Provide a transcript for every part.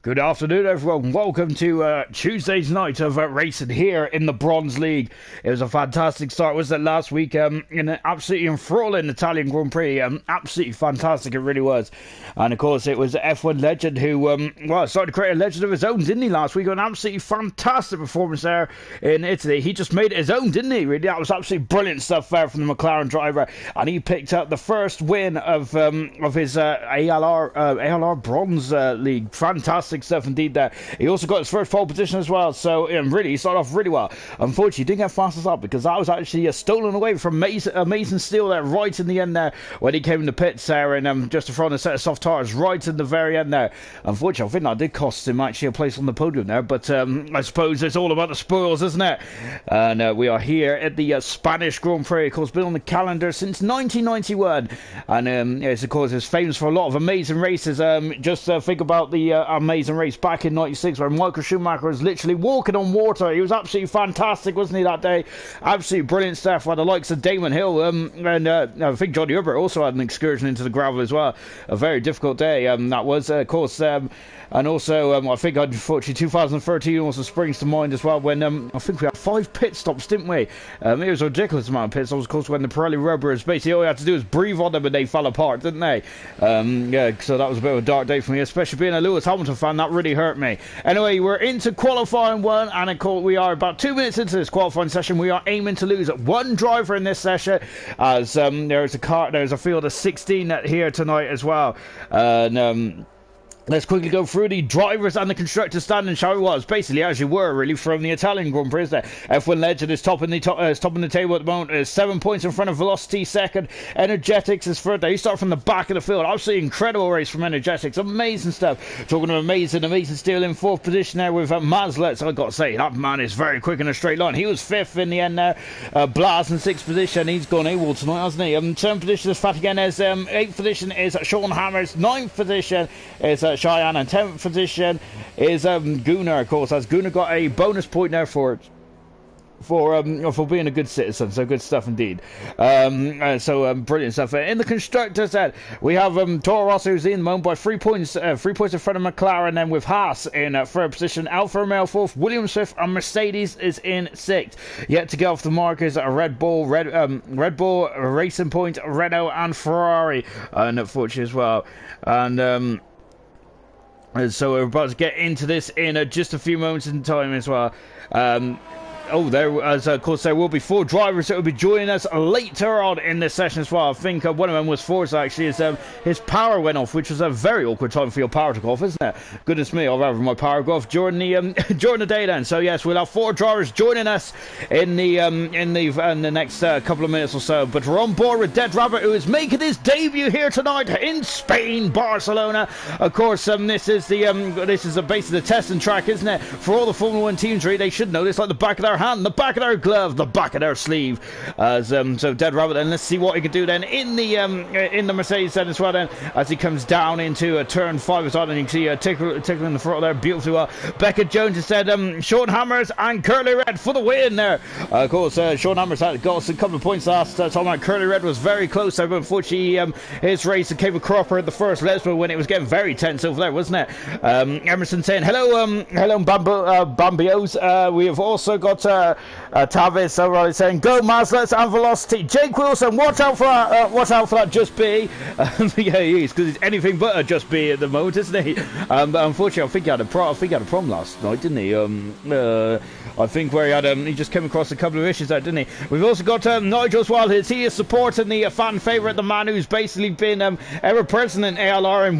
Good afternoon, everyone. Welcome to Tuesday's night of racing here in the Bronze League. It was a fantastic start, wasn't it, last week? In an absolutely enthralling Italian Grand Prix. Absolutely fantastic, it really was. And of course, it was F1 legend who, started to create a legend of his own, didn't he, last week? An absolutely fantastic performance there in Italy. He just made it his own, didn't he? Really, that was absolutely brilliant stuff there from the McLaren driver, and he picked up the first win of his ALR Bronze League. Fantastic stuff indeed there. He also got his first pole position as well, so really he started off really well. Unfortunately, he didn't get fastest up because that was actually stolen away from Mason Steele there right in the end there when he came in the pits there, and just in front of a set of soft tires right in the very end there. Unfortunately, I think that did cost him actually a place on the podium there, but I suppose it's all about the spoils, isn't it? And we are here at the Spanish Grand Prix. Of course, been on the calendar since 1991, and it's of course is famous for a lot of amazing races. Just think about the amazing race back in '96 where Michael Schumacher was literally walking on water. He was absolutely fantastic, wasn't he, that day? Absolutely brilliant stuff by the likes of Damon Hill, and I think Johnny Herbert also had an excursion into the gravel as well. A very difficult day that was, of course. And also, I think, unfortunately, 2013 also springs to mind as well when I think we had 5 pit stops, didn't we? It was a ridiculous amount of pit stops, of course, when the Pirelli rubbers, basically all you had to do was breathe on them and they fell apart, didn't they? So that was a bit of a dark day for me, especially being a Lewis Hamilton fan. That really hurt me. Anyway, we're into qualifying 1, and of course, we are about 2 minutes into this qualifying session. We are aiming to lose 1 driver in this session, as there's a field of 16 here tonight as well. Let's quickly go through the drivers and the constructors standing, shall we? Well, it's basically as you were, really, from the Italian Grand Prix, isn't it? F1 Legend is topping the table at the moment. Is 7 points in front of Velocity second. Energetics is third. They start from the back of the field. Absolutely incredible race from Energetics. Amazing stuff. Talking of amazing Steele in 4th position there with Mazlet. So I've got to say, that man is very quick in a straight line. He was 5th in the end there. Blas in 6th position. He's gone AWOL tonight, hasn't he? 7th position is Fatiganez. 8th position is Sean Hammers. 9th position is Cheyenne, and 10th position is Gunnar. Of course, as Gunnar got a bonus point there for being a good citizen, so good stuff indeed. Brilliant stuff. In the constructors set, we have Toro Rosso, who's in the moment by 3 points, 3 points in front of McLaren, then with Haas in 3rd position, Alfa Romeo 4th, Williams 5th, and Mercedes is in 6th. Yet to get off the mark is Red Bull, Racing Point, Renault, and Ferrari, unfortunately as well. And so we're about to get into this in just a few moments in time as well. Of course, there will be 4 drivers that will be joining us later on in this session as well. I think one of them was Forza, actually. His power went off, which was a very awkward time for your power to go off, isn't it? Goodness me, I'll have my power go off during the day then. So yes, we'll have 4 drivers joining us in the next couple of minutes or so. But we're on board with Dead Rabbit, who is making his debut here tonight in Spain, Barcelona. Of course, this is basically the testing track, isn't it? For all the Formula 1 teams, really, they should know this like the back of their hand, the back of their glove, the back of their sleeve. So Dead Rabbit, then let's see what he can do then in the Mercedes then as well, then as he comes down into turn 5 as well, and you can see tickling the throttle there beautifully well. Becca Jones has said Sean Hammers and Curly Red for the win there. Of course, Sean Hammers got us a couple of points last time. Curly Red was very close there, but unfortunately his race came a cropper at the first Lesbo when it was getting very tense over there, wasn't it? Emerson saying hello Bambios. We have also got Tavis saying go Mazlets and Velocity. Jake Wilson, watch out for that Just B. Yeah, he is, because he's anything but a Just B at the moment, isn't he? But unfortunately, I think he had a problem last night, didn't he? I think where he just came across a couple of issues there, didn't he? We've also got Nigel as well. He is supporting the fan favourite, the man who's basically been ever present in ALR in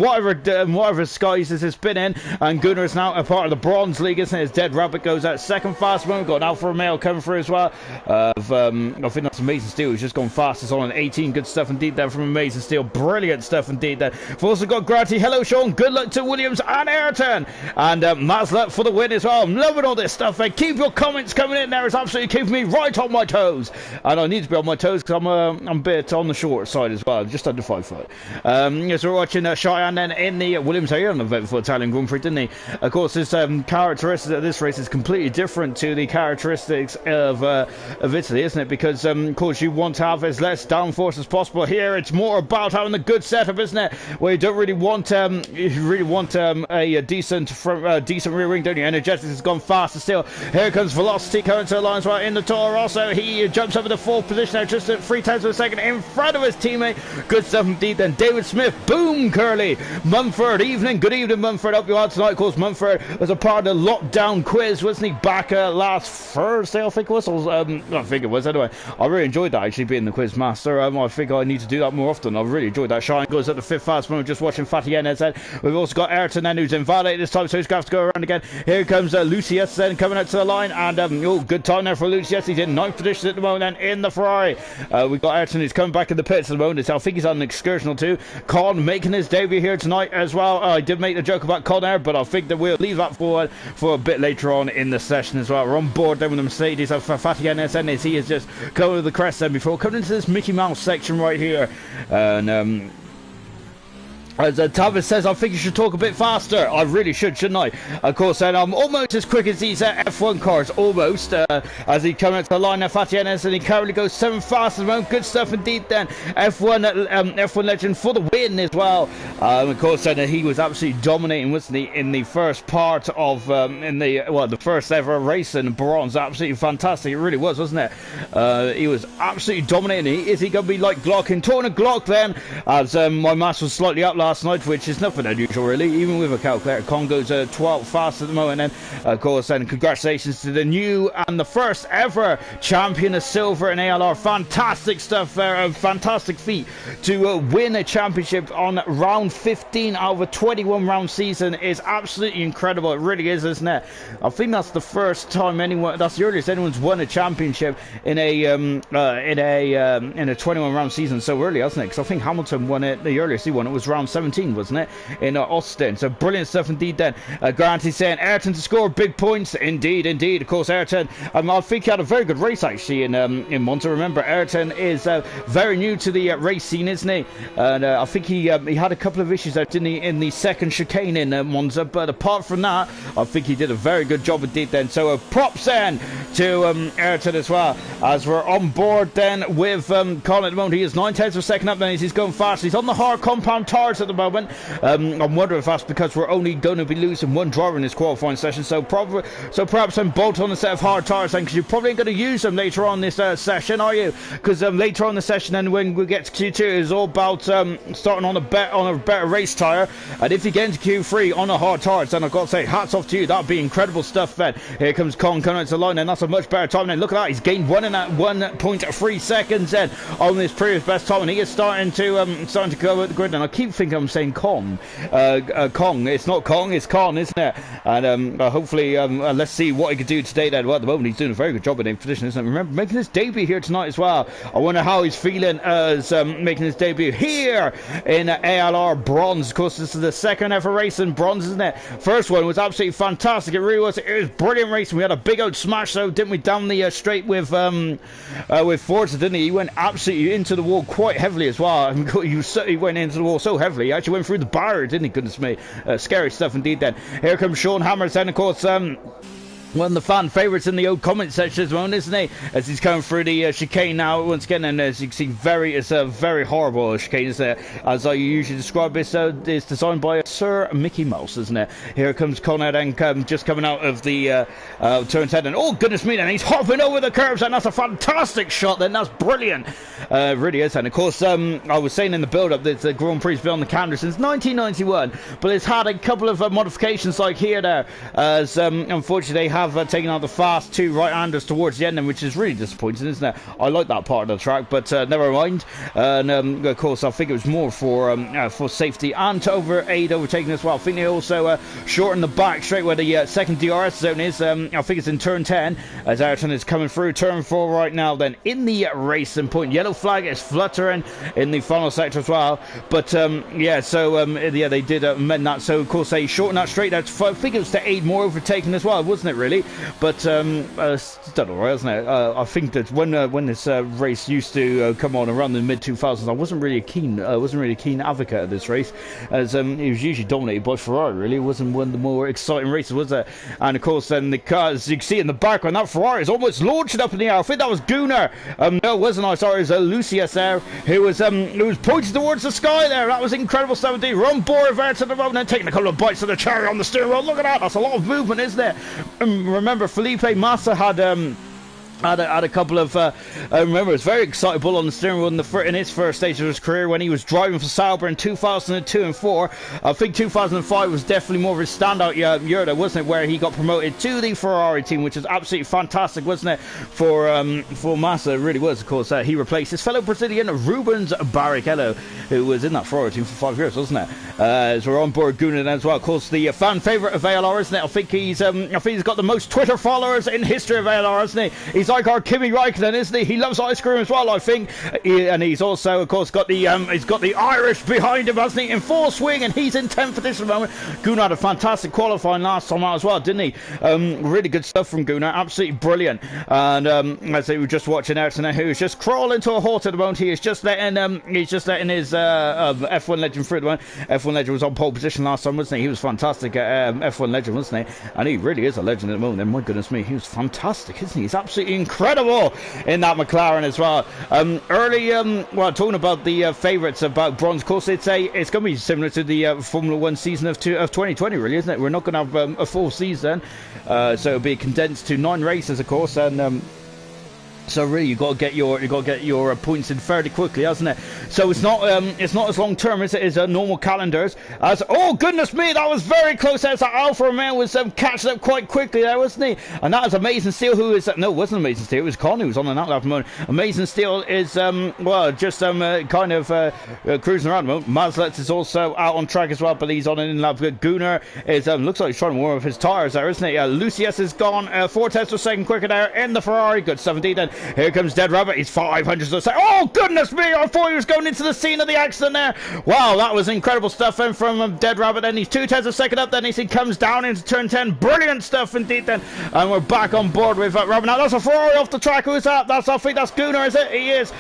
whatever skies it's been in. And Gunnar is now a part of the Bronze League, isn't it? His Dead Rabbit goes out second fast moment. We've got Alfa Romeo coming through as well. I think that's Amazing Steel, who's just gone fastest on an 18. Good stuff indeed there from Amazing Steel. Brilliant stuff indeed there. We've also got Gratty. Hello, Sean. Good luck to Williams and Ayrton. And Mazda for the win as well. I'm loving all this stuff. Keep your comments coming in there. It's absolutely keeping me right on my toes. And I need to be on my toes because I'm a bit on the short side as well. Just under 5 foot. Yes, we're watching Cheyenne then in the Williams here on the event for Italian Grand Prix, didn't he? Of course, his characteristics of this race is completely different to the characteristics characteristics of Italy, isn't it? Because of course you want to have as less downforce as possible. Here it's more about having a good setup, isn't it? Where you don't really want a decent rear wing, don't you? Energetics has gone faster still. Here comes Velocity coming to the lines right in the Toro Rosso. He jumps over the fourth position there, just at 3/10 of a second in front of his teammate. Good stuff indeed. Then David Smith, boom, Curly. Mumford, evening, good evening, Mumford. Hope you are tonight. Of course, Mumford was a part of the lockdown quiz, wasn't he? Back last Thursday, I think it was. I think it was. Anyway, I really enjoyed that, actually, being the quiz master. I think I need to do that more often. I really enjoyed that. Shine goes at the 5th fast moment, just watching Fatty NSN. We've also got Ayrton then, who's invalidated this time, so he's going to have to go around again. Here comes Lucius then coming out to the line, and good time there for Lucius. He's in 9th position at the moment then in the Ferrari. We've got Ayrton who's coming back in the pits at the moment. I think he's on an excursion or two. Con making his debut here tonight as well. I did make the joke about Con Air, but I think that we'll leave that for a bit later on in the session as well. We're on board then with the Mercedes of Fatty NSN as he is just going with the crest then before coming into this Mickey Mouse section right here. And as Tavis says, I think you should talk a bit faster. I really should, shouldn't I? Of course, then I'm almost as quick as these F1 cars, almost. As he comes out to the line of Fatty Ennis, and he currently goes 7th fast at the moment. Good stuff indeed then. F1 legend for the win as well. Of course, then he was absolutely dominating, wasn't he, in the first part of, the first ever race in bronze. Absolutely fantastic. It really was, wasn't it? He was absolutely dominating. Is he going to be like Glock in Torna Glock then? As my maths was slightly up last night, which is nothing unusual really, even with a calculator. Congo's 12th fast at the moment, and of course, and congratulations to the new and the first ever champion of silver in ALR. Fantastic stuff there, a fantastic feat to win a championship on round 15 out of a 21 round season is absolutely incredible. It really is, isn't it? I think that's the first time that's the earliest anyone's won a championship in a 21 round season so early, hasn't it? Because I think Hamilton won it, the earliest he won it was round 17, wasn't it, in Austin? So brilliant stuff indeed then. Grant is saying Ayrton to score big points. Indeed. Of course, Ayrton, I think he had a very good race actually in Monza. Remember, Ayrton is very new to the race scene, isn't he? And I think he had a couple of issues out, didn't he, in the second chicane in Monza, but apart from that, I think he did a very good job indeed then. So props then to Ayrton as well, as we're on board then with Colin at the moment. He is 9/10 of a second up then as he's going fast. He's on the hard compound tires at the moment. I'm wondering if that's because we're only going to be losing one driver in this qualifying session, so perhaps I'm bolt on a set of hard tires then, because you're probably going to use them later on this session, are you? Because later on the session, and when we get to Q2, it's all about starting on a better race tire, and if you get into Q3 on a hard tires, then I've got to say hats off to you. That'd be incredible stuff then. Here comes Con coming into the line, and that's a much better time then. Look at that, he's gained 1.3 seconds then on this previous best time, and he is starting to go at the grid, and I keep thinking I'm saying Kong. It's not Kong, it's Con, isn't it? And hopefully, let's see what he could do today then. Well, at the moment, he's doing a very good job in the position, isn't it? Remember, making his debut here tonight as well. I wonder how he's feeling as making his debut here in ALR Bronze. Of course, this is the second ever race in Bronze, isn't it? First one was absolutely fantastic. It really was. It was brilliant racing. We had a big old smash, though, didn't we, down the straight with Forza, didn't he? He went absolutely into the wall quite heavily as well. He went into the wall so heavily, he actually went through the barrier, didn't he? Goodness me. Scary stuff indeed then. Here comes Sean Hammers then, of course, one of the fan favourites in the old comment section as well, isn't he? As he's coming through the chicane now once again, and as you can see, it's a very horrible chicane, isn't it? As I usually describe it, it's designed by Sir Mickey Mouse, isn't it? Here comes Conrad and just coming out of the turn 10, and oh goodness me, and he's hopping over the curves, and that's a fantastic shot then. That's brilliant. Really is. And of course, I was saying in the build-up that the Grand Prix has been on the calendar since 1991, but it's had a couple of modifications like here there, as unfortunately they have taken out the fast two right-handers towards the end, which is really disappointing, isn't it? I like that part of the track, but never mind. And of course, I think it was more for safety and to aid overtaking as well. I think they also shortened the back straight where the second DRS zone is. I think it's in turn 10 as Ayrton is coming through turn 4 right now. Then in the racing point, yellow flag is fluttering in the final sector as well. But they did amend that. So of course they shortened that straight. I think it was to aid more overtaking as well, wasn't it? Really. really. But it's done all right, hasn't it? I think that when this race used to come on around the mid 2000s, I wasn't really a keen advocate of this race, as it was usually dominated by Ferrari. Really, it wasn't one of the more exciting races, was it? And of course, then the cars, as you can see in the background, that Ferrari is almost launching up in the air. I think that was Gunnar. No, it wasn't. I sorry, it was Lucius there, who was pointing towards the sky there. That was incredible stuff indeed. We're on board of at the moment, and taking a couple of bites of the cherry on the steering wheel. Look at that. That's a lot of movement, isn't it? Remember, Felipe Massa had a couple of remember, it was very excitable on the steering wheel in his first stage of his career when he was driving for Sauber in 2002 and 4. I think 2005 was definitely more of his standout year, wasn't it, where he got promoted to the Ferrari team, which was absolutely fantastic, wasn't it, for Massa. It really was. Of course, he replaced his fellow Brazilian Rubens Barrichello, who was in that Ferrari team for 5 years, wasn't it? As we're on board Gunnar as well. Of course, the fan favourite of ALR, isn't it? I think he's got the most Twitter followers in history of ALR, isn't he? He's like our Kimi Räikkönen, isn't he? He loves ice cream as well, I think. And he's also, of course, got the Irish behind him, hasn't he? In full swing, and he's in 10th position at the moment. Gunnar had a fantastic qualifying last time out as well, didn't he? Really good stuff from Gunnar, absolutely brilliant. And as we were just watching Ayrton, who's just crawling to a halt at the moment. He is just letting his F1 legend through at the moment. F1 legend was on pole position last time, wasn't he? He was fantastic at F1 legend, wasn't he? And he really is a legend at the moment. And my goodness me, he was fantastic, isn't he? He's absolutely incredible in that McLaren as well. Talking about the favourites about bronze, of course, it's going to be similar to the Formula 1 season of 2020, really, isn't it? We're not going to have a full season, so it'll be condensed to 9 races, of course, and so really, you got to get your points in fairly quickly, hasn't it? So it's not as long term as it is normal calendars. As oh goodness me, that was very close. As Alfa Romeo was catching up quite quickly there, wasn't he? And that was Amazing Steel, who is no, it wasn't Amazing Steel. It was Con who was on an outlap moment. Amazing Steel is cruising around at the moment. Mazlets is also out on track as well, but he's on an in-lap. Gunnar is looks like he's trying to warm up his tires there, isn't he? Lucius is gone. 4 tenths per second quicker there in the Ferrari. Good stuff indeed. Then here comes Dead Rabbit. He's 500 to say. Oh goodness me! I thought he was going into the scene of the accident there. Wow, that was incredible stuff. And from Dead Rabbit, then he's 2 tenths a second up. Then he comes down into turn 10. Brilliant stuff indeed. Then, and we're back on board with Rabbit. Now that's a Ferrari off the track. Who's that? I think that's Gunnar, is it? He is.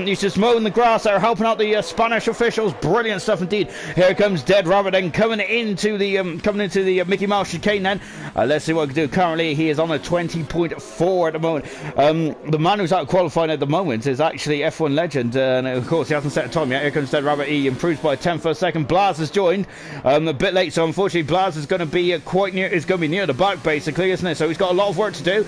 He's just mowing the grass there, helping out the Spanish officials. Brilliant stuff indeed. Here comes Dead Rabbit. Then coming into the Mickey Mouse chicane. Then let's see what we can do. Currently, he is on a 20.4 at the moment. The man who's out qualifying at the moment is actually F1 legend, and of course he hasn't set a time yet. Here comes Dead Rabbit. He improves by a 10th per second. Blas has joined a bit late, so unfortunately Blas is going to be quite near. Is going to be near the back basically, isn't it? So he's got a lot of work to do.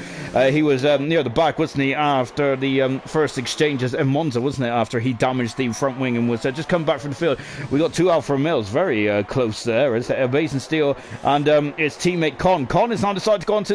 He was near the back, wasn't he, after the first exchanges in Monza, wasn't it? After he damaged the front wing and was just come back from the field. We got 2 Alfa Romeos very close there. It's Amazing Steel and his teammate Con. Con has now decided to go onto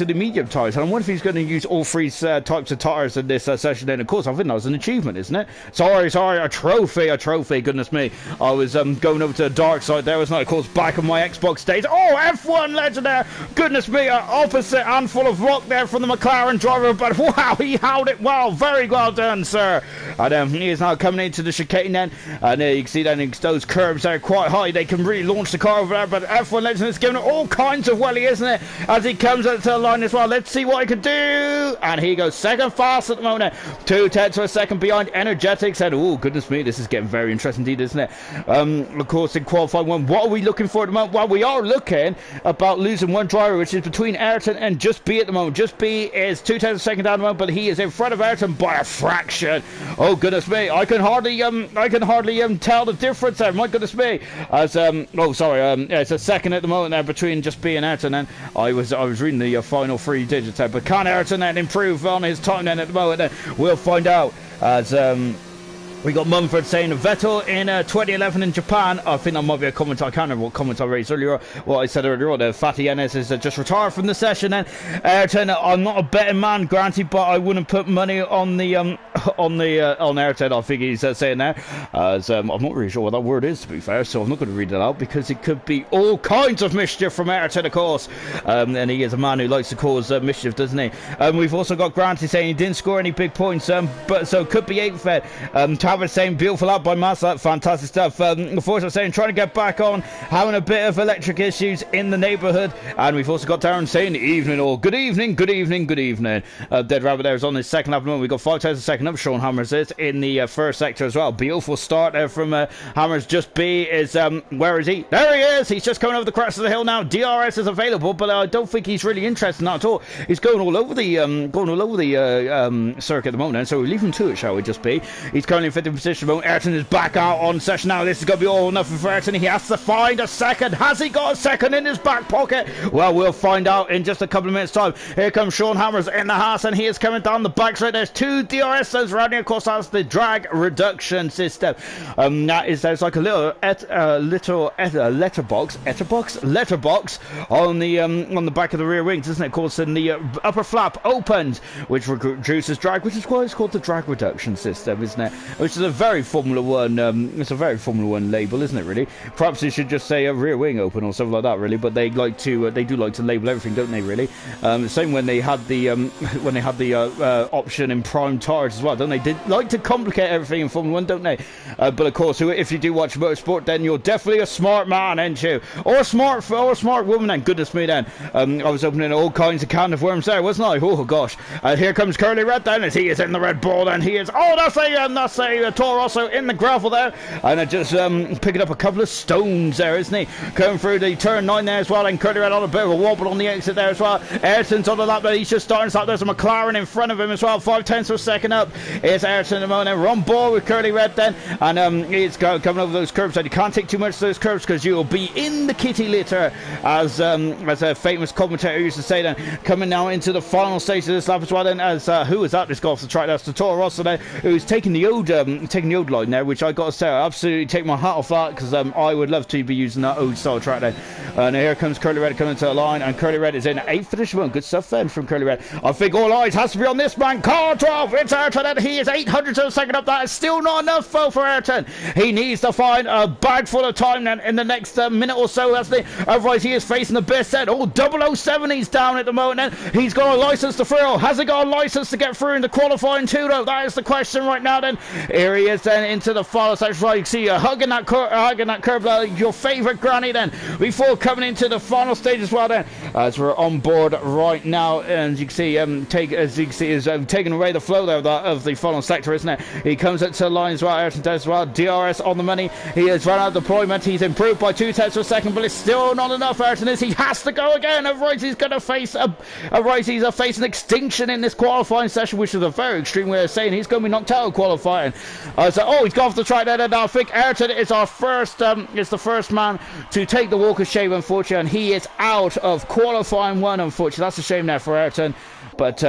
the medium tyres, and I wonder if he's going to use all 3 types of tyres in this session. Then of course I think that was an achievement, isn't it? Sorry, a trophy, goodness me. I was going over to the dark side there, wasn't I? Of course, back on my Xbox stage. Oh, F1 legend there, goodness me, opposite handful of rock there from the McLaren driver, but wow, he held it well, very well done, sir. And he is now coming into the chicane then, and you can see then those curbs there quite high, they can really launch the car over there, but F1 legend is giving it all kinds of welly, isn't it, as he comes out to the line as well. Let's see what he can do, and he goes second fast at the moment, 2 tenths per second behind Energetics, and oh goodness me, this is getting very interesting indeed, isn't it? Of course, in qualifying 1, what are we looking for at the moment? Well, we are looking about losing 1 driver, which is between Ayrton and Just B at the moment. Just B is 2 tenths per second down at the moment, but he is in front of Ayrton by a fraction. Oh goodness me, I can hardly tell the difference there. My goodness me, as it's a second at the moment there between Just B and Ayrton, and I was reading the final 3 digits there, but can Ayrton then improve on his time then at the moment? Then we'll find out, as we got Mumford saying Vettel in 2011 in Japan. I think that might be a comment. I can't remember what comment I raised earlier. What I said earlier on. Fatty Ennis is just retired from the session. And Ayrton, I'm not a betting man, granted, but I wouldn't put money on the on Ayrton. I think he's saying there. As I'm not really sure what that word is, to be fair. So I'm not going to read it out because it could be all kinds of mischief from Ayrton, of course. And he is a man who likes to cause mischief, doesn't he? We've also got Granty saying he didn't score any big points. But so could be 8th. Tavis saying beautiful up by Massa, fantastic stuff. Unfortunately saying trying to get back on, having a bit of electric issues in the neighbourhood. And we've also got Darren saying evening all. Good evening, good evening, good evening. Dead Rabbit there is on his second lap. We've got 5 times a second up. Sean Hammers is in the first sector as well. Beautiful start there from Hammers. Just B is, where is he? There he is! He's just coming over the crest of the hill now. DRS is available, but I don't think he's really interested in that at all. He's going all over the circuit at the moment, so we'll leave him to it, shall we? Just B. He's currently in 5th position at the moment. Ayrton is back out on session now. This is going to be all or nothing for Ayrton. He has to find a second. Has he got a second in his back pocket? Well, we'll find out in just a couple of minutes' time. Here comes Sean Hammers in the Haas, and he is coming down the backside. There's 2 DRSs running. Of course, that's the drag reduction system. There's like a little letterbox on the back of the rear wings, isn't it? Of course, in the upper flap opens, which reduces drag, which is why it's called the drag reduction system, isn't it? Which is a very Formula One. It's a very Formula One label, isn't it? Really, perhaps it should just say a rear wing open or something like that. Really, but they like to. They do like to label everything, don't they? Really. Same when they had the option in prime tires as well, don't they? They like to complicate everything in Formula One, don't they? But of course, if you do watch motorsport, then you're definitely a smart man, ain't you? Or a smart woman, and goodness me, then. I was opening all kinds of can of worms there, wasn't I? Oh gosh! Here comes Curly Red then, as he is in the Red Bull, and he is. Oh, that's a Toro Rosso in the gravel there, and just picking up a couple of stones there, isn't he? Coming through the turn 9 there as well, and Curly Red on a bit of a wobble on the exit there as well. Ayrton's on the lap, but he's just starting to. There's a McLaren in front of him as well. 5/10 of a second up. Here's Ayrton at the moment. We're on board with Curly Red then, and he's coming over those curbs. And you can't take too much of those curbs because you'll be in the kitty litter, as a famous commentator used to say. Then coming now into the final stage of this lap as well. Then as who was that? This guy off the track. That's the Toro Rosso there, who's taking the old line there, which I got to say, I absolutely take my hat off that, because I would love to be using that old style track there. And here comes Curly Red coming to the line, and Curly Red is in 8th position. Good stuff then from Curly Red. I think all eyes has to be on this man. Car 12. It's Ayrton, and he is 800 of a second up. That is still not enough though for Ayrton. He needs to find a bag full of time then in the next minute or so. Otherwise he is facing the best set. Oh, 007 he's down at the moment then. He's got a license to thrill. Has he got a license to get through into qualifying too though? That is the question right now then. Here he is then into the final section. Right, you see you hugging that curb, your favourite granny then, before coming into the final stage as well then. As we're on board right now, and as you can see, is taking away the flow there of the final sector, isn't it? He comes up to the line as well. Ayrton does as well. DRS on the money. He has run out of deployment. He's improved by 2/10 of a second, but it's still not enough. Ayrton is. He has to go again. Otherwise, he's going to face he's facing extinction in this qualifying session, which is a very extreme way of saying he's going to be knocked out of qualifying. He's gone off the track there. Now I think Ayrton is our first. Is the first man to take the walk of shame, unfortunately, and he is out of qualifying 1. Unfortunately, that's a shame there for Ayrton, but.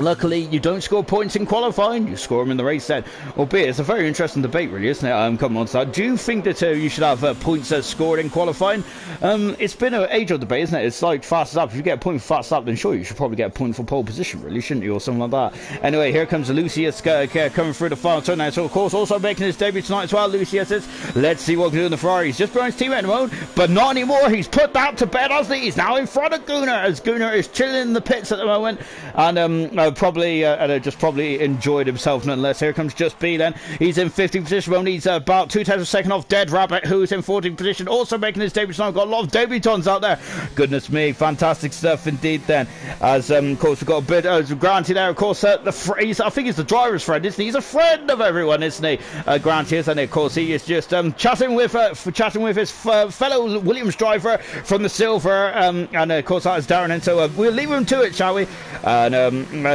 Luckily, you don't score points in qualifying, you score them in the race then. Albeit, it's a very interesting debate, really, isn't it? Coming on to that. Do you think that you should have points scored in qualifying? It's been an age-old debate, isn't it? It's like fastest lap. If you get a point for fastest lap, then sure, you should probably get a point for pole position, really, shouldn't you? Or something like that. Anyway, here comes Lucius coming through the final turn now. So, of course, also making his debut tonight as well, Lucius is. Let's see what he can do in the Ferrari. He's just behind his teammate at the moment, but not anymore. He's put that to bed, hasn't he? He's now in front of Gunnar, as Gunnar is chilling in the pits at the moment, and probably enjoyed himself nonetheless. Here comes Just B then. He's in 50th position. Well, he's about 2/10 of a second off Dead Rabbit, who's in 14th position, also making his debut tonight. Got a lot of debutants out there. Goodness me, fantastic stuff indeed then. As of course we've got a bit Granty there. Of course, I think he's the driver's friend, isn't he? He's a friend of everyone, isn't he? Granty is, and of course he is just chatting with his fellow Williams driver from the silver, and of course that is Darren. And so we'll leave him to it, shall we? And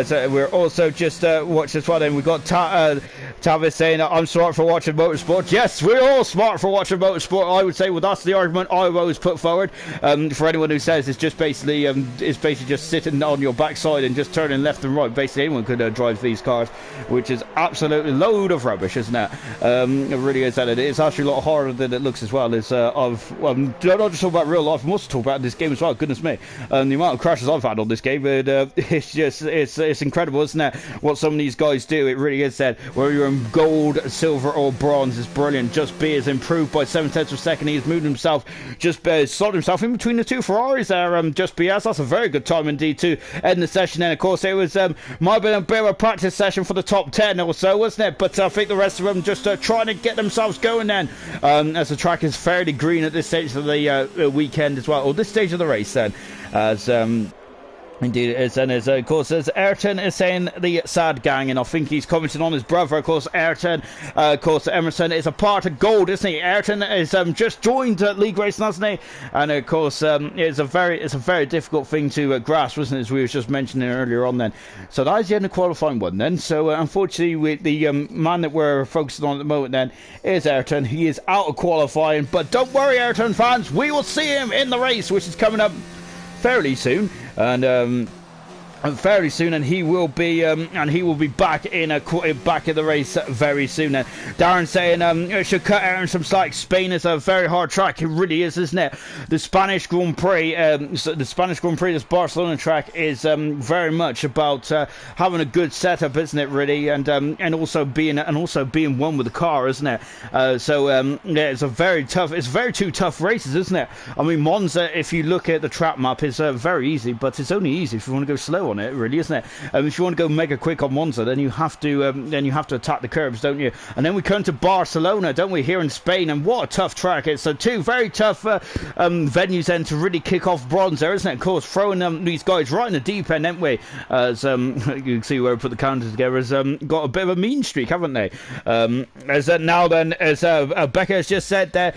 as we're also just watch this one. Then we've got Tavis saying I'm smart for watching motorsport. Yes, we're all smart for watching motorsport. I would say, well, that's the argument I've always put forward. For anyone who says it's just basically just sitting on your backside and just turning left and right. Basically, anyone could drive these cars, which is absolutely load of rubbish, isn't it? It really is. That it's actually a lot harder than it looks as well. It's not just talk about real life. I'm also talk about this game as well. Goodness me, the amount of crashes I've had on this game, it's it's incredible, isn't it? What some of these guys do, it really is that. Whether you're in gold, silver, or bronze, is brilliant. Just B has improved by 7/10 of a second. He's moved himself, just slotted himself in between the two Ferraris there. Just BS. That's a very good time indeed to end the session. And of course, it was might have been a bit of a practice session for the top 10 or so, wasn't it? But I think the rest of them just trying to get themselves going then, as the track is fairly green at this stage of the weekend as well, or this stage of the race then, as indeed it is. And as of course, as Ayrton is saying, the sad gang, and I think he's commenting on his brother. Of course, Ayrton, of course, Emerson is a part of gold, isn't he? Ayrton is just joined league racing, hasn't he? And of course, it's a very difficult thing to grasp, wasn't it, as we were just mentioning earlier on then. So that is the end of qualifying one then. So unfortunately, with the man that we're focusing on at the moment then is Ayrton. He is out of qualifying, but don't worry, Ayrton fans, we will see him in the race, which is coming up fairly soon, and he will be back in the race very soon. And Darren saying it should cut out some slack. Spain is a very hard track. It really is, isn't it? The Spanish Grand Prix, this Barcelona track is very much about having a good setup, isn't it? Really, and also being one with the car, isn't it? Yeah, it's very two tough races, isn't it? I mean, Monza, if you look at the track map, is very easy, but it's only easy if you want to go slow on it, really, isn't it? If you want to go mega quick on Monza, then you have to attack the curbs, don't you? And then we come to Barcelona, don't we, here in Spain? And what a tough track! It's two very tough venues then to really kick off bronze there, isn't it? Of course, throwing these guys right in the deep end, haven't we? As you can see where we put the counters together, has got a bit of a mean streak, haven't they? As Becca has just said there,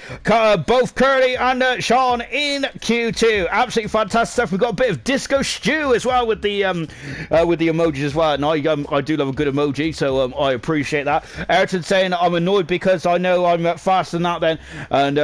both Curly and Sean in Q2, absolutely fantastic stuff. We've got a bit of disco stew as well with the emojis as well, and I do love a good emoji, so I appreciate that. Ayrton saying I'm annoyed because I know I'm faster than that then, and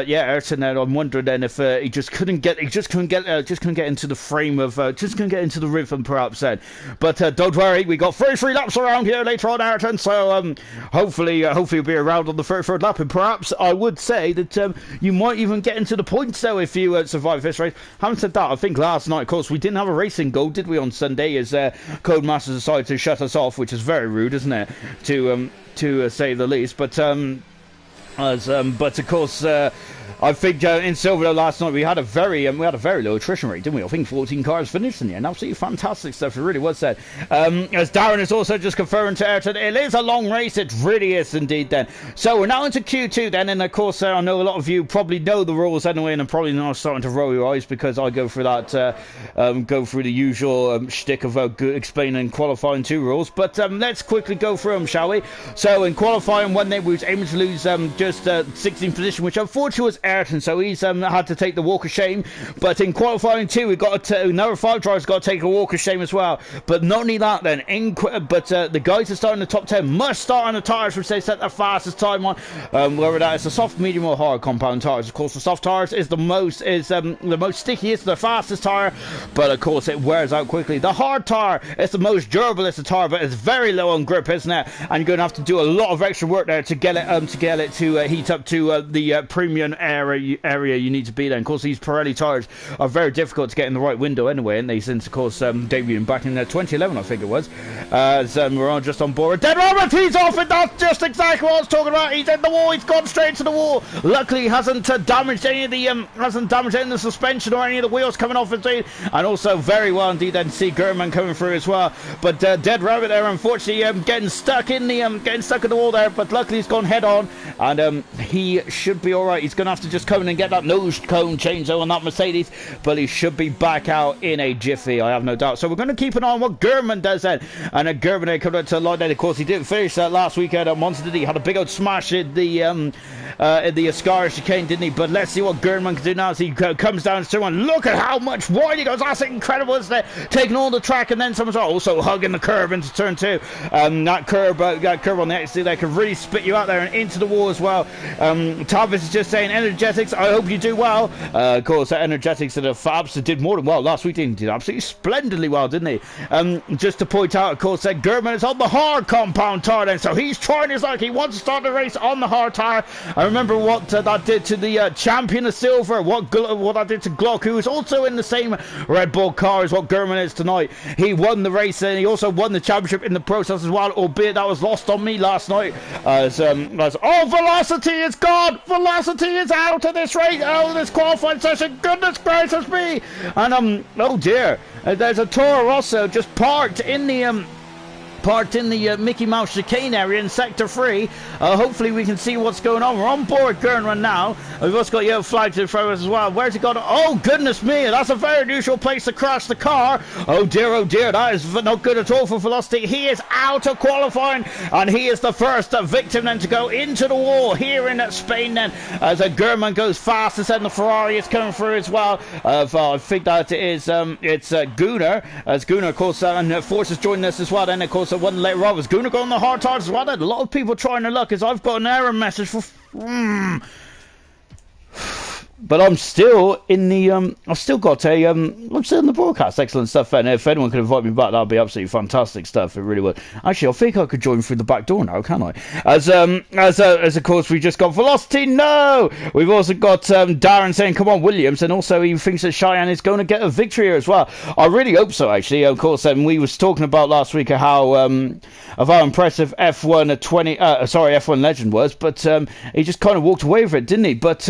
yeah, Ayrton, I'm wondering then if he just couldn't get into the frame of just couldn't get into the rhythm perhaps then. But don't worry, we got 33 laps around here later on, Ayrton, so hopefully you'll be around on the 33rd lap, and perhaps I would say that you might even get into the points though if you survive this race. Having said that, I think last night, of course, we didn't have a racing goal, did we, on Sunday, as Codemasters decided to shut us off, which is very rude, isn't it, to say the least. But of course, I think in Silver last night we had a very low attrition rate, didn't we? I think 14 cars finished in the end. Absolutely fantastic stuff. It really was said. As Darren is also just confirming to Ayrton, it is a long race. It really is indeed. Then, so we're now into Q2 then, and of course I know a lot of you probably know the rules anyway, and I'm probably now starting to roll your eyes because I go through that, go through the usual shtick of explaining qualifying 2 rules. But let's quickly go through them, shall we? So in qualifying 1, we was aiming to lose just 16th position, which unfortunately was Ayrton, so he's had to take the walk of shame. But in qualifying 2, we got another 5 drivers got to take a walk of shame as well. But not only that, then the guys that start in the top 10 must start on the tyres which they set the fastest time on, whether that is the soft, medium, or hard compound tyres. Of course, the soft tyres is the most stickiest, the fastest tyre, but of course it wears out quickly. The hard tyre is the most durable, it's a tyre, but it's very low on grip, isn't it? And you're going to have to do a lot of extra work there to get it to heat up to the premium area you need to be there. And of course, these Pirelli tyres are very difficult to get in the right window anyway, and they since of course debuted back in 2011, I think it was. We're on just on board. Dead Robert, he's off, and that's just exactly what I was talking about. He's in the wall. He's gone straight to the wall. Luckily, he hasn't damaged any of the suspension or any of the wheels coming off indeed. And also very well indeed then see German coming through as well. But Dead Rabbit there, unfortunately, getting stuck in the wall there. But luckily, he's gone head on, and he should be all right. He's going to have to just come in and get that nose cone change on that Mercedes, but he should be back out in a jiffy, I have no doubt. So we're going to keep an eye on what German does then. And German there coming up to the line there. Of course, he didn't finish that last weekend at Monza, did he? Had a big old smash in the Ascara chicane, didn't he? But let's see what German can do now as he comes down to one. Look at how much wide he goes. That's incredible, isn't it? Taking all the track, and then someone's also hugging the curb into turn 2. That curb on the exit there can really spit you out there and into the wall as well. Tavis is just saying, energetics, I hope you do well. Of course, energetics and the Fabs did more than well last week. He did absolutely splendidly well, didn't he? Just to point out, of course, that German is on the hard compound tyre then, so he's He's trying his luck. He wants to start the race on the hard tire. I remember what that did to the champion of silver, what that did to Glock, who is also in the same Red Bull car as what German is tonight. He won the race and he also won the championship in the process as well, albeit that was lost on me last night. Oh, Velocity is gone! Velocity is out of this race, out of this qualifying session. Goodness gracious me! And oh dear, there's a Toro Rosso just parked in the Mickey Mouse chicane area in Sector 3. Hopefully we can see what's going on. We're on board Gernrun now. We've also got yellow flags in front of us as well. Where's he gone? Oh, goodness me. That's a very unusual place to crash the car. Oh, dear, that is not good at all for Velocity. He is out of qualifying, and he is the first victim then to go into the wall here in Spain then, as German goes fast, and the Ferrari is coming through as well. I think that it's Gunnar, as Gunnar, of course, and Force is joining us as well. Then, of course, one later on was Gunnar going on the hard tires as well. Then a lot of people trying their luck, as I've got an error message for but I'm still in the I've still got a I'm still in the broadcast. Excellent stuff. And if anyone could invite me back, that'd be absolutely fantastic stuff. It really would. Actually, I think I could join through the back door now, can I? As of course we just got Velocity. No, we've also got Darren saying, "Come on, Williams," and also he thinks that Cheyenne is going to get a victory here as well. I really hope so. Actually, of course, we was talking about last week how impressive F1 legend was, but he just kind of walked away with it, didn't he? But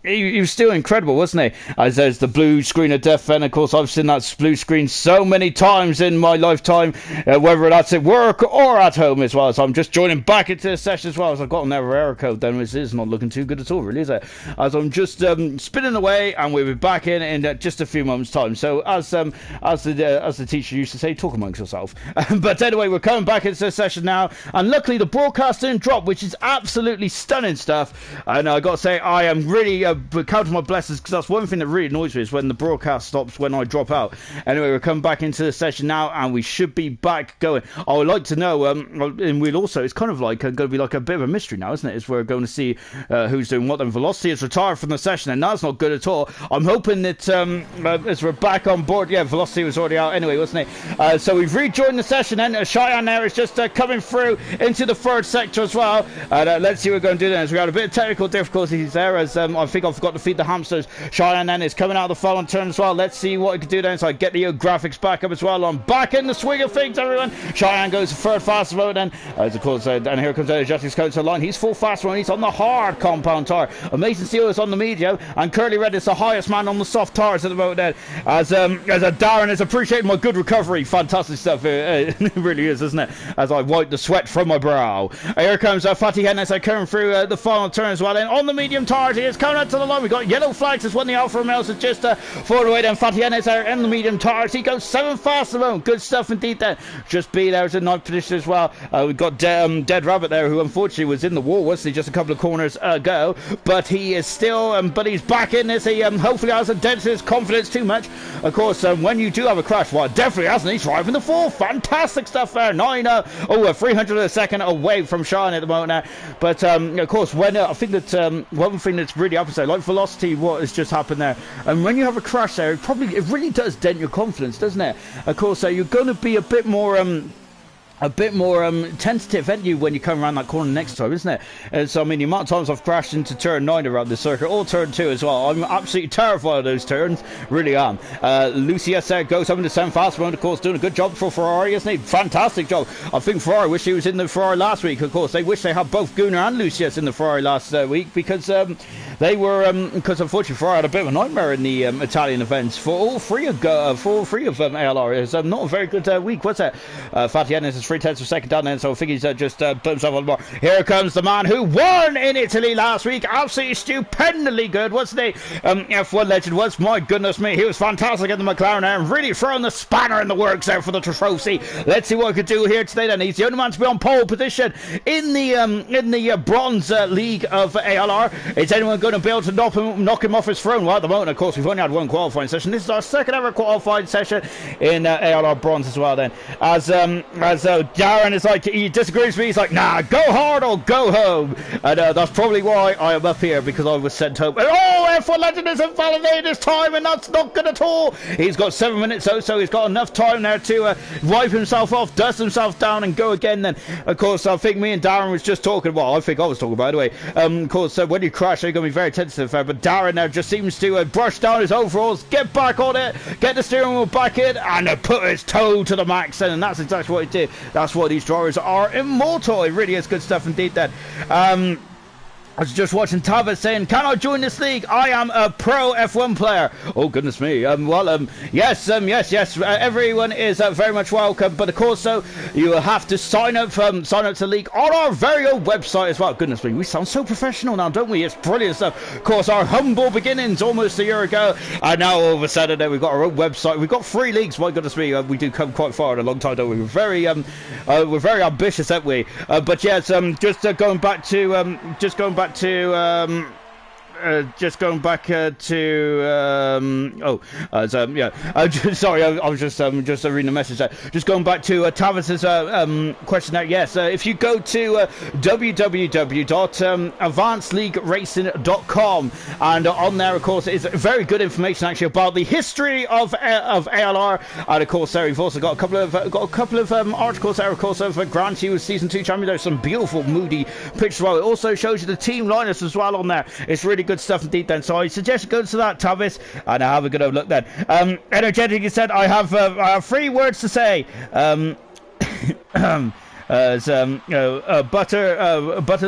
he was still incredible, wasn't he? As there's the blue screen of death, and of course I've seen that blue screen so many times in my lifetime, whether that's at work or at home as well. So I'm just joining back into the session as well, as I've got another error code then, which is not looking too good at all, really, is it? As I'm just spinning away, and we'll be back in just a few moments time. So as the teacher used to say, talk amongst yourself. But anyway, we're coming back into the session now, and luckily the broadcast didn't drop, which is absolutely stunning stuff. And I got to say, I am really counting my blessings, because that's one thing that really annoys me, is when the broadcast stops when I drop out. Anyway, we're coming back into the session now, and we should be back going. I would like to know, and we'll also, it's kind of like going to be like a bit of a mystery now, isn't it? Is we're going to see who's doing what. Then Velocity is retired from the session, and that's not good at all. I'm hoping that as we're back on board, yeah, Velocity was already out anyway, wasn't he? So we've rejoined the session, and Cheyenne there is just coming through into the third sector as well. Let's see what we're going to do then, as we had a bit of technical difficulties there, as I think I forgot to feed the hamsters. Cheyenne then is coming out of the final turn as well. Let's see what he can do then, so I get the graphics back up as well. I'm back in the swing of things, everyone. Cheyenne goes third fastest mode then, as of course, and here comes Justice Coates to the line. He's full fast one. He's on the hard compound tire. Amazing Steel is on the medium, and Curly Red is the highest man on the soft tires at the moment then, as Darren is appreciating my good recovery. Fantastic stuff. It really is, isn't it? As I wipe the sweat from my brow. Here comes Fatih Hennes coming through the final turn as well. And on the medium tires, he is coming out to the line. We've got yellow flags as when the Alfa Romeos is just forward away. Then Fatih Hennes there in the medium tires. He goes 7 fast at the moment. Good stuff indeed then. Just B there's a ninth position as well. We've got Dead Rabbit there, who unfortunately was in the wall, wasn't he, just a couple of corners ago. But he is still, but he's back in this. He hopefully hasn't dented his confidence too much. Of course, when you do have a crash, well, definitely hasn't. He's driving the fourth. Fantastic stuff there. 300 a second away from Cheyenne at the moment now. But of course, when I think that one thing that's really happened there, like Velocity, what has just happened there, and when you have a crash there, it really does dent your confidence, doesn't it? Of course, you're going to be a bit more tentative, aren't you, when you come around that corner next time, isn't it? And so, I mean, the amount of times I've crashed into turn 9 around this circuit, or turn 2 as well, I'm absolutely terrified of those turns, really am. Lucius there goes up into 7 fast mode, of course, doing a good job for Ferrari, isn't he? Fantastic job. I think Ferrari wish he was in the Ferrari last week, of course. They wish they had both Gunnar and Lucius in the Ferrari last week, because they were, because unfortunately Ferrari had a bit of a nightmare in the Italian events for all three of ALR. It was not a very good week, was it? Fatih Hennes is 3/10 of a second down then, so I think he's just put himself on the bar. Here comes the man who won in Italy last week. Absolutely stupendly good, wasn't he? F1 legend was, my goodness me, he was fantastic in the McLaren there, and really throwing the spanner in the works there for the trophy. Let's see what he could do here today then. He's the only man to be on pole position in the bronze league of ALR. Is anyone going to be able to knock him off his throne. Well, at the moment, of course, we've only had one qualifying session. This is our second ever qualifying session in ALR Bronze as well then. As Darren is like, he disagrees with me. He's like, nah, go hard or go home. And that's probably why I am up here, because I was sent home. Oh, F1 Legend is invalidated his time, and that's not good at all. He's got 7 minutes, so he's got enough time there to wipe himself off, dust himself down, and go again then. Of course, I think me and Darren was just talking, well, I think I was talking, by the way. Of course, when you crash, you're going to be very tentative there, but Darren now just seems to brush down his overalls, get back on it, get the steering wheel back in, and put his toe to the max then, and that's exactly what he did. That's why these drivers are immortal. It really is good stuff indeed then. I was just watching Tavis saying, can I join this league? I am a pro F1 player. Oh, goodness me. Yes. Everyone is very much welcome. But, of course, so you have to sign up to the league on our very own website as well. Goodness me, we sound so professional now, don't we? It's brilliant stuff. Of course, our humble beginnings almost a year ago. And now, all of a sudden, we've got our own website. We've got 3 leagues. My goodness me, we do come quite far in a long time, don't we? We're very ambitious, aren't we? But, yes, just going back to... sorry, I was just reading a message there. Just going back to Tavis's question there. Yes, if you go to www.advancedleagueracing.com, and on there, of course, is very good information actually about the history of ALR, and of course, there we've also got a couple of articles there, of course, of Grant Hughes season 2 champion. There's some beautiful moody pictures as well. It also shows you the team lineups as well on there. It's really good stuff indeed then, so I suggest you go to that, Tavis, and have a good old look then. Energetic said, I have 3 words to say. Butter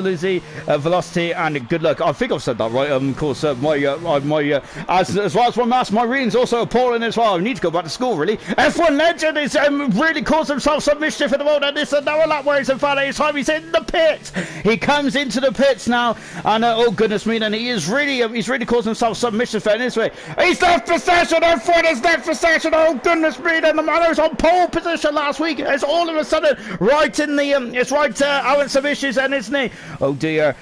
Lizzie, velocity, and good luck. I think I've said that right. Of course, as well as my maths, my reading's also appalling as well. I need to go back to school, really. F1 Legend is really causing himself some mischief at the moment, and this is now a lap where he's in fact his time. He's in the pits. He comes into the pits now, and oh goodness me, and he's really causing himself some mischief there in this way. He's left possession. F1 is left possession. Oh goodness me, and the man was on pole position last week. It's all of a sudden right in the it's right having some issues then, isn't he? Oh dear.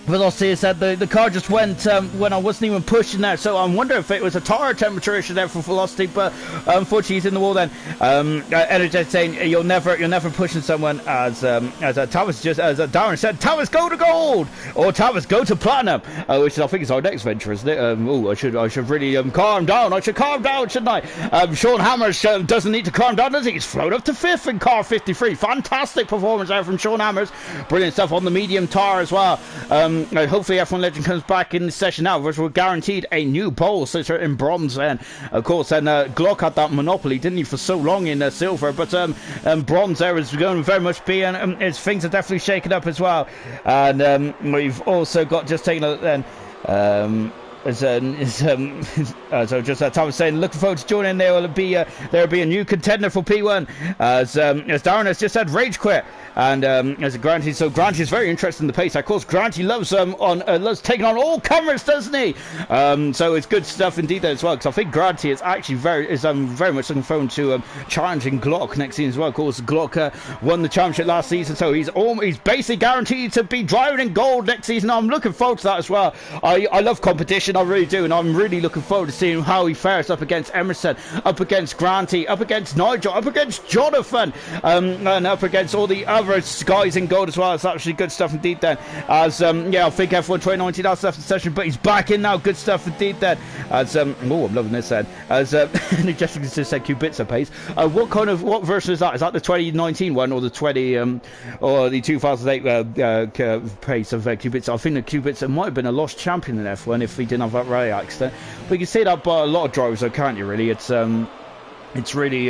Velocity said the car just went when I wasn't even pushing there, so I wonder if it was a tire temperature issue there for Velocity, but unfortunately he's in the wall then. Energetic saying you're never pushing someone, as Tavis just, as Darren said, Tavis go to gold, or Tavis go to platinum, which I think is our next venture, isn't it? I should really calm down. I should calm down, shouldn't I? Sean Hammers doesn't need to calm down, does he? He's flown up to 5th in car 53. Fantastic performance there from Sean Hammers. Brilliant stuff on the medium tire as well. Hopefully F1 Legend comes back in the session now, which we're guaranteed a new pole sitter in bronze. And of course, then Glock had that monopoly, didn't he, for so long in silver? But bronze there is going to very much be, and things are definitely shaken up as well. And we've also got, just taking a look then. So just that time saying, looking forward to joining. There will be a new contender for P1, as Darren has just said, rage quit. And as a Granty, so Granty is very interested in the pace. Of course, Granty loves loves taking on all comers, doesn't he? So it's good stuff indeed there as well. Because I think Granty is actually very much looking forward to challenging Glock next season as well. Of course, Glock won the championship last season, so he's basically guaranteed to be driving in gold next season. I'm looking forward to that as well. I love competition, I really do, and I'm really looking forward to seeing how he fares up against Emerson, up against Granty, up against Nigel, up against Jonathan, and up against all the other guys in gold as well. It's actually good stuff indeed then. As I think F1 2019 that's left the session, but he's back in now. Good stuff indeed then. As I'm loving this then. As Jessica just said Kubica pace. What version is that? Is that the 2019 one or the 2008 pace of Kubica? I think the Kubica might have been a lost champion in F1 if he didn't have that rally accident. But you can say that by a lot of drivers, though, can't you? Really, it's really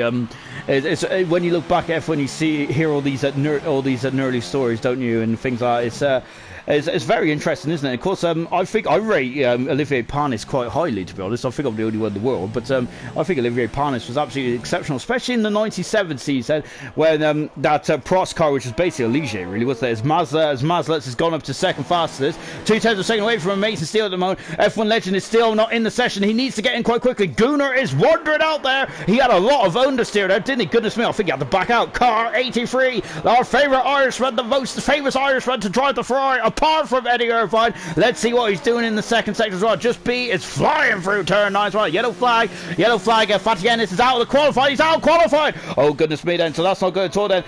it's when you look back at F1, you hear all these nerdy stories, don't you, and things like that. It's very interesting, isn't it? Of course, I think I rate Olivier Panis quite highly, to be honest. I think I'm the only one in the world, but I think Olivier Panis was absolutely exceptional, especially in the 97 season when that Prost car, which was basically a Ligier, really, wasn't it? As Mazlets has gone up to second fastest, 2/10 of a second away from amazing steal at the moment. F1 Legend is still not in the session. He needs to get in quite quickly. Gunnar is wandering out there. He had a lot of understeer there, didn't he? Goodness me, I think he had to back out. Car 83, our favourite Irishman, the most famous Irishman to drive the Ferrari, apart from Eddie Irvine. Let's see what he's doing in the second sector as well. Just B is flying through turn 9 as well. Yellow flag. Fatih Ennis is out of the qualified. He's out qualified. Oh, goodness me then. So that's not good at all then.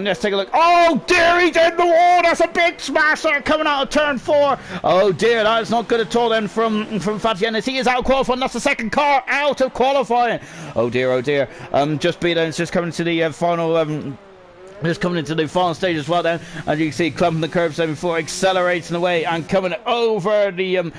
Let's take a look. Oh, dear, he's in the wall. That's a big smash there coming out of turn 4. Oh, dear, that is not good at all then from Fatih Ennis. He is out qualifying. That's the second car out of qualifying. Oh, dear, oh, dear. Just B then. It's just coming to the final... Just coming into the final stage as well then, as you can see, clumping the curb 74, accelerating away and coming over the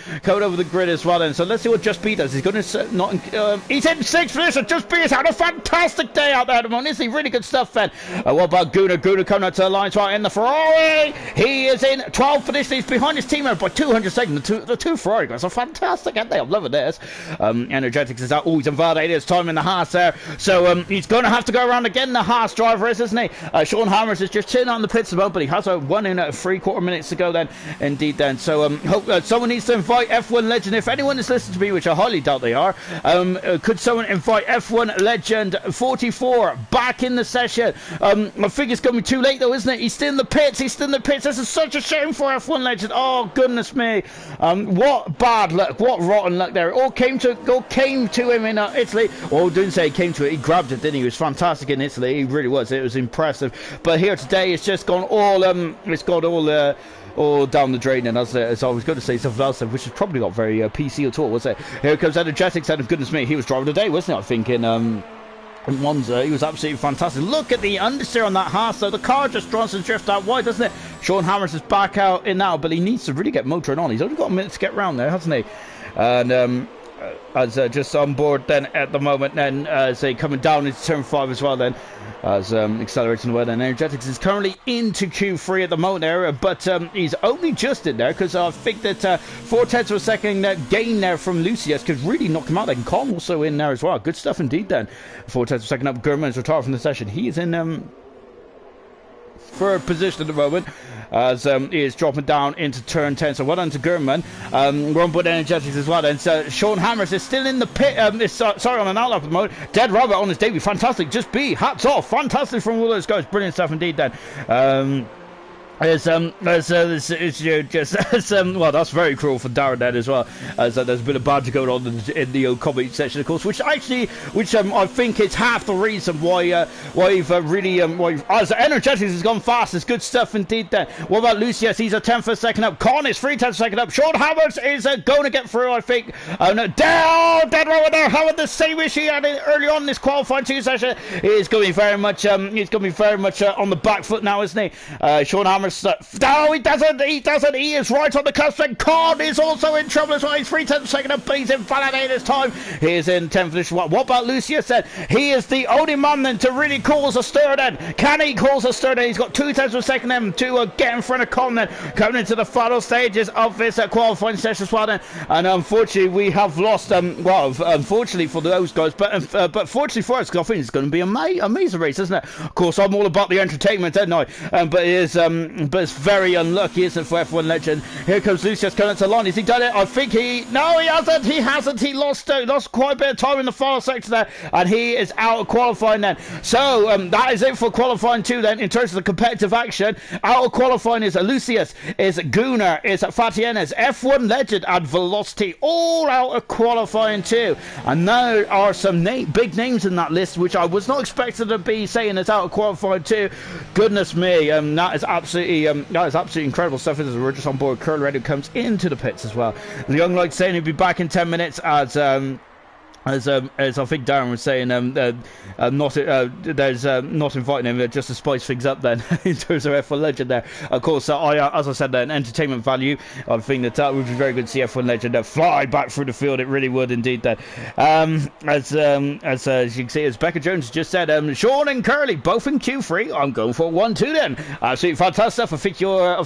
grid as well then. So let's see what Just B does. He's going to he's in 6th position. Just B has had a fantastic day out there at the moment, isn't he? Really good stuff then. What about Guna? Guna coming out to the line right in the Ferrari. He is in 12th position. He's behind his teammate by 200 seconds. The two Ferrari guys are fantastic, aren't they? I'm loving this. Energetics is out. Oh, he's invalidated his time in the Haas there. So he's going to have to go around again, the Haas driver isn't he? Sean Hammers is just chilling on the pits at the moment, but he has a 1 in 3/4 minutes to go then, indeed then. So hope someone needs to invite F1 legend, if anyone is listening to me, which I highly doubt they are, could someone invite F1 legend 44 back in the session? I think it's going to be too late though, isn't it? He's still in the pits. This is such a shame for F1 legend. Oh, goodness me. What bad luck, what rotten luck there. It all came to him in Italy. Oh, didn't say he came to it, he grabbed it, didn't he? He was fantastic in Italy, he really was. It was impressive. But here today, it's just gone all all down the drain, and as I was going to say something else, which is probably not very PC at all, was it? Here comes Energetics, and goodness me, he was driving today, wasn't he? I think in Monza, he was absolutely fantastic. Look at the understeer on that Haas, though. The car just draws and drifts out wide, doesn't it? Sean Hammers is back out in now, but he needs to really get motoring on. He's only got a minute to get round there, hasn't he? And as just on board then at the moment, then say coming down into turn 5 as well then, as accelerating away then. Energetics is currently into Q3 at the moment there, but he's only just in there because I think that 4/10 of a second gain there from Lucius could really knock him out. Then Kong also in there as well. Good stuff indeed then. 4/10 of a second up. Gurman is retired from the session. He is in 3rd position at the moment, as he is dropping down into turn 10. So well done to Gurman. Rumble Energetics as well. And so Sean Hammers is still in the pit. Sorry, on an outlap at the moment. Dead Rabbit on his debut. Fantastic. Just B. Hats off. Fantastic from all those guys. Brilliant stuff indeed then. Well, that's very cruel for Darren then as well, as there's a bit of banter going on in the comment section, of course, which I think is half the reason why as Energetics has gone fast. It's good stuff indeed then. What about Lucius? He's a 10th for a second up. Con is 3/10 of a second up. Sean Hammers is going to get through, I think. Down, dead right there. Howard, the same issue he had early on in this qualifying 2 session. He's going to be very much on the back foot now, isn't he? Sean Hammers. No, he doesn't. He is right on the cusp. And Con is also in trouble as well. He's 3/10 of a second up, but he's invalidated his time. He is in 10th position. What about Lucius then? He is the only man then to really cause a stir then. Can he cause a stir then? He's got 2/10 of a second then to get in front of Con then, coming into the final stages of this qualifying session as well then. And unfortunately, we have lost. Unfortunately for those guys, but fortunately for us, because I think it's going to be an amazing race, isn't it? Of course, I'm all about the entertainment, aren't I? But it is very unlucky, isn't it, for F1 legend? Here comes Lucius coming to the line. Has he done it? I think no, he hasn't. He hasn't. He lost quite a bit of time in the final sector there, and he is out of qualifying then. So that is it for qualifying 2 then, in terms of the competitive action. Out of qualifying is Lucius, is Gunnar, is Fatih Ennis, F1 legend, and Velocity, all out of qualifying 2. And there are some big names in that list, which I was not expected to be saying is out of qualifying 2. Goodness me, that is absolutely incredible stuff. We're just on board. Curl Red, who comes into the pits as well. The young light saying he'll be back in 10 minutes as I think Darren was saying, not inviting him just to spice things up then in terms of F1 legend there. Of course, as I said, an entertainment value. I think that would be very good to see F1 legend fly back through the field. It really would indeed. Then, as you can see, as Becca Jones just said, Sean and Curly both in Q3. I'm going for 1-2 then. Absolutely fantastic stuff. I think you're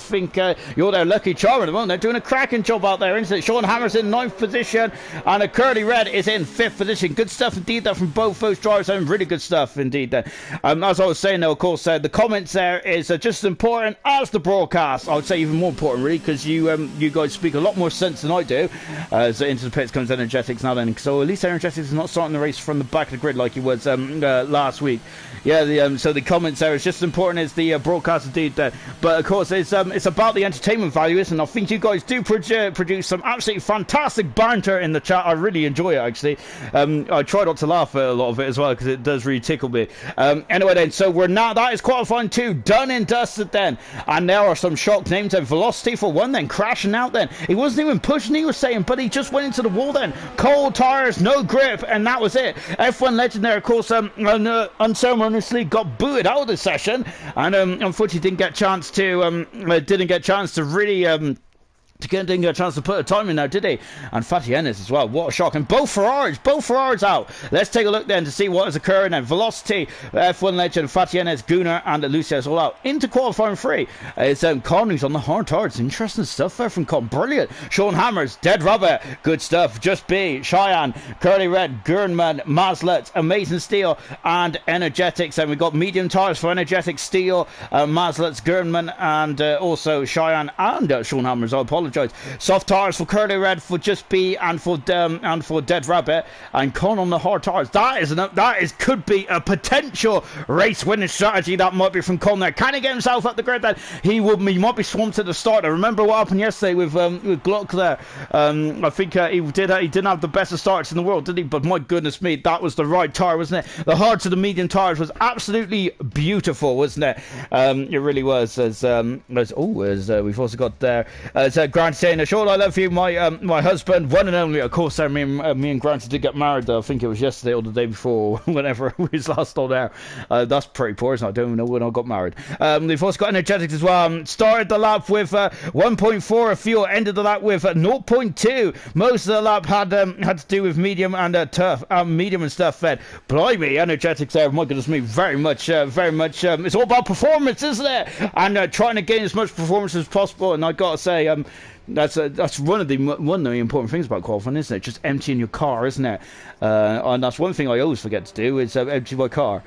their lucky charm at the moment. They're doing a cracking job out there, isn't it? Sean Hammers in 9th position, and a Curly Red is in 5th fifth position. Good stuff indeed there from both those drivers, and really good stuff indeed there. As I was saying though, of course, the comments there is just as important as the broadcast. I would say even more important really, because you guys speak a lot more sense than I do. As into the pits comes Energetics now then, so at least Energetics is not starting the race from the back of the grid like he was last week. Yeah, so the comments there is just as important as the broadcast indeed there. But of course it's about the entertainment value, isn't it? I think you guys do produce some absolutely fantastic banter in the chat. I really enjoy it actually. I try not to laugh at a lot of it as well, because it does really tickle me. Anyway then, so that is qualifying 2 done and dusted then, and there are some shock names then. Velocity for 1 then, crashing out then. He wasn't even pushing, he was saying, but he just went into the wall then. Cold tires, no grip, and that was it. F1 legend there, of course, unceremoniously got booted out of the session, and unfortunately didn't get a chance to really didn't get a chance to put a time in there, did he? And Fatty Ennis as well. What a shock. And both Ferraris out. Let's take a look then to see what is occurring then. Velocity, F1 legend, Fatty Ennis, Gunnar, and Lucius all out. Into qualifying 3. It's Con who's on the hard tarts. Interesting stuff there from Con. Brilliant. Sean Hammers, Dead Rabbit. Good stuff. Just B, Cheyenne, Curly Red, Gurnman, Mazlet, Amazing Steel, and Energetics. And we've got medium tires for Energetics, Steel, Mazlet, Gurnman, and also Cheyenne and Sean Hammers. I apologize. Soft tires for Curly Red, for Just B, and for Dead Rabbit, and Con on the hard tires. That could be a potential race winning strategy. That might be from Con there. Can he get himself up the grid then? He might be swamped at the start. I remember what happened yesterday with Glock there. I think he didn't have the best of starts in the world, did he? But my goodness me, that was the right tire, wasn't it? The hard to the medium tires was absolutely beautiful, wasn't it? It really was. As we've also got there Grant saying, "Sean, I love you, my husband, one and only." Of course, me and Grant did get married. I think it was yesterday or the day before, whenever we was last on there. That's pretty poor, isn't it? I don't even know when I got married. They've also got Energetics as well. Started the lap with 1.4 of fuel, ended the lap with 0.2. Most of the lap had to do with medium and tough, medium and stuff fed. Blimey, Energetics there. My goodness me, very much. It's all about performance, isn't it? And trying to gain as much performance as possible. And I gotta say, that's one of the important things about qualifying, isn't it? Just emptying your car, isn't it? And that's one thing I always forget to do, is empty my car.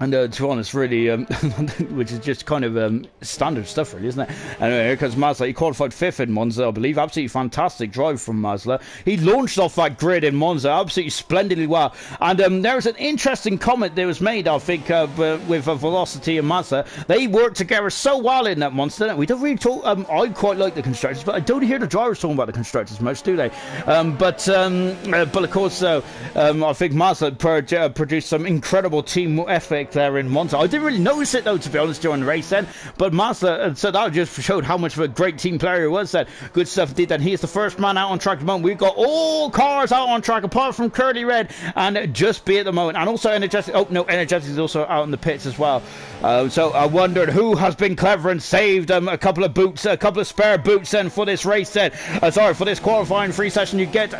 And to be honest, really, which is just kind of standard stuff, really, isn't it? Anyway, here comes Mazda. He qualified 5th in Monza, I believe. Absolutely fantastic drive from Mazda. He launched off that grid in Monza absolutely splendidly well. And there was an interesting comment that was made, I think, with Velocity and Mazda. They worked together so well in that Monza, didn't we? Don't really talk. I quite like the constructors, but I don't hear the drivers talking about the constructors much, do they? But of course, I think Mazda produced some incredible team effort there in Monza. I didn't really notice it though, to be honest, during the race then, but Mazda, so that just showed how much of a great team player he was then. Good stuff indeed. Then he is the first man out on track at the moment. We've got all cars out on track apart from Curly Red and Just B at the moment, and also Energetic. Oh no, Energetic is also out in the pits as well. So I wondered who has been clever and saved a couple of spare boots then for this race then. For this qualifying free session, you get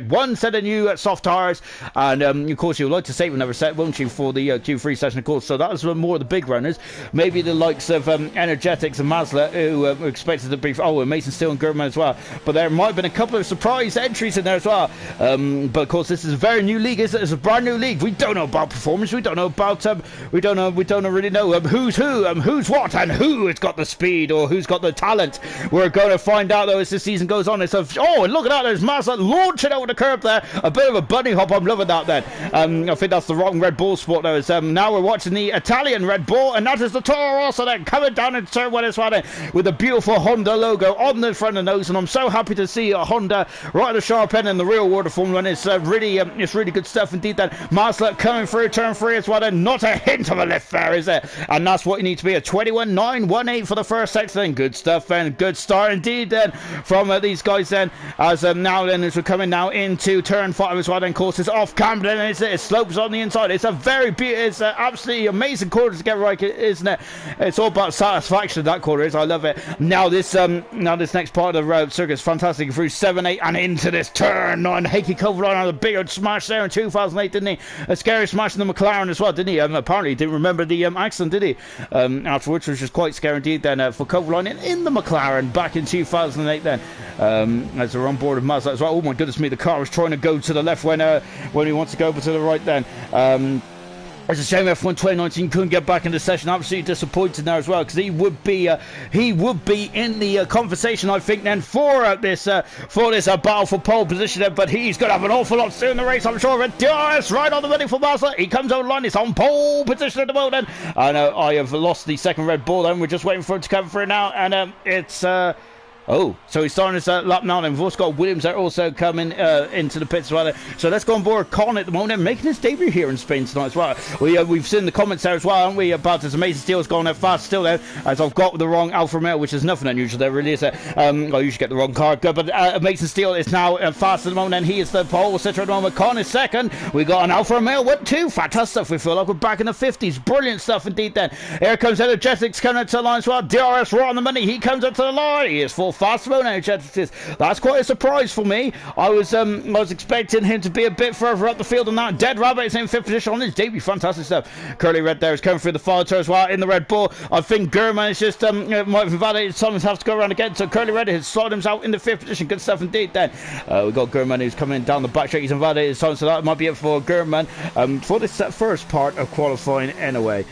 one set of new soft tires, and of course you'll like to save another set, won't you, for the Q3 session, of course. So that was more of the big runners, maybe the likes of Energetics and Mazda, who were expected to be Mason Steel and Gurman as well, but there might have been a couple of surprise entries in there as well. But of course this is a very new league, isn't it? It's a brand new league. We don't know about performance, we don't know about we don't really know who's who, who's what, and who has got the speed or who's got the talent. We're going to find out though as the season goes on. It's and look at that, there's Mazda launching over the curb there, a bit of a bunny hop. I'm loving that then. I think that's the wrong Red Bull spot there. Now we're watching the Italian Red Bull, and that is the Toro Rosso then coming down in turn 1 as well then, with a beautiful Honda logo on the front of the nose, and I'm so happy to see a Honda right at the sharp end in the real world of Formula 1. It's really good stuff indeed then. Mazda coming through turn 3 as well then, not a hint of a lift there, is it? And that's what you need to be, a 21.918 for the first section then. Good stuff and good start indeed then from these guys then, as now then as we're coming now into turn 5 as well then. Course is off camber then, it slopes on the inside. It's a very beautiful It's absolutely amazing corner to get right, isn't it? It's all about satisfaction, that corner is. I love it. Now this next part of the circuit is fantastic. Through 7, 8 and into this turn 9. Hickey covered on a big old smash there in 2008, didn't he? A scary smash in the McLaren as well, didn't he? Apparently he didn't remember the accident, did he? Afterwards, which was quite scary indeed then for Coverline in the McLaren back in 2008 then. As they're on board with Mazda as well. Oh my goodness me, the car was trying to go to the left when he wants to go over to the right then. It's a shame F1 2019 couldn't get back in the session. Absolutely disappointed there as well, because he would be in the conversation, I think, then for this battle for pole position then. But he's going to have an awful lot to do in the race, I'm sure. DRS right on the running for Mazda. He comes over the line. It's on pole position at the moment. I know I have lost the second Red Bull then. We're just waiting for it to come through now, and it's oh, so he's starting his lap now, and we've also got Williams there also coming into the pits as well. So let's go on board Con at the moment, making his debut here in Spain tonight as well. We've seen the comments there as well, haven't we, about this amazing steel's going there fast still there, as I've got the wrong Alfa Romeo, which is nothing unusual there, really, is it? I usually get the wrong car, but Amazing Steel is now fast at the moment, and he is the pole sitter at the moment. Con is second. We got an Alfa Romeo with 2. Fantastic stuff. We feel like we're back in the 50s. Brilliant stuff indeed then. Here comes Energetics coming into the line as well. DRS right on the money. He comes up to the line. He is full fast mode. That's quite a surprise for me. I was expecting him to be a bit further up the field than that. Dead Rabbit is in 5th position on his debut. Fantastic stuff. Curly Red there is coming through the fire turn as well in the Red Bull. I think Gurman is just might have invalidated. Someone's have to go around again. So Curly Red has slotted himself in the 5th position. Good stuff indeed then. We've got Gurman who's coming down the back straight. He's invalidated. So that might be it for Gurman for this first part of qualifying anyway.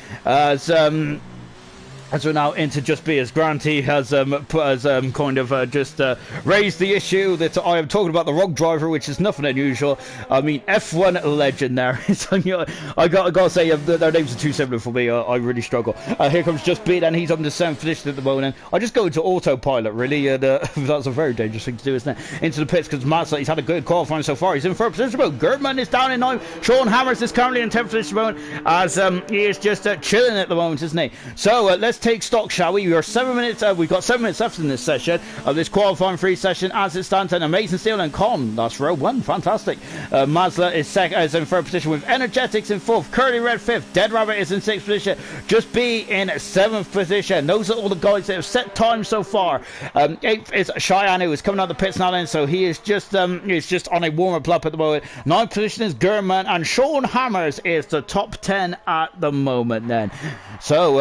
As we're now into Just Be, as Granty has kind of just raised the issue that I am talking about the wrong driver, which is nothing unusual. I mean, F1 legend there. I got to say, their names are too similar for me. I really struggle. Here comes Just Be, and he's on the 7th position at the moment. I just go into autopilot, really, and that's a very dangerous thing to do, isn't it? Into the pits, because Mazda, he's had a good qualifying so far. He's in 3rd position, but Gerdman is down in 9th. Sean Hammers is currently in 10th position at the moment, as he is just chilling at the moment, isn't he? So let's take stock, shall we? We've got 7 minutes left in this session of this qualifying free session as it stands. An Amazing Steel and Con, that's row 1. Fantastic. Mazda is in 3rd position with Energetics in 4th, Curly Red 5th, Dead Rabbit is in 6th position, Just Be in 7th position. Those are all the guys that have set time so far. 8th is Cheyenne, who is coming out the pits now then, so he is just on a warm-up lap at the moment. 9th position is Gurman, and Sean Hammers is the top 10 at the moment then. So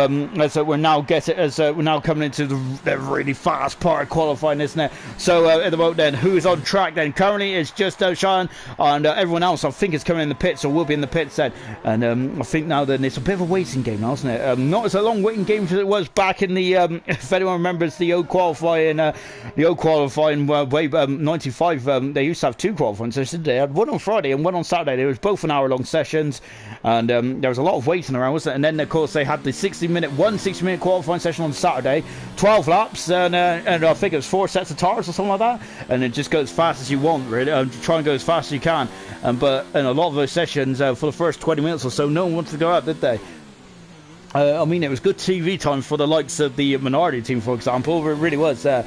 we're now coming into the really fast part of qualifying, isn't it? So at the moment then, who's on track then? Currently it's just Sean, and everyone else I think is coming in the pits or will be in the pits then. And I think now then it's a bit of a waiting game now, isn't it? Not as a long waiting game as it was back in the if anyone remembers the old qualifying way 95. They used to have 2 qualifying sessions. They had one on Friday and one on Saturday. They was both an hour-long sessions, and there was a lot of waiting around, wasn't it? And then of course they had the 60-minute qualifying session on Saturday, 12 laps, and I think it was 4 sets of tires or something like that, and it just goes as fast as you want, really. Try and go as fast as you can, but in a lot of those sessions for the first 20 minutes or so, no one wanted to go out, did they? I mean, it was good TV time for the likes of the Minority team, for example. It really was. Yeah,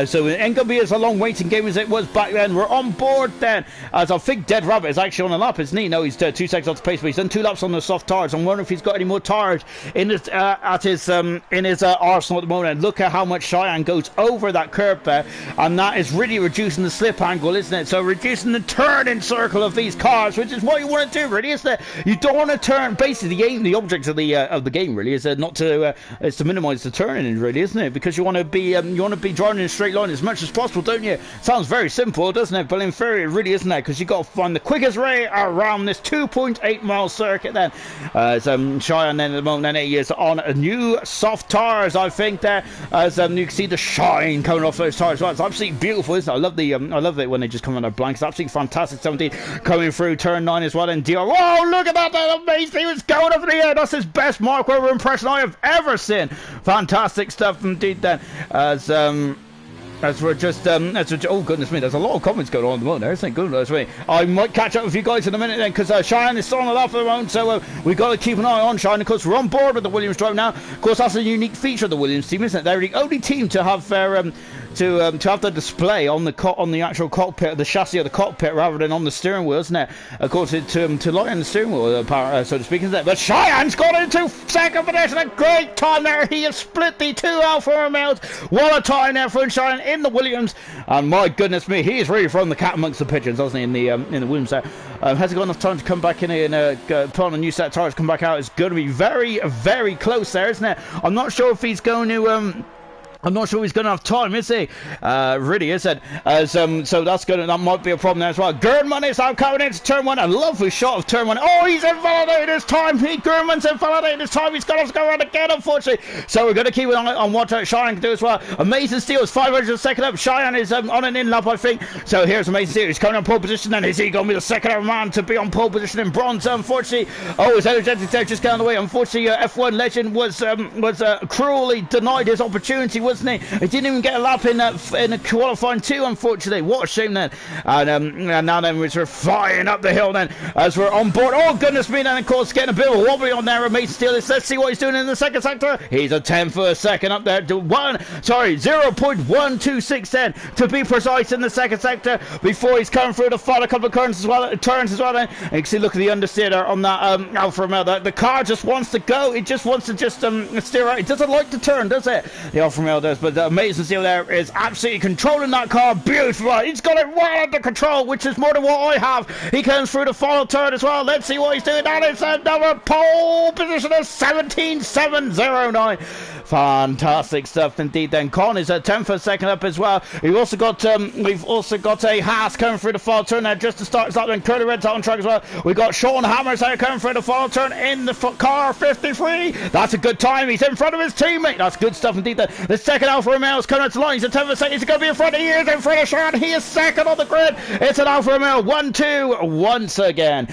so it ain't going to be as a long waiting game as it was back then. We're on board then, as I think Dead Rabbit is actually on a lap, isn't he? No, he's 2 seconds off the pace, but he's done 2 laps on the soft tires. I'm wondering if he's got any more tires in his arsenal at the moment. And look at how much Cheyenne goes over that curb there, and that is really reducing the slip angle, isn't it? So reducing the turning circle of these cars, which is what you want to do, really, isn't it? You don't want to turn. Basically, the object of the game really is not to is to minimize the turning, really, isn't it? Because you want to be driving in a straight line as much as possible, don't you? Sounds very simple, doesn't it? But in theory it really isn't, because you got to find the quickest way around this 2.8 mile circuit then. Cheyenne then at the moment then he is on a new soft tires, I think, there, as you can see the shine coming off those tires. Well, it's absolutely beautiful, isn't it? I love it when they just come on a blank. It's absolutely fantastic. 17 coming through turn 9 as well, and DR, oh, look at that amazing, he was going over the air. That's his best Mark Webber impression I have ever seen. Fantastic stuff indeed then, as we're just oh goodness me, there's a lot of comments going on at the moment there. Thank goodness me. I might catch up with you guys in a minute then, because Cheyenne is still on the lap at the moment, so we've got to keep an eye on Cheyenne. Of course, we're on board with the Williams drive now. Of course, that's a unique feature of the Williams team, isn't it? They're the only team to have their have the display on the actual cockpit, the chassis of the cockpit, rather than on the steering wheel, isn't it? Of course, to lie on the steering wheel, so to speak, isn't it? But Cheyenne's got into second position. A great time there. He has split the 2 Alfa Romeos. What a time there for Cheyenne in the Williams. And my goodness me, he is really thrown the cat amongst the pigeons, hasn't he, in the Williams there. Has he got enough time to come back in and put on a new set of tires, come back out? It's going to be very, very close there, isn't it? I'm not sure if he's going to... I'm not sure he's going to have time, is he? Really, is it? So that might be a problem there as well. Gernman is now coming into turn 1. A lovely shot of turn 1. Oh, he's invalidated his time. Gernman's invalidated his time. He's got to go around again, unfortunately. So we're going to keep it on what Cheyenne can do as well. Amazing Steel is 500 second up. Cheyenne is on an in lap, I think. So here's Amazing Steel. He's coming on pole position. Then is he going to be the second ever man to be on pole position in bronze? Unfortunately, his energetic there just getting the way. Unfortunately, F1 legend was cruelly denied his opportunity, wasn't he? He didn't even get a lap in a qualifying 2, unfortunately. What a shame then. And now then we're flying up the hill then as we're on board. Oh goodness me, then of course getting a bit of a wobbly on there. Amazing Steel. Let's see what he's doing in the second sector. He's a 10 for a second up there. 0.126 then to be precise in the second sector before he's coming through the final couple of turns as well. Then and you can see, look at the understeer on that Alfa Romeo. The car just wants to go. It just wants to steer out. It doesn't like to turn, does it? The Alfa Romeo does. But the Amazing Steel there is absolutely controlling that car. Beautiful. He's got it right under control, which is more than what I have. He comes through the final turn as well. Let's see what he's doing. That is another pole position of 17.709. Fantastic stuff indeed. Then Con is at 10 for a second up as well. We've also got a Haas coming through the final turn there just to start. Then Curly Red's on track as well. We've got Sean Hammers there coming through the final turn in the car 53. That's a good time. He's in front of his teammate. That's good stuff indeed. The second Alfa Romeo is coming to the line. He's at 10 for a second. He's going to be in front. He is in front of Sean. He is second on the grid. It's an Alfa Romeo 1-2 once again.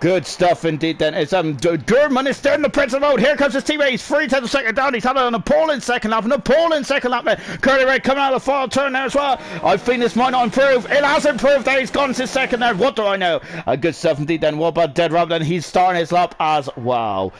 Good stuff indeed then. It's Gurman is still in the Prince of Road. Here comes his teammate. He's 3 tenths of a second down. He's had an appalling second lap. There. Curly Red coming out of the final turn there as well. I think this might not improve. It has improved there. He's gone to second there. What do I know? Good stuff indeed then. What about Dead Rabbit then? He's starting his lap as well.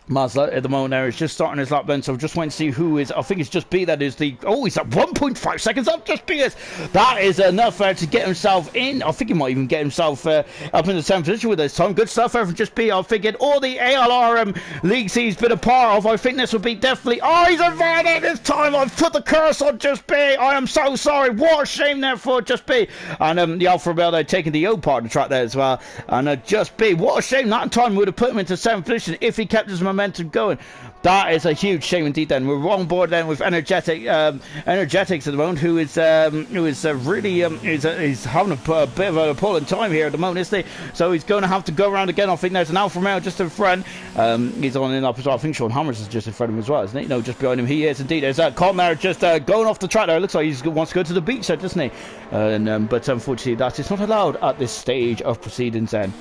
Mazda at the moment there is just starting his lap then, so just wait to see who is. I think it's just B that is the. Oh, he's at 1.5 seconds up. Just B is. That is enough to get himself in. I think he might even get himself up in the 7th position with this time. Good stuff there from just B. I figured all the ALR leagues he's been a part of, I think this would be definitely. Oh, he's invited this time. I've put the curse on just B. I am so sorry. What a shame there for just B. And the Alfa Romeo there taking the O part of the track there as well. And just B. What a shame. That time would have put him into 7th position if he kept his momentum going. That is a huge shame indeed then. We're on board then with Energetics at the moment, who is really is having a bit of an appalling time here at the moment, isn't he? So he's going to have to go around again. I think there's an Alfa Romeo just in front. He's on in up as well. I think Sean Hammers is just in front of him as well, isn't he? No, just behind him. He is indeed. There's Con there just going off the track there. It looks like he wants to go to the beach there, doesn't he? But unfortunately that is not allowed at this stage of proceedings then.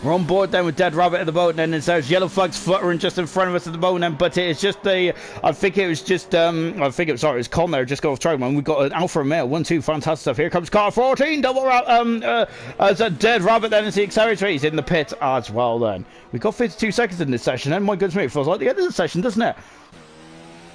We're on board then with Dead Rabbit at the boat, and then there's yellow flags fluttering just in front of us at the boat, then, but it's just it was Con there just go off track, man. We've got an Alfa Romeo 1-2, fantastic stuff. Here comes car 14, double as a Dead Rabbit then is the accelerator. He's in the pit as well then. We've got 52 seconds in this session, and my goodness me, it feels like the end of the session, doesn't it?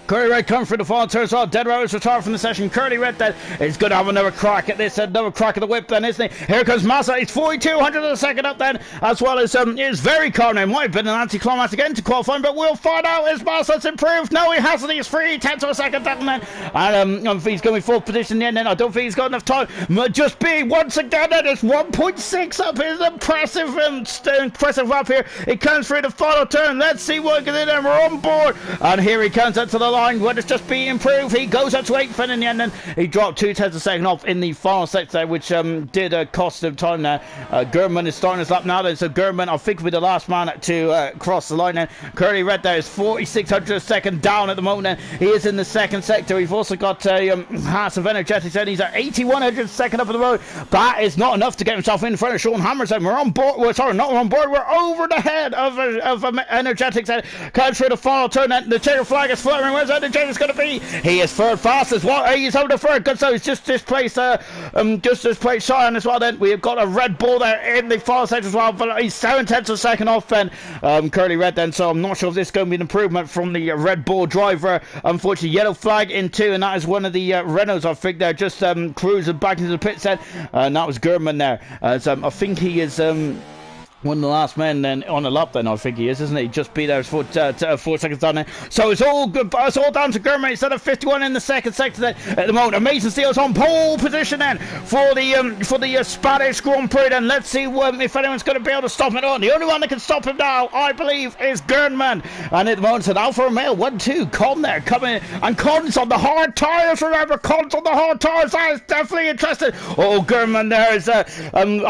Curly Red coming through the final turn as well. Dead Rabbit's retired from the session. Curly Red then is going to have another crack at this, another crack at the whip then, isn't he? Here comes Massa. He's 4,200 of a second up then, as well as is very calm. It might have been an anticlimax again to qualifying, but we'll find out. Is Massa's improved? No, he hasn't. He's 3 tenths of a second up then, and he's going to be 4th position in the end. Then I don't think he's got enough time. Just B once again. That is 1.6 up. His impressive lap here. It comes through the final turn. Let's see what he can do. Then we're on board, and here he comes up to the line. When it's just be improved, he goes up to 8th, and in the end, then he dropped 2 tenths of a second off in the final sector, which did cost him time there. Gurman is starting his lap now, then, so Gurman, I think, will be the last man to cross the line. Then Curly Red there is 4,600 a second down at the moment. Then he is in the second sector. We've also got Haas of Energetics, and he's at 8,100 second up on the road. That is not enough to get himself in front of Sean Hammers. And we're on board. We're sorry, not on board. We're over the head of Energetics. And comes through the final turn. And the checker flag is fluttering. Where's Energetic's going to be? He is third fastest. What? He's over the third. Good, so he's just displaced Cheyenne as well. Then we've got a Red Bull there in the far side as well, but he's 7/10 of a second off then. Curly Red then, so I'm not sure if this is going to be an improvement from the Red Bull driver. Unfortunately, yellow flag in 2, and that is one of the Renaults, I think. They're just cruising back into the pit set, and that was Gurman there. So I think he is one of the last men then on the lap then, I think he is, isn't he? Just be there 4 seconds down there. So it's all good, it's all down to Gurman instead of 51 in the second sector then at the moment. Amazing Steel's on pole position then for the Spanish Grand Prix then. Let's see if anyone's going to be able to stop it on. The only one that can stop him now, I believe, is Gurman. And at the moment, it's an Alfa Romeo 1-2. Con there coming, and Con's on the hard tyres, remember, Con's on the hard tyres. That is definitely interesting. Oh, Gurman there is, I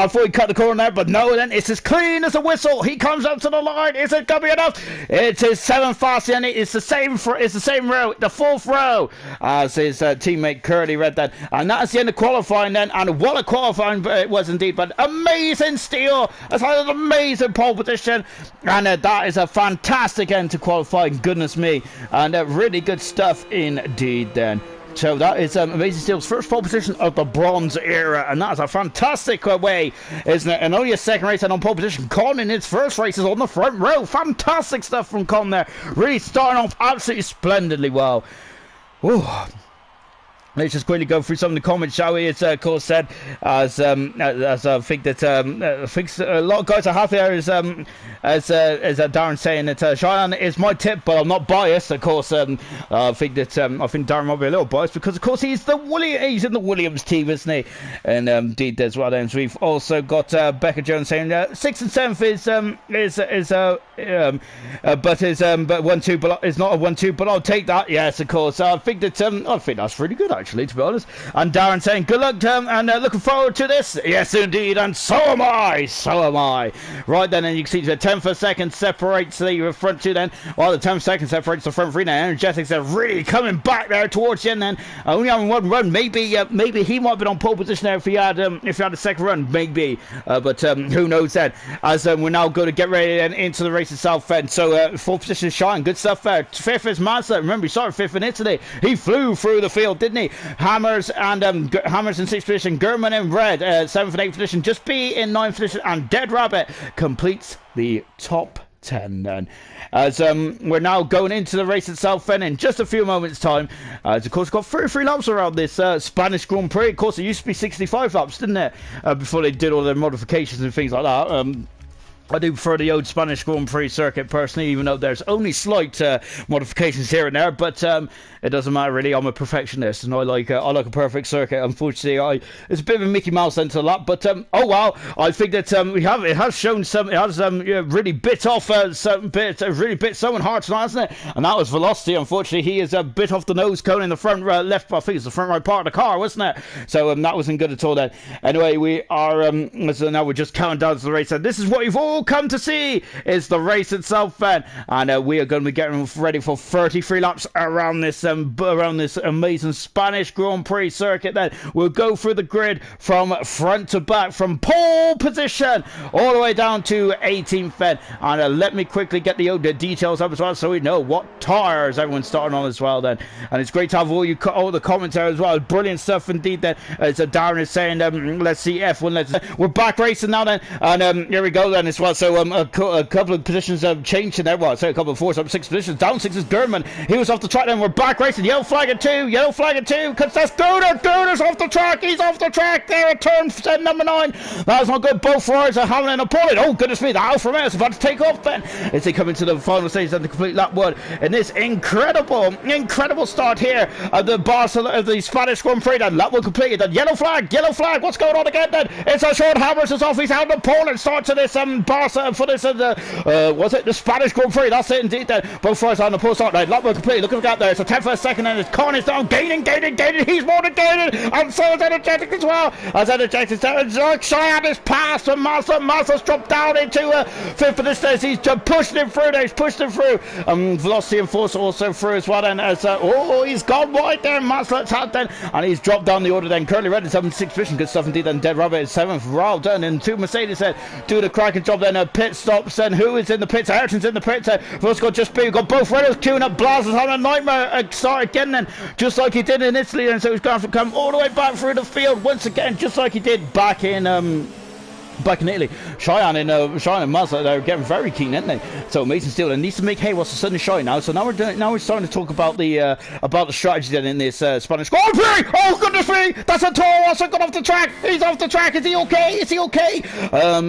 thought he cut the corner there, but no, then it's as clean as a whistle. He comes up to the line. Is it going to be enough? It's his 7th fast, and it's the same row, the 4th row as his teammate Curly Red then. And that's the end of qualifying then. And what a qualifying it was indeed. But amazing steal. That's an amazing pole position. And that is a fantastic end to qualifying. Goodness me. And really good stuff indeed then. So that is Amazing Steel's first pole position of the bronze era, and that is a fantastic way, isn't it? And only a second race and on pole position. Con in its first race is on the front row. Fantastic stuff from Con there. Really starting off absolutely splendidly well. Ooh. Let's just quickly go through some of the comments, shall we? It's of course said as I think that I think a lot of guys are happy there as Darren saying that Cheyenne is my tip, but I'm not biased. Of course, I think Darren might be a little biased because of course he's in the Williams team, isn't he? And indeed as well. Then so we've also got Becca Jones saying 6th and 7th but 1-2, but it's not a 1-2, but I'll take that. Yes, of course. I think that's really good actually, to be honest. And Darren saying good luck and looking forward to this. Yes, indeed, and so am I. Right then, and you can see the 10th of a second separates the front two then. While the 10th second separates the front three now. Energetics are really coming back there towards the end then. Only having one run. Maybe he might have been on pole position there if he had a second run. Maybe. But who knows then. As we're now going to get ready then into the race itself then. So 4th position is Shine. Good stuff there. 5th is Mazda. Remember, he started 5th in Italy. He flew through the field, didn't he? Hammers in 6th position. Gurman in red. 7th and 8th position. Just be in 9th position. And Dead Rabbit completes the top 10 then. As we're now going into the race itself then in just a few moments time. As of course got 33 laps around this Spanish Grand Prix. Of course it used to be 65 laps, didn't it? Before they did all their modifications and things like that. I do prefer the old Spanish Grand Prix circuit personally, even though there's only slight modifications here and there. But it doesn't matter really. I'm a perfectionist, and I like a perfect circuit. Unfortunately, it's a bit of a Mickey Mouse into that. But oh well, I think that it has shown some. It has really bit off certain bits. Really bit someone hard tonight, hasn't it? And that was Velocity. Unfortunately, he is a bit off the nose cone in the front left. I think it's the front right part of the car, wasn't it? So that wasn't good at all. Then anyway, we are. So now we're just counting down to the race, and this is what you've all come to see is the race itself then, and we are going to be getting ready for 33 laps around this amazing Spanish Grand Prix circuit. Then we'll go through the grid from front to back, from pole position all the way down to 18th then, and let me quickly get the details up as well so we know what tires everyone's starting on as well then. And it's great to have all the comments there as well. Brilliant stuff indeed then. As Darren is saying, let's see F1, we're back racing now then, and here we go then as well. So a couple of positions have changed in there. Well, so a couple of 4s up 6 positions. Down 6 is Gurman. He was off the track then. We're back racing. Yellow flag at 2. Because that's Gunnar. Gunnar's off the track. He's off the track there at turn number 9. That's not good. Both Ferraris are having an opponent. Oh, goodness me. The Alfa Romeo is about to take off then. As they come into the final stage of the complete lap one. In this incredible start here of the Spanish Grand Prix. Then lap one completed. Then yellow flag. What's going on again then? It's a short Hammers is off. He's out of the pole and starts to this for this was it the Spanish Grand Prix? That's it indeed then. Both Ferraris on the pole start right. Lap one complete. Look at that there. It's a 10th for a second and his Con is down. Gaining. He's more than gaining. And so is Energetic as well. As Energetic Cheyenne is passed and Mazda's dropped down into 5th for this stage. He's pushing him through there. He's pushed him through. Velocity and Force also through as well then. As he's gone wide there. Mazda's had then. And he's dropped down the order then. Curly Red is 7th, 6th position. Good stuff indeed then. Dead Rabbit is 7th. Well done. And 2 Mercedes said doing a cracking job then pit stops, and who is in the pits? Ayrton's in the pits. First got just been, got both Renaults queuing up. Blaz is having a nightmare start again then, just like he did in Italy, and so he's going to have to come all the way back through the field once again, just like he did back in Italy. Cheyenne and Mazda, they're getting very keen, aren't they? So Mason Steele needs to make hay whilst the sun is shining now. So now we're starting to talk about the strategy then in this Spanish Grand Prix. Oh goodness me, that's a Toro Rosso gone off the track. He's off the track. Is he okay? Is he okay?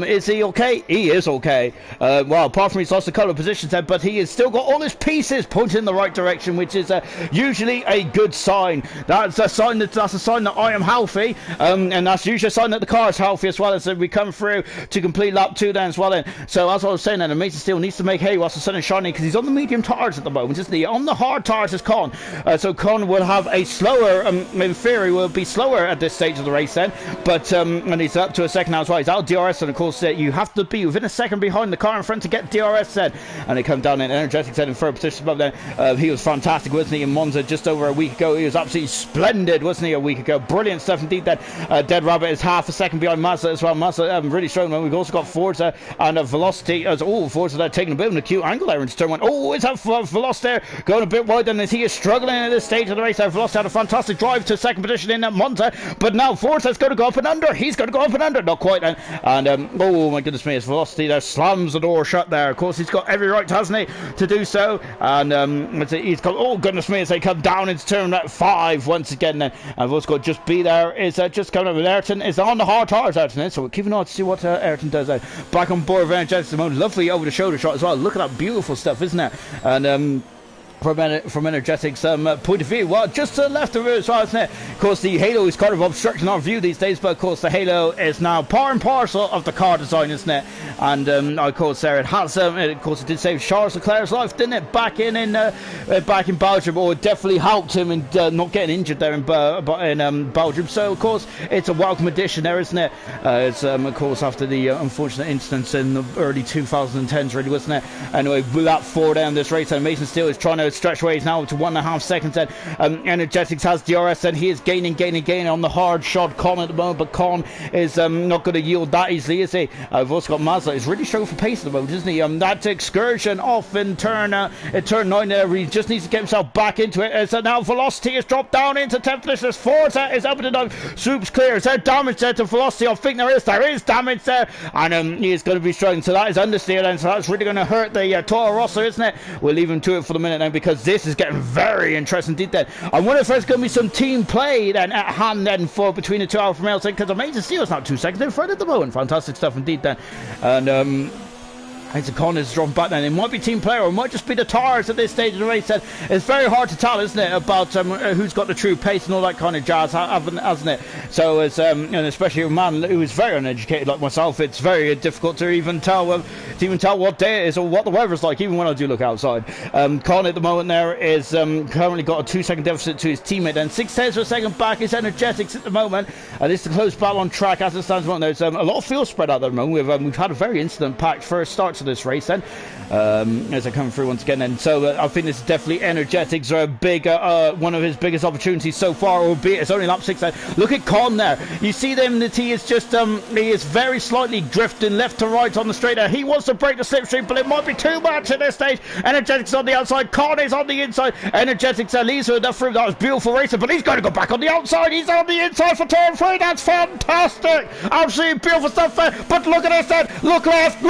Is he okay? He is okay. Well, apart from he's lost a couple of positions there, but he has still got all his pieces pointing in the right direction, which is usually a good sign. That's a sign that I am healthy, and that's usually a sign that the car is healthy as well, as we come through to complete lap 2 then as well then. So as I was saying then, Mason Steele needs to make hay whilst the sun is shining, because he's on the medium tires at the moment, isn't he? On the hard tires is Con. So Con will have a slower, in theory will be slower at this stage of the race then, but and he's up to a second now as well. He's out DRS, and of course you have to be within a second behind the car in front to get DRS then, and they come down in Energetics then in third position above then. He was fantastic, wasn't he, in Monza just over a week ago? He was absolutely splendid, wasn't he, a week ago? Brilliant stuff indeed then. Dead Rabbit is half a second behind Mazda as well. Mazda really strong. We've also got Forza and Velocity as Forza there taking a bit of an acute angle there into turn 1. Oh, is that Velocity there going a bit wide, and as he is struggling at this stage of the race there. Velocity had a fantastic drive to second position in Monza, but now Forza's going to go up and under. He's going to go up and under, not quite, and oh my goodness me, as Velocity there slams the door shut there. Of course he's got every right, hasn't he, to do so, and he's got, oh goodness me, as they come down into turn 5 once again then, and we've also got Just Be There is just coming up with Ayrton is on the hard tires, Ayrton, so we're keeping an eye to see what Ayrton does there. Back on board of Energetics at the moment. Lovely over the shoulder shot as well. Look at that beautiful stuff, isn't it? And from Energetics point of view, well, just to the left of it as well, isn't it? Of course, the halo is kind of obstructing our view these days, but of course the halo is now part and parcel of the car design, isn't it? And of course there it has, of course it did save Charles Leclerc's life, didn't it, back in Belgium, or it definitely helped him in not getting injured there in Belgium. So of course it's a welcome addition there, isn't it? It's of course after the unfortunate incidents in the early 2010s, really, wasn't it? Anyway, lap 4 down this race, and Mason Steele is trying to stretch ways now to 1.5 seconds then. Energetics has DRS, and he is gaining on the hard shot Con at the moment, but Con is not going to yield that easily, is he? We've also got Mazda. He's really struggling for pace at the moment, isn't he? That excursion off in turn 9 there, he just needs to get himself back into it. So now Velocity has dropped down into 10th position. Forza is up and down. Swoop's clear. Is there damage there to Velocity? I think there is damage there, and he is going to be struggling. So that is understeer then, so that's really going to hurt the Toro Rosso, isn't it? We'll leave him to it for the minute then, because this is getting very interesting indeed then. I wonder if there's going to be some team play then at hand then for between the two Alfa Romeos, because Amazing Steel's not 2 seconds in front at the moment. Fantastic stuff indeed then. And it's a Con is drawn back then. It might be team player, or it might just be the tires at this stage of the race. Then it's very hard to tell, isn't it, about who's got the true pace and all that kind of jazz, hasn't it? So it's and especially a man who is very uneducated like myself, it's very difficult to even tell what day it is or what the weather's like, even when I do look outside. Con at the moment there is currently got a 2 second deficit to his teammate, and 6/10 of a second back is Energetics at the moment, and it's the close battle on track as it stands at the moment. There's a lot of fuel spread out there at the moment. We've had a very incident-packed first start to this race then, as I come through once again, and so I think this is definitely Energetics are a big one of his biggest opportunities so far, albeit it's only lap 6 then. Look at Con there, you see them that he is just he is very slightly drifting left to right on the straight there. He wants to break the slipstream, but it might be too much at this stage. Energetics on the outside, Con is on the inside. Energetics leads with enough room. That was beautiful racing, but he's going to go back on the outside. He's on the inside for turn 3. That's fantastic, absolutely beautiful stuff there. But look at this then, look left,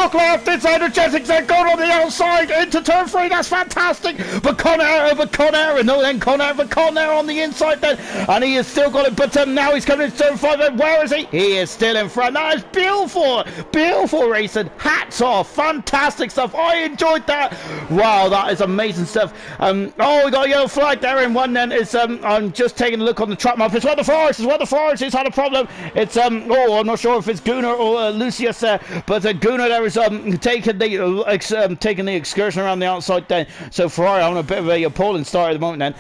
it's Energetics then going on the outside into turn 3. That's fantastic. But Con Air on the inside then, and he has still got it, but now he's coming into turn 5 then. Where is he? He is still in front. That is beautiful racing. Hats off, fantastic stuff. I enjoyed that. Wow, that is amazing stuff. Oh, we got a yellow flag there in one then. It's I'm just taking a look on the track map. It's one of the Forest has had a problem. It's oh, I'm not sure if it's Gunnar or Lucius but Gunnar there is taking the excursion around the outside then. So Ferrari on a bit of a appalling start at the moment then.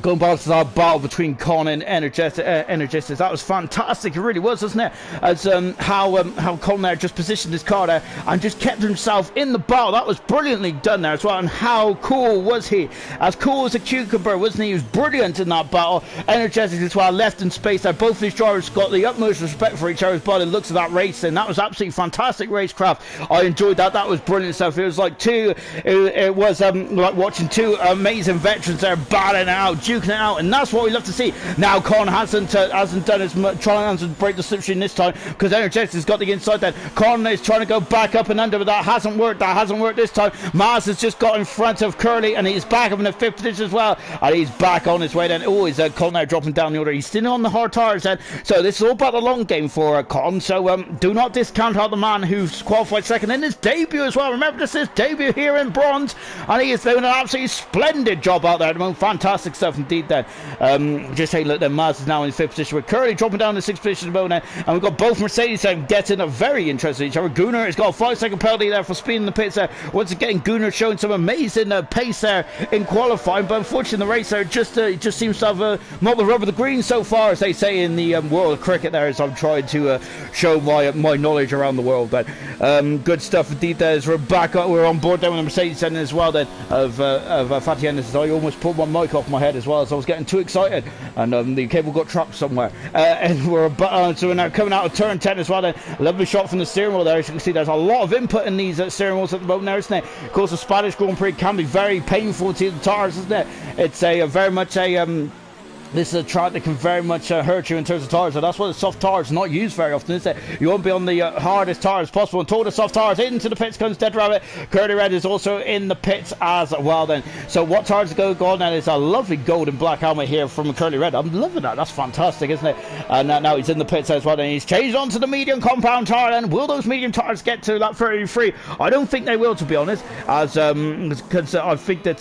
Going back to that battle between Con and Energistics, that was fantastic. It really was, wasn't it? As how Con there just positioned his car there and just kept himself in the battle. That was brilliantly done there as well. And how cool was he? As cool as a cucumber, wasn't he? He was brilliant in that battle. Energistics as well, left in space there. Both these drivers got the utmost respect for each other by the looks of that race, and that was absolutely fantastic racecraft. I enjoyed that. That was brilliant stuff. It was like it was like watching two amazing veterans there battling out, duking it out, and that's what we love to see. Now Con hasn't done as much, trying to break the slipstream this time because Energistics has got the inside there. Con is trying to go back up and under, but that hasn't worked. That hasn't worked this time. Mars has just got in front of Curly, and he's back up in the 5th position as well, and he's back on his way then. Oh, is Con now dropping down the order? He's still on the hard tires then, so this is all about the long game for Con, so do not discount out the man who's qualified second in his debut as well. Remember, this is his debut here in bronze, and he is doing an absolutely splendid job out there at the moment. Fantastic stuff indeed then. Just take a look, then Mars is now in 5th position with Curly dropping down to 6th position at the moment, and we've got both Mercedes getting a very interesting each other. Gunnar has got a 5-second penalty there for speed in the pits there. Once again, Gunnar showing some amazing pace there in qualifying, but unfortunately the race there just seems to have not the rub of the green so far, as they say in the world of cricket there, as I'm trying to show my knowledge around the world. But good stuff indeed there, as we're back, we're on board there with the Mercedes then as well then of Fatih Ennis. I almost pulled my mic off my head as well, as I was getting too excited, and the cable got trapped somewhere, and we're now coming out of turn 10 as well then. Lovely shot from the steering wheel there. As you can see, there's a lot of input in these steering wheels at the moment there, isn't it? Of course, the Spanish Grand Prix can be very painful to the tires, isn't it? It's very much a this is a track that can very much hurt you in terms of tires, so that's why the soft tires not used very often, is it? You won't be on the hardest tires possible. And toward the soft tires, into the pits comes Dead Rabbit. Curly Red is also in the pits as well then. So what tires go on? And it's a lovely gold and black helmet here from Curly Red. I'm loving that. That's fantastic, isn't it? And now he's in the pits as well, and he's changed onto the medium compound tire. And will those medium tires get to that 33? I don't think they will, to be honest, as because I think that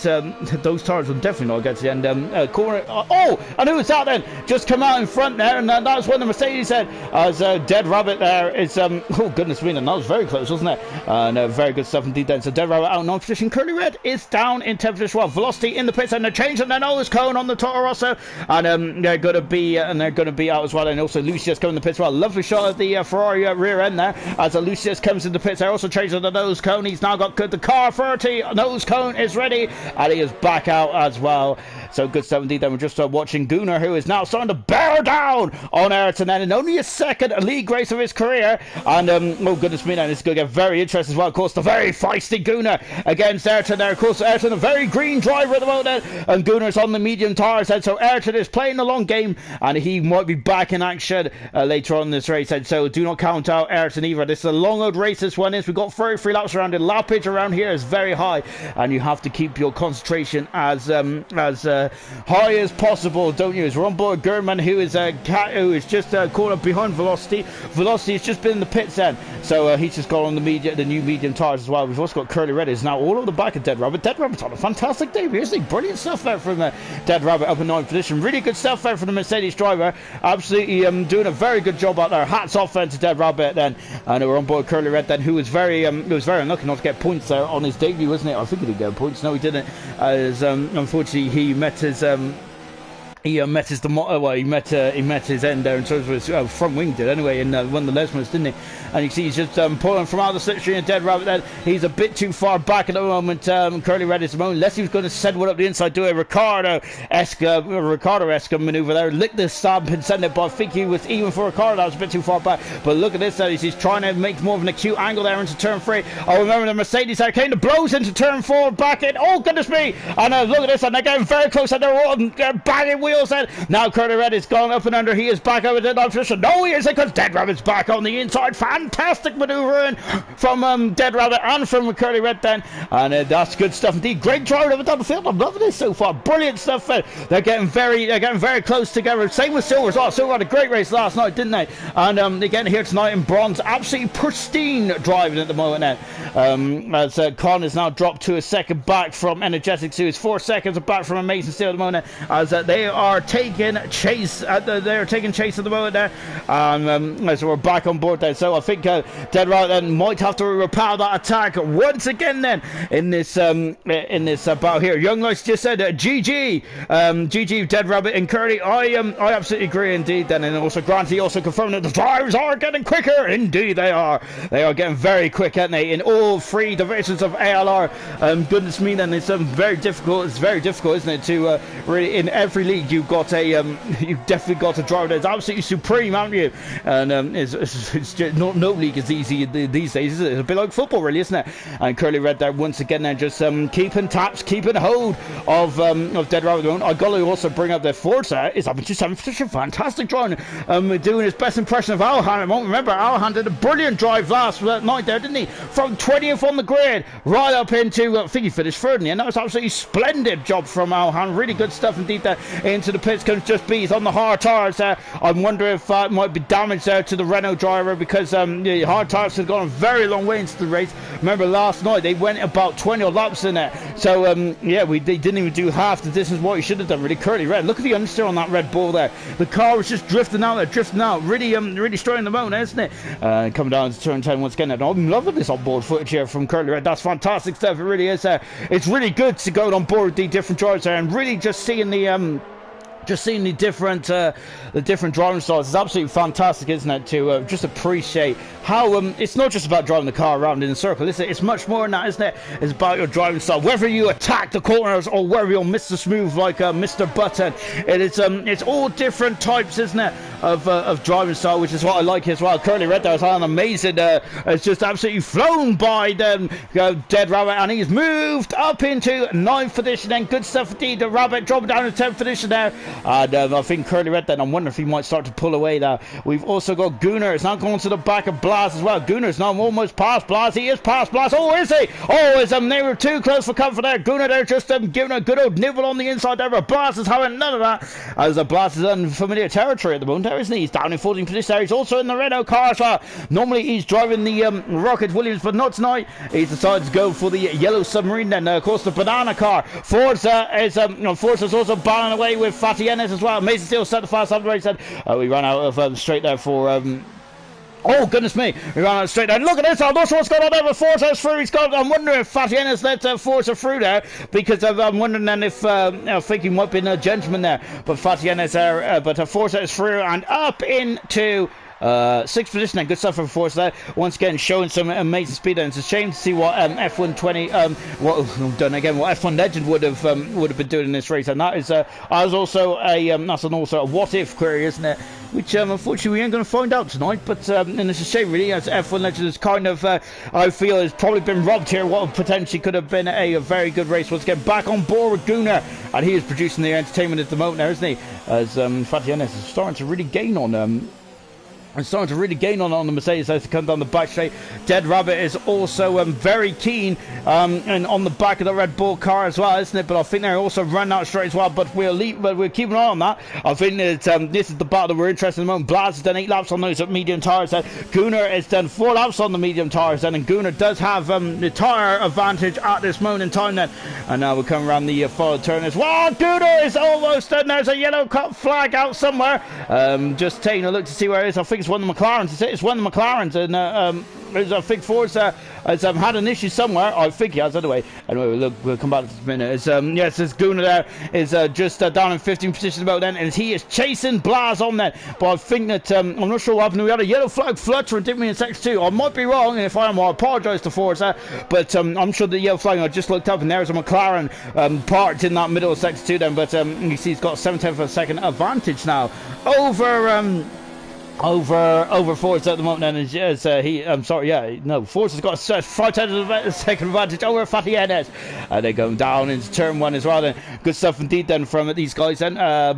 those tires will definitely not get to the end. Corner. Oh! And who was that then? Just come out in front there, and that's when the Mercedes said, as Dead Rabbit there is, oh goodness me, and that was very close, wasn't it? And very good stuff indeed then. So Dead Rabbit out in 9th position. Curly Red is down in 10th position. Well, Velocity in the pits, and they're changing their nose cone on the Toro Rosso, and they're going to be out as well. And also Lucius coming in the pits as well. Lovely shot of the Ferrari rear end there, as Lucius comes in the pits. They're also changing the nose cone. He's now got the car 30 nose cone is ready, and he is back out as well. So good stuff indeed. Then we're just watching Gunnar, who is now starting to bear down on Ayrton, and in only a second league race of his career. And oh goodness me, and it's going to get very interesting as well. Of course, the very feisty Gunnar against Ayrton there. Of course, Ayrton a very green driver at the moment, and Gunnar's on the medium tires. And so Ayrton is playing the long game, and he might be back in action later on in this race. And so do not count out Ayrton either. This is a long old race. This one is. We've got 33 laps around it. Lappage around here is very high, and you have to keep your concentration as high as possible, don't you? As we're on board Gurman, who is just caught up behind Velocity. Velocity has just been in the pits then, so he's just got on the new medium tires as well. We've also got Curly Red is now all over the back of Dead Rabbit. Dead Rabbit's on a fantastic debut, isn't he? Brilliant stuff there from Dead Rabbit up in 9th position. Really good stuff there from the Mercedes driver. Absolutely doing a very good job out there. Hats off then to Dead Rabbit then, and we're on board Curly Red then, who was very unlucky not to get points there on his debut, wasn't it? I think he did get points. No, he didn't. As unfortunately he met his he met his end there in terms of his front wing did anyway in one of the Lesmos, didn't he? And you see he's just pulling from out of the slipstream and Dead Rabbit there. He's a bit too far back at the moment. Curly Red is the moment. Unless he was going to send one up the inside, do a Ricardo-esque maneuver there, lick the stamp and send it, but I think he was even for Ricardo. That was a bit too far back. But look at this, he's trying to make more of an acute angle there into turn 3. I remember the Mercedes there came to blows into turn 4 back in. Oh goodness me! And look at this, and they're getting very close, and they're all banging wheels then. Now Curly Red is gone up and under. He is back over the 9th position. No, he isn't, because Dead Rabbit's back on the inside. Fantastic maneuvering from Dead Rabbit and from Curly Red then, and that's good stuff indeed. Great drive over down the field. I'm loving this so far. Brilliant stuff. They're getting very close together. Same with Silver's. Oh, Silver had a great race last night, didn't they? And they're getting here tonight in bronze. Absolutely pristine driving at the moment now. As Con is now dropped to a second back from Energetics, who is 4 seconds back from Amazing Steel at the moment, as they are are taking chase. They're taking chase at the moment there. So we're back on board there. So I think Dead Rabbit then might have to repel that attack once again then in this battle here. Young Lights just said GG Dead Rabbit and Curly. I absolutely agree indeed then. And also Granty also confirmed that the drives are getting quicker. Indeed they are getting very quick, aren't they, in all three divisions of ALR. Goodness me then, it's very difficult, isn't it, to really, in every league you've got you've definitely got a driver that's absolutely supreme, haven't you? And it's just, no league is easy these days, is it? It's a bit like football really, isn't it? And Curly Red there once again then just keeping hold of Dead Rabbit. I got to also bring up that Forza is just having such a fantastic drive, doing his best impression of Alhan. I won't remember, Alhan did a brilliant drive last night there, didn't he? From 20th on the grid right up into I think he finished third in the end. That was absolutely splendid job from Alhan. Really good stuff indeed there. Into the pits comes Just Bees on the hard tires there. I wonder if it might be damage there to the Renault driver, because the hard tires have gone a very long way into the race. Remember last night they went about 20 laps in it, so they didn't even do half the distance what he should have done. Really. Curly Red, look at the understeer on that Red Bull there. The car was just drifting out, really straining the motor, isn't it? Coming down to turn 10 once again. And I'm loving this onboard footage here from Curly Red. That's fantastic stuff. It really is. It's really good to go on board with the different drivers there and really just seeing the different driving styles. Is absolutely fantastic, isn't it, to just appreciate how it's not just about driving the car around in a circle, is it? It's much more than that, isn't it? It's about your driving style, whether you attack the corners or whether you'll miss the smooth like Mr. Button. It's all different types, isn't it, of driving style, which is what I like as well. Curly Red there is on amazing. It's just absolutely flown by Dead Rabbit, and he's moved up into 9th position. Then good stuff indeed. The Rabbit dropping down to 10th position there. And I think Curly Red then, I'm wondering if he might start to pull away there. We've also got Gunnar. It's now going to the back of Blas as well. Gunnar's now almost past Blas. He is past Blas. Oh, is he? Oh, they were too close for comfort there. Gunnar there just giving a good old nibble on the inside there, but Blas is having none of that, as Blas is in familiar territory at the moment there, isn't he? He's down in 14th position there. He's also in the Renault car as well. Normally he's driving the Rocket Williams, but not tonight. He's decided to go for the Yellow Submarine then. Of course, the Banana car. Forza's also battling away with Fatty Ennis as well. Mason Steele set the fast up the race. We ran out of straight there for oh goodness me, we ran out straight there. Look at this, I'm not sure what's going on there with Forza's through. I'm wondering if Fatty Ennis let Forza through there, because I'm wondering then if I think he might be a gentleman there, but Fatty Ennis there, but Forza is through and up into 6th position then. Good stuff from Forza there. Once again showing some amazing speed, and it's a shame to see what F120 what F1 Legend would have been doing in this race, and that is also a what if query, isn't it? Which unfortunately we ain't going to find out tonight, but and it's a shame really, as F1 Legend is kind of I feel has probably been robbed here. What potentially could have been a very good race. Once again back on board with Gunnar, and he is producing the entertainment at the moment there, isn't he? As Fatty Ennis is starting to really gain on the Mercedes as they come down the back straight. Dead Rabbit is also very keen and on the back of the Red Bull car as well, isn't it? But I think they're also running out straight as well. But we're keeping an eye on that. I think that this is the battle that we're interested in the moment. Blas has done 8 laps on those medium tires. Gunnar has done 4 laps on the medium tires, and Gunnar does have the tire advantage at this moment in time then. And now we're coming around the final turn as well. Gunnar is almost done. There's a yellow cut flag out somewhere. Just taking a look to see where it is. I think it's one of the McLarens. It's one of the McLarens, and I think Forza has had an issue somewhere. I think he has anyway. Anyway, we'll come back to this in a minute. Yes, this Gunnar there is just down in 15th position about then, and he is chasing Blas on that. But I think that I'm not sure what happened. We had a yellow flag fluttering, didn't we, in Sector 2? I might be wrong, and if I am, I apologise to Forza. But I'm sure the yellow flag, I just looked up, and there's a McLaren parked in that middle of Sector 2 then. But you see he's got 7/10 of a second advantage now over Forza at the moment, and Forza's got a 5/10 second advantage over Fatty Ennis. They're going down into turn 1 as well then. Good stuff indeed then from these guys then,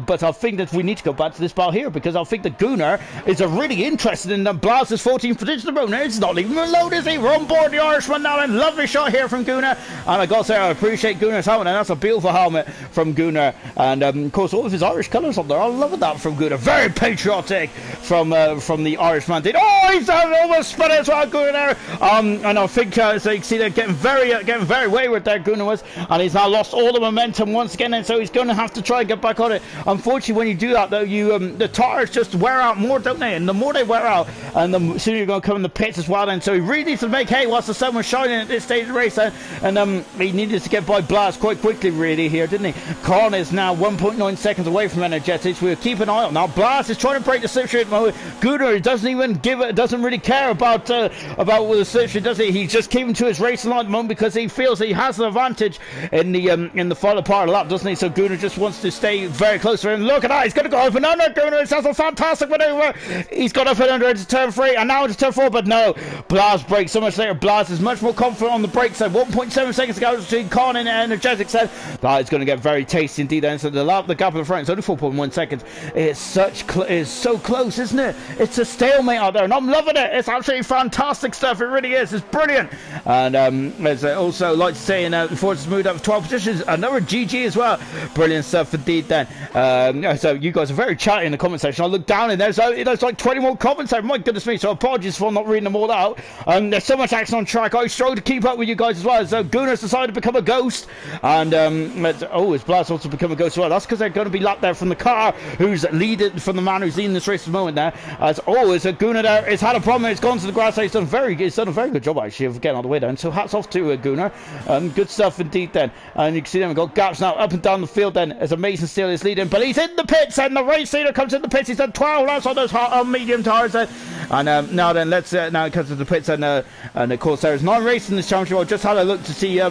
but I think that we need to go back to this battle here, because I think that Gunnar is really interested in Blas's 14th position at the moment. It's not even low, is he? We're on board the Irishman now, and lovely shot here from Gunnar, and I gotta say I appreciate Gunnar's helmet, and that's a beautiful helmet from Gunnar, and of course all of his Irish colours on there. I love that from Gunnar, very patriotic from from the Irishman did. Oh, he's almost spun it as well, Gunnar there. And I think so you can see they're getting very wayward there, Gunnar was, and he's now lost all the momentum once again, and so he's going to have to try and get back on it. Unfortunately, when you do that though, you the tires just wear out more, don't they? And the more they wear out, and the sooner you're going to come in the pits as well. And so he really needs to make hay whilst the sun was shining at this stage of the race, and he needed to get by Blast quite quickly, really here, didn't he? Con is now 1.9 seconds away from Energetics. We'll keep an eye on now. Blast is trying to break the slipstream at the moment. Gunnar doesn't even doesn't really care about the slipstream, does he? He's just keeping to his racing line at the moment because he feels he has the advantage in the final part of the lap, doesn't he? So Gunnar just wants to stay very close to him. Look at that, he's going to go up and under. Gunnar, that's a fantastic maneuver. He's got up and under into turn 3 and now into turn 4, but no, Blast brakes so much later. Blast is much more confident on the brakes. 1.7 seconds to go between Con and Energetics. That is going to get very tasty indeed. And so the gap in the front is only 4.1 seconds. It's so close, isn't it? It's a stalemate out there, and I'm loving it. It's absolutely fantastic stuff. It really is. It's brilliant. And as I also like to say, Forza's moved up 12 positions. Another GG as well. Brilliant stuff indeed. Then so you guys are very chatty in the comment section. I look down and there's like 20 more comments there. My goodness me. So apologies for not reading them all out. There's so much action on track. I struggle to keep up with you guys as well. So Gunnar's decided to become a ghost, and his Blast also become a ghost as well. That's because they're going to be lapped there from the car who's leading, from the man who's leading this race at the moment there. As always, Gunnar there has had a problem. It's gone to the grass. He's done a very good job actually of getting all the way down. So hats off to Gunnar. Good stuff indeed then. And you can see them, we've got gaps now up and down the field then as Amazing Steel is leading, but he's in the pits, and the race leader comes in the pits. He's done 12 laps on those medium tires then. And now then, let's now it comes to the pits, and of course there's 9 races in this championship. I just had a look to see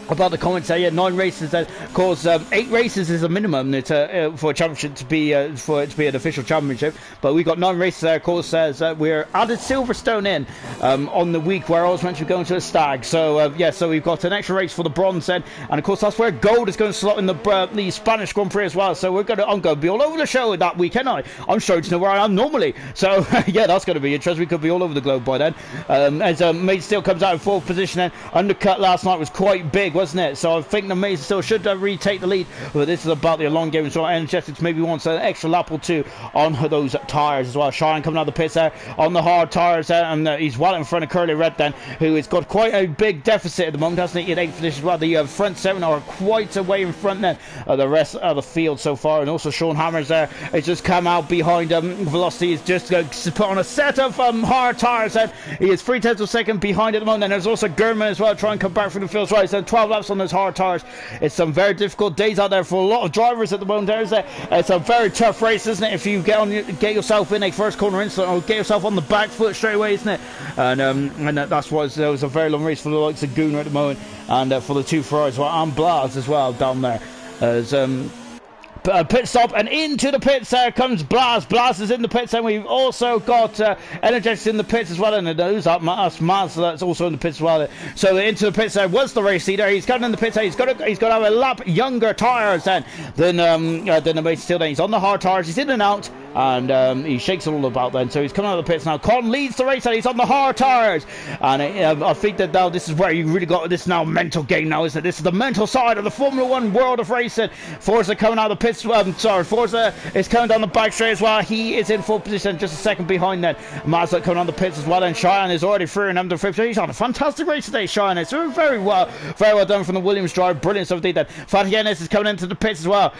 about the comments there. Yeah, 9 races. Of course, 8 races is a minimum for a championship to be for it to be an official championship. But we got 9 races there. Of course, as we're added Silverstone in on the week where I was meant to be going to a stag. So so we've got an extra race for the bronze then, and of course that's where gold is going to slot in the Spanish Grand Prix as well. So I'm going to be all over the show that weekend. I'm sure to know where I am normally. So yeah, that's going to be interesting. We could be all over the globe by then. As Made Steel comes out in 4th position, then undercut last night was quite big, wasn't it? So I think the Mason still should retake the lead, but this is about the long game. So Energetics maybe wants an extra lap or 2 on those tires as well. Cheyenne coming out of the pits there on the hard tires there, and he's well in front of Curly Red then, who has got quite a big deficit at the moment, hasn't he? In 8th position as well. The front 7 are quite away in front then of the rest of the field so far, and also Sean Hammers there has just come out behind Velocity. Is just put on a set of hard tires then. He is 3/10 of a second behind at the moment, and there's also Gurman as well trying to come back from the field. Right, so 12 laps on those hard tires. It's some very difficult days out there for a lot of drivers at the moment. It's a very tough race, isn't it? If you get yourself in a first corner incident or get yourself on the back foot straight away, isn't it? And that's why there was a very long race for the likes of Gunnar at the moment, and for the 2 Ferraris and Blaz as well down there. As pit stop, and into the pits there comes Blast. Blast is in the pits, and we've also got Energetics in the pits as well, and those Maz that's also in the pits as well. So into the pits there was the race leader. He's coming in the pits there. He's got to have a lap younger tires than the Mason Steel. He's on the hard tires. He's in and out, and he shakes it all about then. So he's coming out of the pits now. Con leads the race, and he's on the hard tires. And I think that now this is where you really got this now mental game now, isn't it? This is the mental side of the Formula 1 world of racing. Forza coming out of the pits. Forza is coming down the back straight as well. He is in 4th position, just a second behind then. Mazda coming on the pits as well, and Cheyenne is already through and under 5th. He's on a fantastic race today, Cheyenne. It's very well done from the Williams drive. Brilliant stuff indeed then. Fatih Ennis is coming into the pits as well.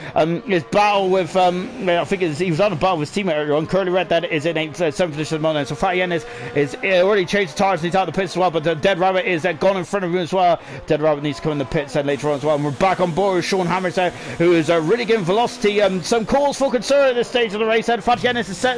His battle with, I think he was on a battle with his teammate earlier on. Curly Red that is in 7th position at the moment. So Fatih Ennis is already changed the tires and he's out of the pits as well, but the Dead Rabbit is gone in front of him as well. Dead Rabbit needs to come in the pits later on as well. And we're back on board with Sean Hammers there, who is really giving Velocity some cause for concern at this stage of the race. Fatih Ennis is set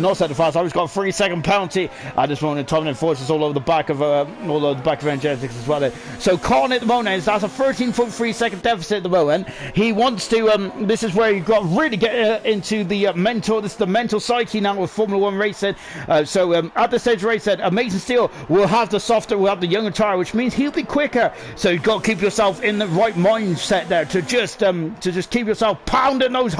not set the fast. He's got a 3-second penalty at this moment in time, and forces all over the back of Energetics as well. So Con at the moment that's a 13.3 second deficit at the moment. He wants to this is where you've got to really get into the mental. This is the mental psyche now with Formula 1 racing. So at this stage of the race, Amazing Steel will have the younger tire, which means he'll be quicker. So you've got to keep yourself in the right mindset there to just keep yourself pounding those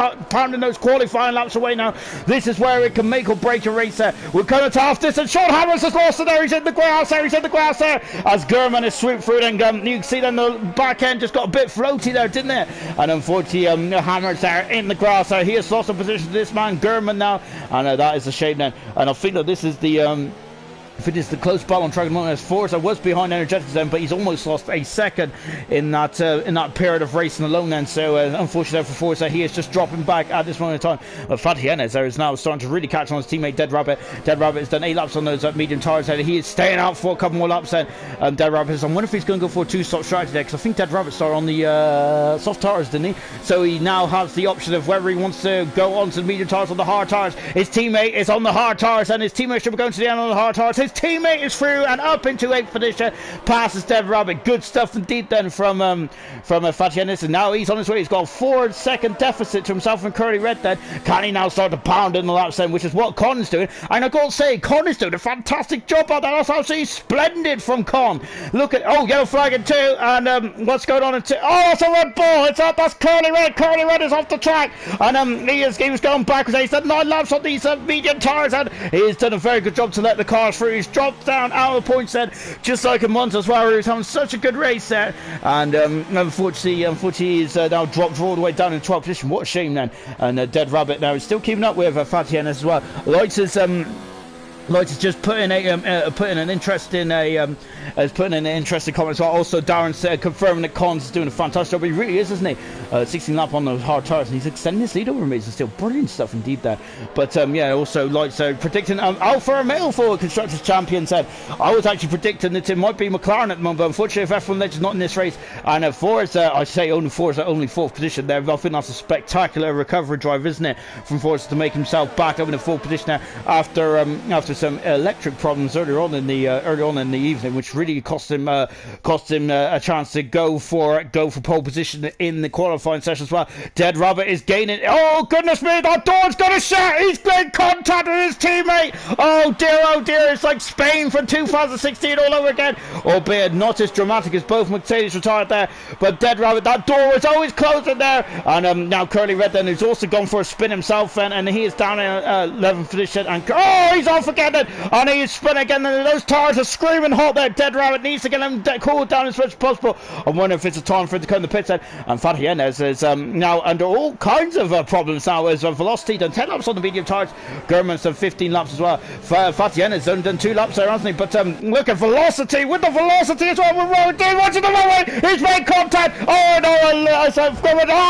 qualifying laps away now. This is where it can make or break a race there. We're coming to half distance. Sean Hammers has lost it there. He's in the grass there. As Gurman is swooped through, and you can see then the back end just got a bit floaty there, didn't it? And unfortunately, Hammers there in the grass there. He has lost a position to this man man German now, and that is a shame then. And I think that this is the if it is the close battle on track at the moment, as Forza was behind Energetics then, but he's almost lost a second in that period of racing alone then. So unfortunately for Forza, he is just dropping back at this moment in time. But Fatih Enes there is now starting to really catch on his teammate Dead Rabbit. Dead Rabbit has done 8 laps on those medium tires and he is staying out for a couple more laps then. Dead Rabbit is, I wonder if he's going to go for a 2-stop strategy there, because I think Dead Rabbit started on the soft tires, didn't he? So he now has the option of whether he wants to go onto the medium tires or the hard tires. His teammate is on the hard tires and his teammate should be going to the end on the hard tires. His teammate is through and up into 8th position, passes Dead Rabbit. Good stuff indeed then from Fatih Enes, and now he's on his way. He's got a 4-second deficit to himself and Curly Red then. Can he now start to pound in the laps then, which is what Con is doing? And I've got to say, Con is doing a fantastic job out there. That's absolutely splendid from Con. Look at, oh, yellow flag in 2, and what's going on in 2? Oh, it's a red ball. It's up. That's Curly Red. Curly Red is off the track, and he was going backwards. He's done 9 laps on these medium tires, and he's done a very good job to let the cars through. He's dropped down out of the points then, just like a month as well. He was having such a good race there, and unfortunately he's now dropped all the way down in 12th position. What a shame then. And Dead Rabbit now is still keeping up with Fatih Enes as well. Lights is just putting an interesting comment as well. Also, Darren said, confirming that Collins is doing a fantastic job. He really is, isn't he? 16 lap on those hard tires, and he's extending his lead over Mason still. Brilliant stuff indeed there. But yeah, also Lights predicting Alfa Romeo for Constructors Champion said, I was actually predicting that it might be McLaren at the moment, but unfortunately if F1 Legend's not in this race, and Forza, I say only Forza, only 4th position there. I think that's a spectacular recovery drive, isn't it, from Forza to make himself back up in the 4th position there after some electric problems earlier on in the evening, which really cost him a chance to go for pole position in the qualifying session as well. Dead Rabbit is gaining. Oh goodness me, that door's gonna shut. He's made contact with his teammate. Oh dear, it's like Spain from 2016 all over again, albeit not as dramatic as both Mercedes retired there. But Dead Rabbit, that door was always closing there. And now Curly Red then, who's also gone for a spin himself, and he is down in 11th position, and oh, he's off again then. And he's spinning again, and those tires are screaming hot there. Dead Rabbit needs to get him cooled down as much as possible. I wonder if it's a time for him to come in the pits then. And Fatih Enes is now under all kinds of problems now, as velocity done 10 laps on the medium tires. German's done 15 laps as well. Fatih Enes done 2 laps there, hasn't he? But look at velocity, with the velocity as well. We're rolling down, watching the runway. He's made contact. Oh no,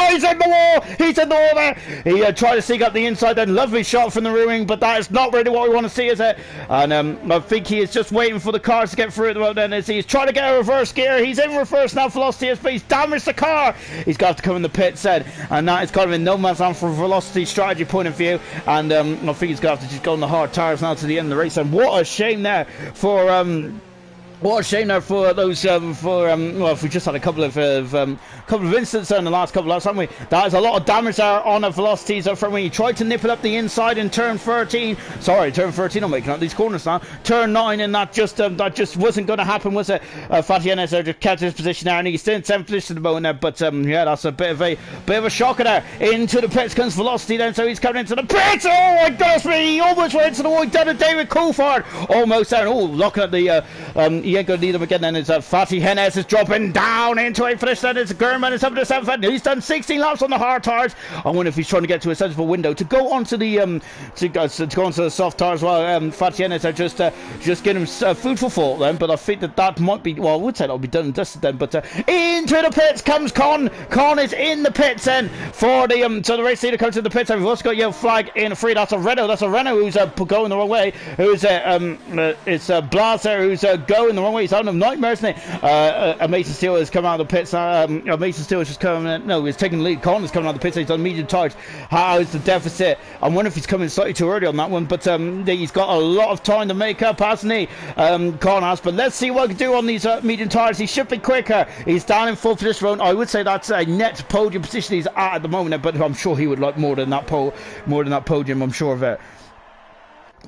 he's in the wall. He's in the wall there. He tried to sneak up the inside then. Lovely shot from the rear wing, but that is not really what we want to see, is it? And I think he is just waiting for the cars to get through at the moment. As he's trying to get a reverse gear. He's in reverse now. Velocity is, but he's damaged the car. He's got to come in the pit said, and that is kind of in no man's land from a velocity strategy point of view. And I think he's going to have to just go on the hard tires now to the end of the race. And what a shame there for what a shame there for those well, if we just had a couple of incidents there in the last couple of laps, haven't we? That is a lot of damage there on the velocities from when he tried to nip it up the inside in turn 13. Sorry, turn 13. I'm making out these corners now. Turn 9, and that just wasn't going to happen, was it? Fatih Enes there just kept his position there, and he's still in 7th position at the moment there. But yeah, that's a bit of a shocker there. Into the pits comes Velocity then, so he's coming into the pits. Oh my goodness me! He almost went into the wall. He done a David Coulthard almost there. Oh, looking at the he ain't going to need him again then. It's Fatih Enes is dropping down into 8th position. Then it's German is up to 7th. He's done 16 laps on the hard tires. I wonder if he's trying to get to a sensible window to go onto the to go onto the soft tires as well. Fatih Enes are just getting him food for thought then. But I think that might be, well, I would say that'll be done and dusted then. But into the pits comes Con. Con is in the pits then for the so the race leader comes to the pits. We've also got yellow flag in free. That's a Renault. That's a Renault who's going the wrong way. Who's it's Blazer who's going the wrong way. He's having nightmares, isn't it? Mason Steele has come out of the pits. Mason Steele is just coming. No, he's taking the lead. Con is coming out of the pits. He's on medium tires. How is the deficit? I wonder if he's coming slightly too early on that one. But he's got a lot of time to make up, hasn't he? Con has. But let's see what he can do on these medium tires. He should be quicker. He's down in 4th position. I would say that's a net podium position he's at the moment. But I'm sure he would like more than that podium. I'm sure of it.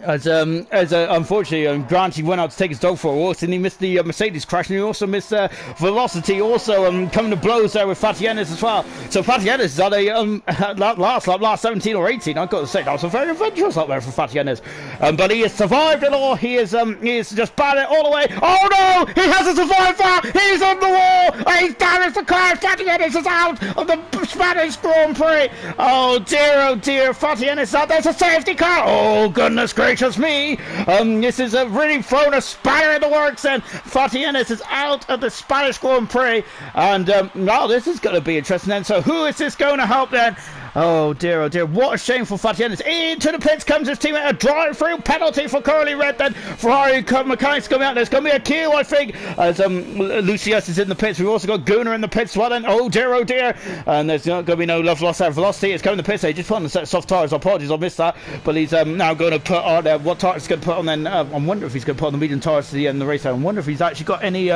As unfortunately, Grant, he went out to take his dog for a walk, and he missed the Mercedes crash, and he also missed Velocity, also coming to blows there with Fatih Enes as well. So Fatih Enes is at a last 17 or 18. I've got to say, that was a very adventurous up there for Fatih Enes. but he has survived it all. He is just batted it all the way. Oh no, he hasn't survived that. He's on the wall. He's damaged the car. Fatty Ennis is out of the Spanish Grand Prix. Oh dear, Fatty Ennis is out. There's a safety car. Oh goodness gracious me. This is really thrown a spanner in the works, and Fatty Ennis is out of the Spanish Grand Prix. And now this is going to be interesting then. So who is this going to help then? Oh dear, what a shame for Fatty Ennis. Into the pits comes his teammate, a drive-through penalty for Curly Red then. Ferrari mechanics coming out, there's going to be a queue I think, as Lucius is in the pits. We've also got Gunnar in the pits as well then. Oh dear, and there's not going to be no love lost out of velocity. It's coming to the pits, they just put on the set of soft tyres. Apologies, I missed that, but he's now going to put on, what tyres he's going to put on then. I wonder if he's going to put on the medium tyres to the end of the race. I wonder if he's actually got any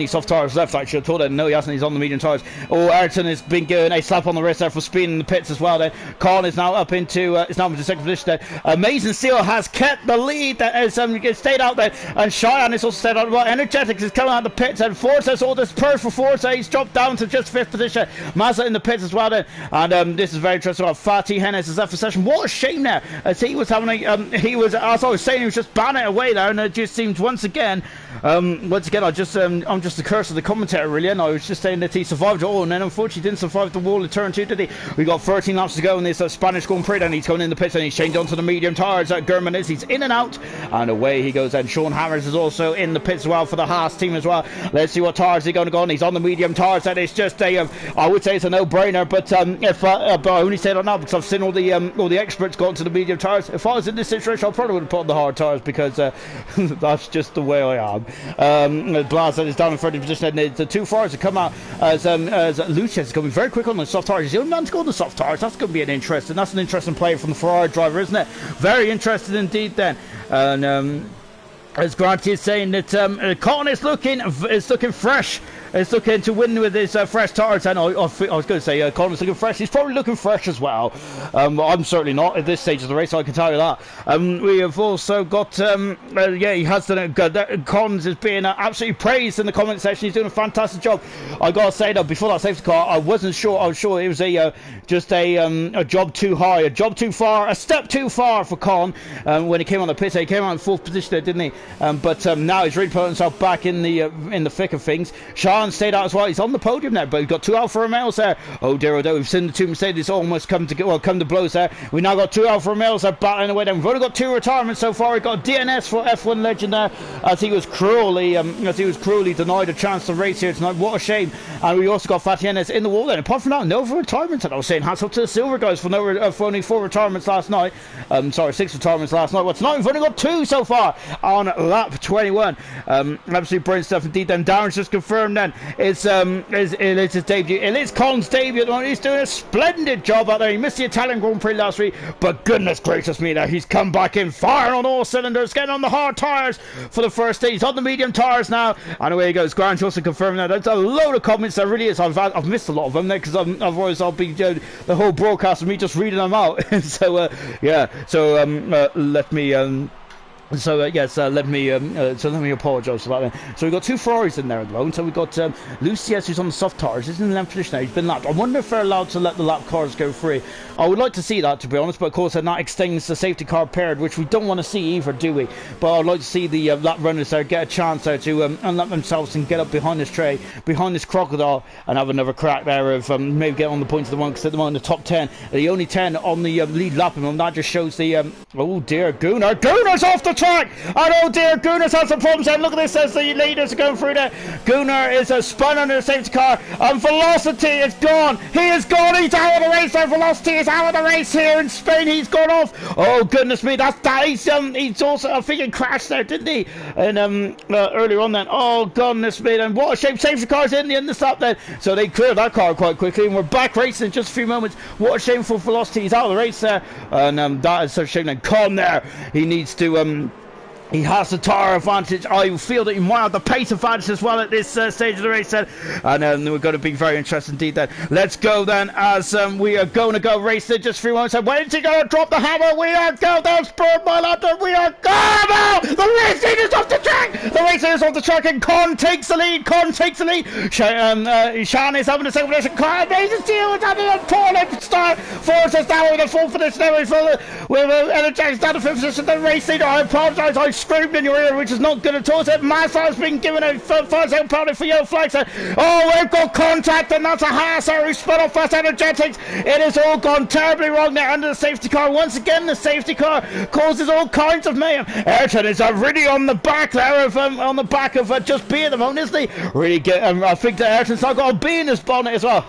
soft tyres left. Actually, I told him no, he hasn't. He's on the medium tyres. Oh, Ayrton has been given a slap on the wrist there for speeding in the pits as well. Then Colin is now up into second position. There, Amazing Steel has kept the lead. That has stayed out there, and Cheyenne is also stayed out. Well, Energetics is coming out of the pits, and Forza's all this purse for Forza. He's dropped down to just 5th position. Mazda in the pits as well. Then, and this is very interesting. Fatty Hennis is left for session. What a shame there, as he was having as I was saying, he was just banning it away there, and it just seems once again. I'm just the curse of the commentator really, and I was just saying that he survived it all, and then unfortunately didn't survive the wall of turn 2, did he? We got 13 laps to go in this Spanish Grand Prix, and he's going in the pits, and he's changed onto the medium tyres. German is, he's in and out, and away he goes. And Sean Hammers is also in the pits as well for the Haas team as well. Let's see what tyres he's going to go on. He's on the medium tyres, and it's just a I would say it's a no-brainer, but but I only say that now because I've seen all the experts go onto the medium tyres. If I was in this situation, I probably would have put on the hard tyres, because that's just the way I am. Blas is down in 30th position, and the two Ferraris have come out as Lucius is going to be very quick on the soft tyres. He's the only man to go on the soft tyres. That's going to be an interesting play from the Ferrari driver, isn't it? Very interested indeed then. And as Grant is saying that Cotton is looking fresh. It's looking to win with his fresh tyres, and I was going to say Connor's looking fresh. He's probably looking fresh as well. I'm certainly not at this stage of the race, I can tell you that. We have also got, he has done it good. Collins is being absolutely praised in the comment section. He's doing a fantastic job. I got to say though, before that safety car, I wasn't sure. I was sure it was a job too high, a job too far, a step too far for Con when he came on the pit. He came out in 4th position there, didn't he? But now he's really put himself back in the thick of things. Sean stayed out as well. He's on the podium there, but we've got 2 Alfa Romeos there. Oh dear, we've seen the 2 Mercedes almost come to blows there. We now got 2 Alfa Romeos there battling away. Then we've only got 2 retirements so far. We've got DNS for F1 legend there, as he was cruelly denied a chance to race here tonight. What a shame. And we also got Fatty Ennis in the wall then. Apart from that, no retirements. And I was saying hats up to the silver guys for only 4 retirements last night. 6 retirements last night. Well, tonight we've only got 2 so far on lap 21. Absolutely brilliant stuff indeed. Then Darren's just confirmed then it's his debut. It is Colin's debut at the moment. He's doing a splendid job out there. He missed the Italian Grand Prix last week, but goodness gracious me, now he's come back in, firing on all cylinders, getting on the hard tyres for the first day. He's on the medium tyres now, and away he goes. Grant also confirming that. There's a load of comments, there really is. I've missed a lot of them there, because otherwise I'll be the whole broadcast of me just reading them out. So let me let me apologise for that then. So we've got 2 Ferraris in there at the moment. So we've got Lucius, who's on the soft tyres. He's in the 11th position now. He's been lapped. I wonder if they're allowed to let the lap cars go free. I would like to see that, to be honest, but of course that extends the safety car period, which we don't want to see either, do we? But I'd like to see the lap runners there get a chance there to unlap themselves and get up behind this tray, behind this crocodile, and have another crack there of maybe get on the points of the one, because at the moment the top 10 are the only 10 on the lead lap, and that just shows the oh dear, Gunnar's off the track, and oh dear, Gunnar's had some problems there. Look at this as the leaders are going through there. Gunnar is spun under the safety car, and Velocity is gone. He is gone. He's out of the race there. Velocity is out of the race here in Spain. He's gone off. Oh goodness me, that's that. He's also, I think he crashed there, didn't he? And earlier on then. Oh goodness me, and what a shame. Safety car's in the stop then, so they cleared that car quite quickly, and we're back racing in just a few moments. What a shame for Velocity. He's out of the race there, and that is such a shame. Then Con there, he needs to he has the tyre advantage. I feel that he might have the pace advantage as well at this stage of the race then. And we're going to be very interested indeed then. Let's go then, as we are going to go racing just 3 moments. When is he going to drop the hammer? We are going down Spurred by London. We are going. The racing is off the track. The racers off the track, and Con takes the lead. Shan is having a second position. Con Amazing Steel is having a poor left start. Forces now with a full finish now with Energetic down the fifth position. The race leader, I apologise, I screamed in your ear, which is not good at all. Massa has been given a 5-second penalty for yellow flags. Oh, we've got contact, and that's a Haas who spun off first. Energetics. It has all gone terribly wrong there under the safety car. Once again, the safety car causes all kinds of mayhem. Ayrton is really on the back there of Just Be at the moment, isn't he? Really good. I think that Ayrton's now got a B in his bonnet as well.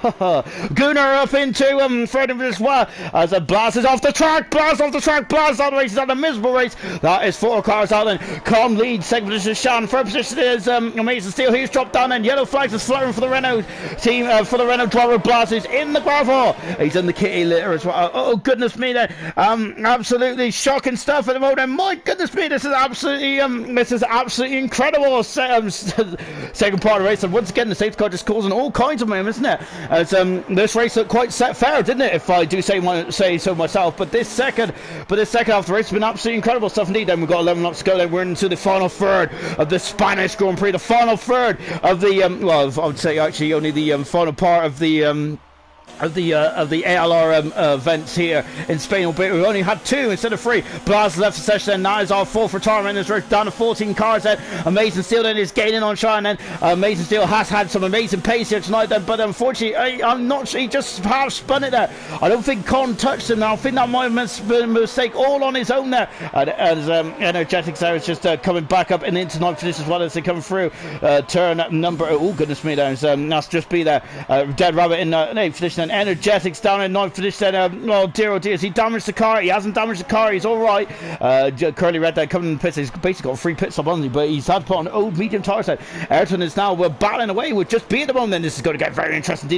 Gunnar up into Ferdinand as well as a blast is off the track. Blast out the race. He's had a miserable race. That is 4 cars out. And Con leads. Second position is Shan. Third position is Amazing Steel. He's dropped down, and yellow flags is fluttering for the Renault team. For the Renault driver, Blast is in the gravel. He's in the kitty litter as well. Oh goodness me, there. Absolutely shocking stuff at the moment. My goodness me, this is absolutely incredible. Second part of the race, and once again the safety car just causing all kinds of mayhem, isn't it? As this race looked quite set fair, didn't it? If I do say so myself. But this second half of the race has been absolutely incredible stuff indeed. Then we've got 11 laps to go. Then we're into the final third of the Spanish Grand Prix. The final third of the well, I would say actually only the final part of the ALR events here in Spain, albeit we've only had 2 instead of 3. Blast left the session, and that is our 4th retirement. It's down to 14 cars then. Amazing Steel then is gaining on Shine then. Amazing Steel has had some amazing pace here tonight then, but unfortunately, I'm not sure, he just half spun it there. I don't think Con touched him now. I think that might have been a mistake all on his own there. As Energetics there is just coming back up and into 9th position as well as they come through turn number, oh goodness me, there's that's Just Be there. Dead Rabbit in 8th position. Energetics down in 9th position. Oh dear, has he damaged the car? He hasn't damaged the car. He's all right. Curly Red there coming in the pits. He's basically got a free pit stop on him, but he's had to put on old medium tires there. Ayrton is now battling away with Just Be at the moment. Then this is going to get very interesting.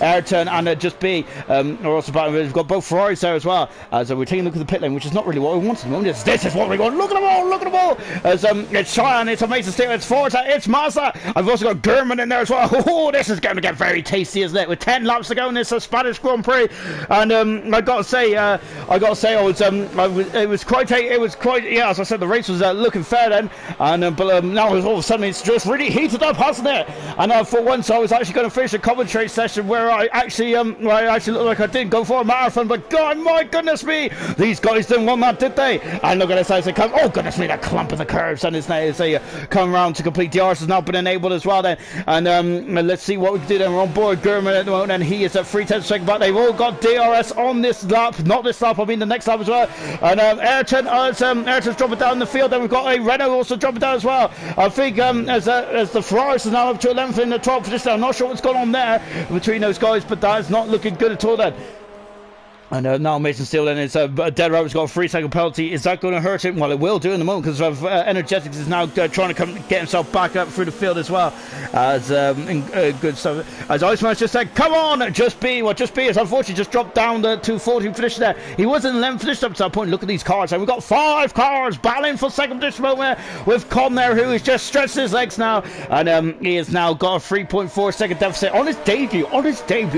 Ayrton and Just Be are also battling. We've got both Ferraris there as well. As we're taking a look at the pit lane, which is not really what we want at the moment. This is what we want. Look at them all. Look at them all. As it's Cheyenne, it's Amazing Steel, it's Forza, it's Mazda. I've also got German in there as well. Oh, this is going to get very tasty, isn't it? With 10 laps to go in this Spanish Grand Prix, and I got to say, it was quite, yeah. As I said, the race was looking fair then, and but now all of a sudden it's just really heated up, hasn't it? And for once, I was actually going to finish a commentary session where I actually looked like I did go for a marathon, but God, my goodness me, these guys didn't want that, did they? And look at this as they come. Oh goodness me, that clump in the curves, and it's now as they come around to complete. The arse has now been enabled as well then, and let's see what we can do then. We're on board Gurman at the moment, and he is at 3/10 second back. They've all got DRS on this lap, not this lap, I mean the next lap as well. And Ayrton's dropping down the field. Then we've got a Renault also dropping down as well. I think as the Ferraris is now up to 11th in the 12th position. I'm not sure what's going on there between those guys, but that is not looking good at all then. And now Amazing Steel then is Dead Rabbit's got a 3-second penalty. Is that going to hurt him? Well, it will do in the moment because Energetics is now trying to get himself back up through the field as well. As good stuff. As Iceman just said, come on, Just Be. Well, Just Be has unfortunately just dropped down to 14th position there. He was in 11th position up to that point. Look at these cars. And we've got 5 cars battling for second position moment with Con there, who is just stretching his legs now. And he has now got a 3.4 second deficit on his debut.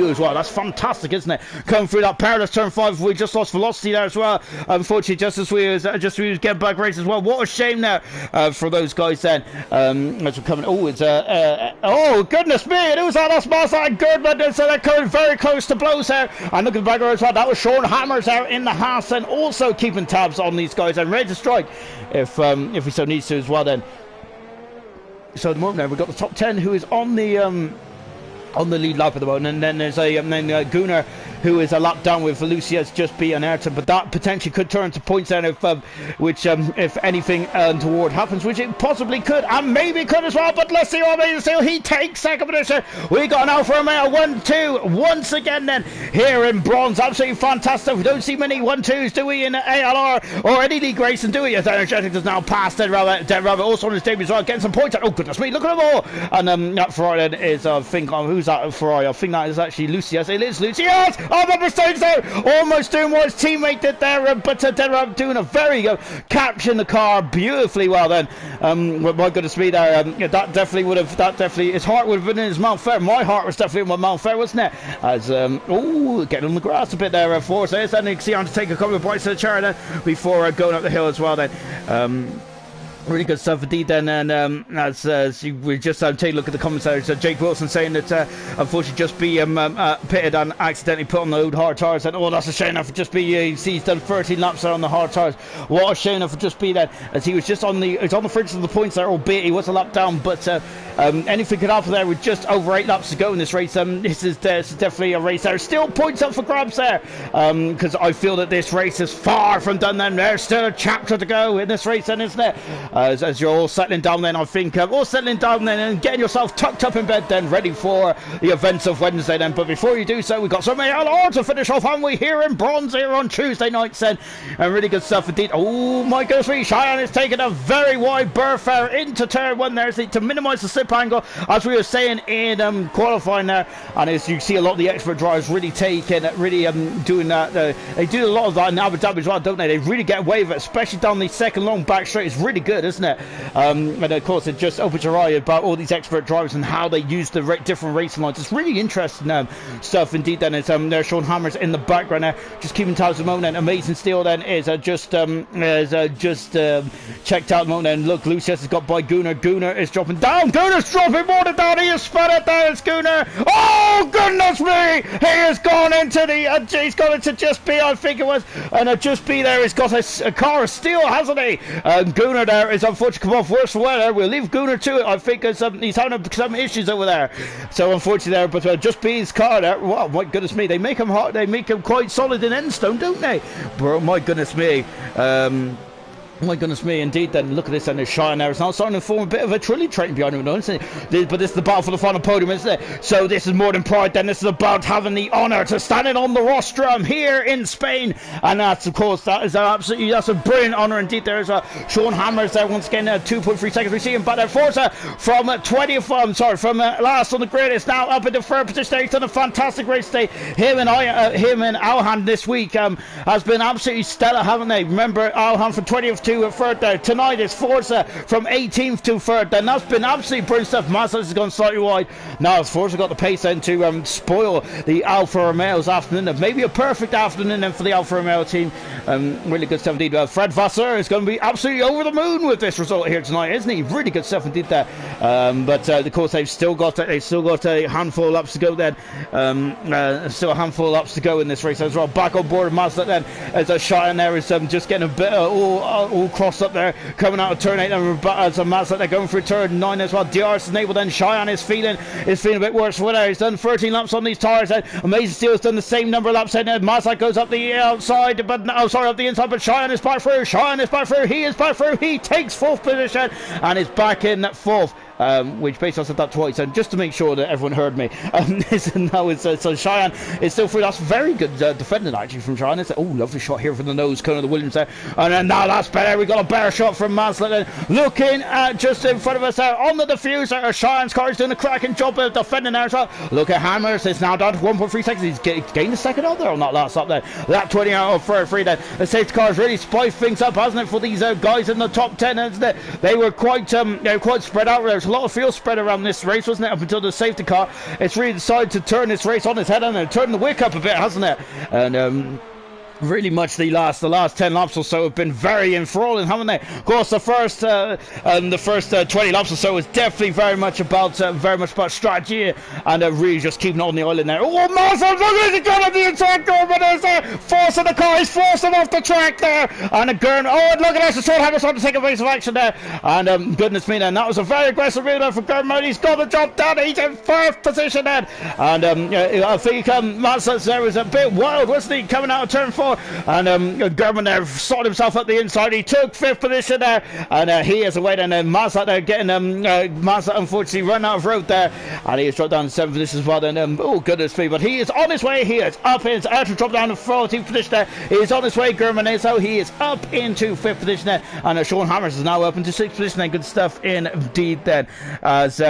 As well. That's fantastic, isn't it? Coming through that perilous turn 5, we just lost velocity there as well. Unfortunately, just as we was getting back race as well. What a shame there for those guys then. As we're coming, oh, it's oh goodness me! It was that's Mazda and Gerdman, so they're coming very close to blows there. And look at the back row as well. That was Sean Hammers there in the Haas, and also keeping tabs on these guys and ready to strike if he so needs to as well. Then, so at the moment now we've got the top 10 who is on the lead lap at the moment, and then there's Gunnar who is a lap down with Lucia's Just Be and Ayrton, but that potentially could turn to points then if anything untoward happens, which it possibly could, and maybe could as well. But let's see what Amazing Steel, he takes second position. We got an Alfa Romeo 1-2 once again then here in bronze. Absolutely fantastic. We don't see many 1-2s, do we, in ALR or any league racing, do we? As Energetics has now passed Dead Rabbit also on his debut as well, getting some points. Oh goodness me, look at them all. And that Ferrari then is who's that Ferrari? I think that is actually Lucius. It is Lucius. Oh, the mistakes there, almost doing what his teammate did there, but Dead Rabbit doing a very good, capturing the car beautifully well then. My goodness me there, that definitely, his heart would have been in his mouth there. My heart was definitely in my mouth there, wasn't it? As getting on the grass a bit there for us. Then you can see I'm to take a couple of bites of the chair then before going up the hill as well then. Really good stuff indeed then, and as we just take a look at the comments there, so Jake Wilson saying that unfortunately just be pitted and accidentally put on the old hard tires, and oh, that's a shame. For just be he's done 13 laps there on the hard tires. What a shame for just be that, as he was just on the fringe of the points there, albeit he was a lap down, but anything could happen there with just over 8 laps to go in this race. This is definitely a race there. Still points up for grabs there, because I feel that this race is far from done. Then there's still a chapter to go in this race, then, isn't it? As you're all settling down then, I think, all settling down then and getting yourself tucked up in bed then, ready for the events of Wednesday then. But before you do so, we've got some ALR to finish off, haven't we, here in Bronze here on Tuesday nights then. And really good stuff indeed. Oh my goodness me, Cheyenne is taking a very wide berth there into turn 1 there to minimise the slip angle, as we were saying in qualifying there. And as you see, a lot of the expert drivers really taking, doing that. They do a lot of that in Abu Dhabi as well, don't they? They really get away with it, especially down the second long back straight. It's really good, isn't it? And of course, it just opens your eye about all these expert drivers and how they use the different racing lines. It's really interesting stuff indeed. Then it's there's Sean Hammers in the background there, just keeping tabs at the moment. And Amazing Steel then is just checked out the moment. And look, Lucius has got by Gunnar. Gunnar is dropping down. Gunnar's dropping more than down. He has spun it down. It's Gunnar. Oh goodness me! He has gone into the. He's gone into Just Be, I think it was, and Just Be there. He's got a car of steel, hasn't he? Gunnar there is unfortunately come off worse for wear. We'll leave Gunnar to it. I think he's having some issues over there. So unfortunately there, but Just Be's car there. Wow, my goodness me! They make him hard. They make him quite solid in Endstone, don't they? Bro, my goodness me. Oh my goodness me, indeed. Then look at this, and there's Cheyenne there. It's now starting to form a bit of a trolley train behind him, isn't it? But this is the battle for the final podium, isn't it? So this is more than pride. Then this is about having the honour to standing on the rostrum here in Spain, and that's of course that's a brilliant honour indeed. There's Sean Hammers there once again, 2.3 seconds. We see him back there. Forza from 20th, from last on the grid. It's now up into third position. He's done a fantastic race today. Him and Alhan this week has been absolutely stellar, haven't they? Remember Alhan from 20th to third there. Tonight it's Forza from 18th to third. Then that's been absolutely brilliant stuff. Mazda has gone slightly wide. Now Forza got the pace then to spoil the Alfa Romeo's afternoon. Maybe a perfect afternoon then for the Alfa Romeo team. Really good stuff indeed. Fred Vasseur is going to be absolutely over the moon with this result here tonight, isn't he? Really good stuff indeed there. But of course they've still got a handful of laps to go then. Still a handful of laps to go in this race as well. Back on board of Mazda then as a shot in there is just getting a bit all crossed up there, coming out of turn 8 as a Mazda they're going through turn 9 as well. DRS enabled then. Cheyenne is feeling a bit worse for there. He's done 13 laps on these tires then. Amazing Steel has done the same number of laps then. Mazda goes up the outside, but up the inside, but Cheyenne is back through. He is back through. He takes 4th position and is back in 4th. Which basically I said that twice, and just to make sure that everyone heard me. So Cheyenne is still through. That's very good defending actually from Cheyenne. It's lovely shot here from the nose corner of the Williams there, and then now that's better. We got a better shot from Mazda looking at just in front of us there on the diffuser. Cheyenne's car is doing a cracking job of defending there as well. Look at Hammers. It's now down to 1.3 seconds. He's gained a second out there on that last lap there. Lap 20 out of third free then. The safety car has really spiced things up, hasn't it, for these guys in the top 10? Isn't it? They were quite spread out. There's a lot of field spread around this race, wasn't it, up until the safety car. It's really decided to turn this race on its head and turn the wick up a bit, hasn't it? And really much the last 10 laps or so have been very enthralling, haven't they? Of course, the first 20 laps or so is definitely very much about strategy and really just keeping on the island there. Oh, Mazda, look at it, got on the inside Gurman is there, forcing the car, he's forcing off the track there, and look at this, Sean Hammers on to take a piece of action there, and goodness me, then that was a very aggressive move there for Gurman. He's got the job done, he's in 1st position then, and I think Mazda there was a bit wild, wasn't he, coming out of turn 4. And Gurman there sorted himself up the inside. He took 5th position there, and he is away. And Mazda there getting Mazda unfortunately run out of road there, and he is dropped down to 7th position as well. Then oh goodness me, but he is on his way. He is up. He's out to drop down to 14th position there. He is on his way. Gurman is so he is up into 5th position there, and Sean Hammers is now up into 6th position. Then good stuff indeed then as.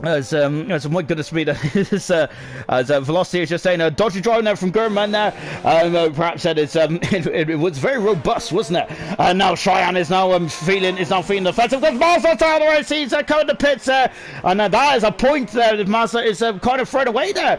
As my goodness me, as Velocity is just saying, a dodgy drive now from Gurman there. Perhaps that is it was very robust, wasn't it? And now Cheyenne is now feeling the offensive. There's Mazda down the right. He's coming to pits there, and that is a point there. That Mazda is kind of thrown away there.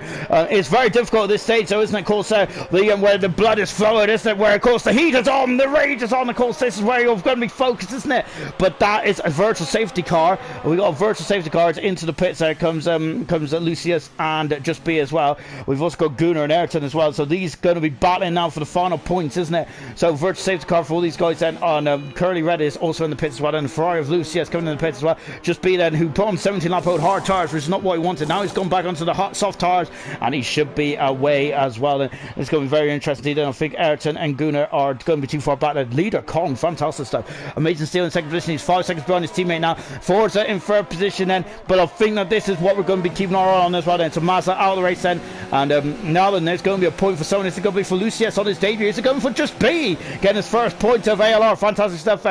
It's very difficult at this stage, so isn't it? Of course, where the blood is flowing, isn't it? Where of course the heat is on, the rage is on. Of course, this is where you're going to be focused, isn't it? But that is a virtual safety car. We got a virtual safety car into the pit. There comes Lucius and Just B as well. We've also got Gunnar and Ayrton as well. So these going to be battling now for the final points, isn't it? So virtual safety car for all these guys then on Curly Red is also in the pits as well. And Ferrari of Lucius coming in the pits as well. Just B then, who put on 17 lap old hard tires, which is not what he wanted. Now he's gone back onto the hot soft tires and he should be away as well. And it's going to be very interesting. I think Ayrton and Gunnar are going to be too far back. The leader Con, fantastic stuff. Amazing Steel in second position. He's 5 seconds behind his teammate now. Forza in third position then. But I think that this is what we're going to be keeping our eye on as well then. So Mazda out of the race then, and now then there's going to be a point for someone. Is it going to be for Lucius on his debut? Is it going for Just B getting his first point of ALR? Fantastic stuff.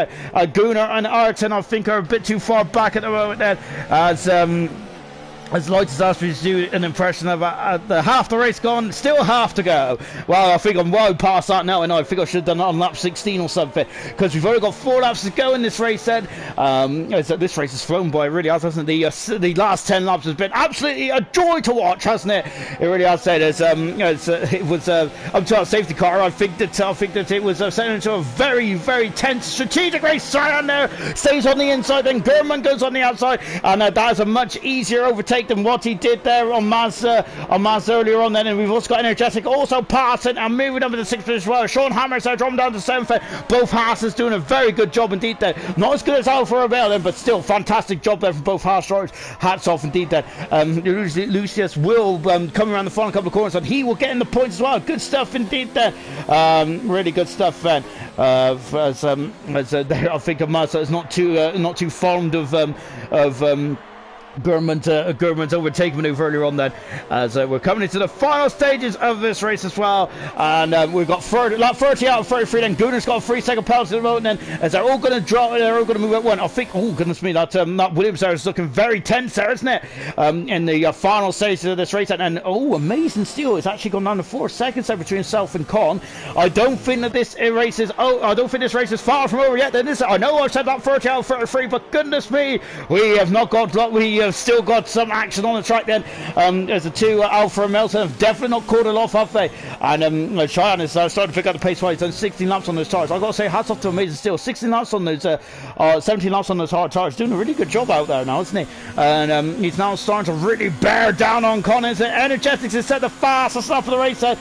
Gunnar and Ayrton I think are a bit too far back at the moment then, as Lights has asked me to do an impression of the half the race gone, still half to go. Well, I think I'm well past that now, and I think I should have done it on lap 16 or something, because we've only got 4 laps to go in this race then. This race has flown by, it really has, hasn't it? The last 10 laps has been absolutely a joy to watch, hasn't it? It really has said it was up to our safety car. I think that it was set into a very, very tense strategic race. Cyan there stays on the inside, then Gurman goes on the outside, and that is a much easier overtake than what he did there on Mazda earlier on then. And we've also got Energetic also passing and moving up to the 6th position as well. Sean Hammers there dropping down to 7th. Both Haas doing a very good job indeed there. Not as good as Alfa Romeo then, but still fantastic job there from both Haas drivers. Hats off indeed there. Lucius will come around the final couple of corners and he will get in the points as well. Good stuff indeed there. Really good stuff then. I think of Mazda is not too fond of Gurman's overtake maneuver earlier on then, as we're coming into the final stages of this race as well, and we've got lap 30 out of 33 then. Gunnar's got a 3-second penalty at the moment then, as they're all going to drop, they're all going to move at one. I think, oh goodness me, that Williams there is looking very tense there, isn't it, in the final stages of this race, and oh, Amazing Steel has actually gone down to 4 seconds there between himself and Con. I don't think that this race is far from over yet then, is it? I know I've said lap 30 out of 33, but goodness me, we have still got some action on the track then. There's the 2 Alfa Romeos have definitely not caught it off, have they? And Cheyenne is starting to pick up the pace while he's done 16 laps on those tires. I've got to say, hats off to Amazing Steel. 16 laps on those 17 laps on those hard tires, doing a really good job out there now, isn't he? And he's now starting to really bear down on Collins. Energetics has set the fastest lap of the race. I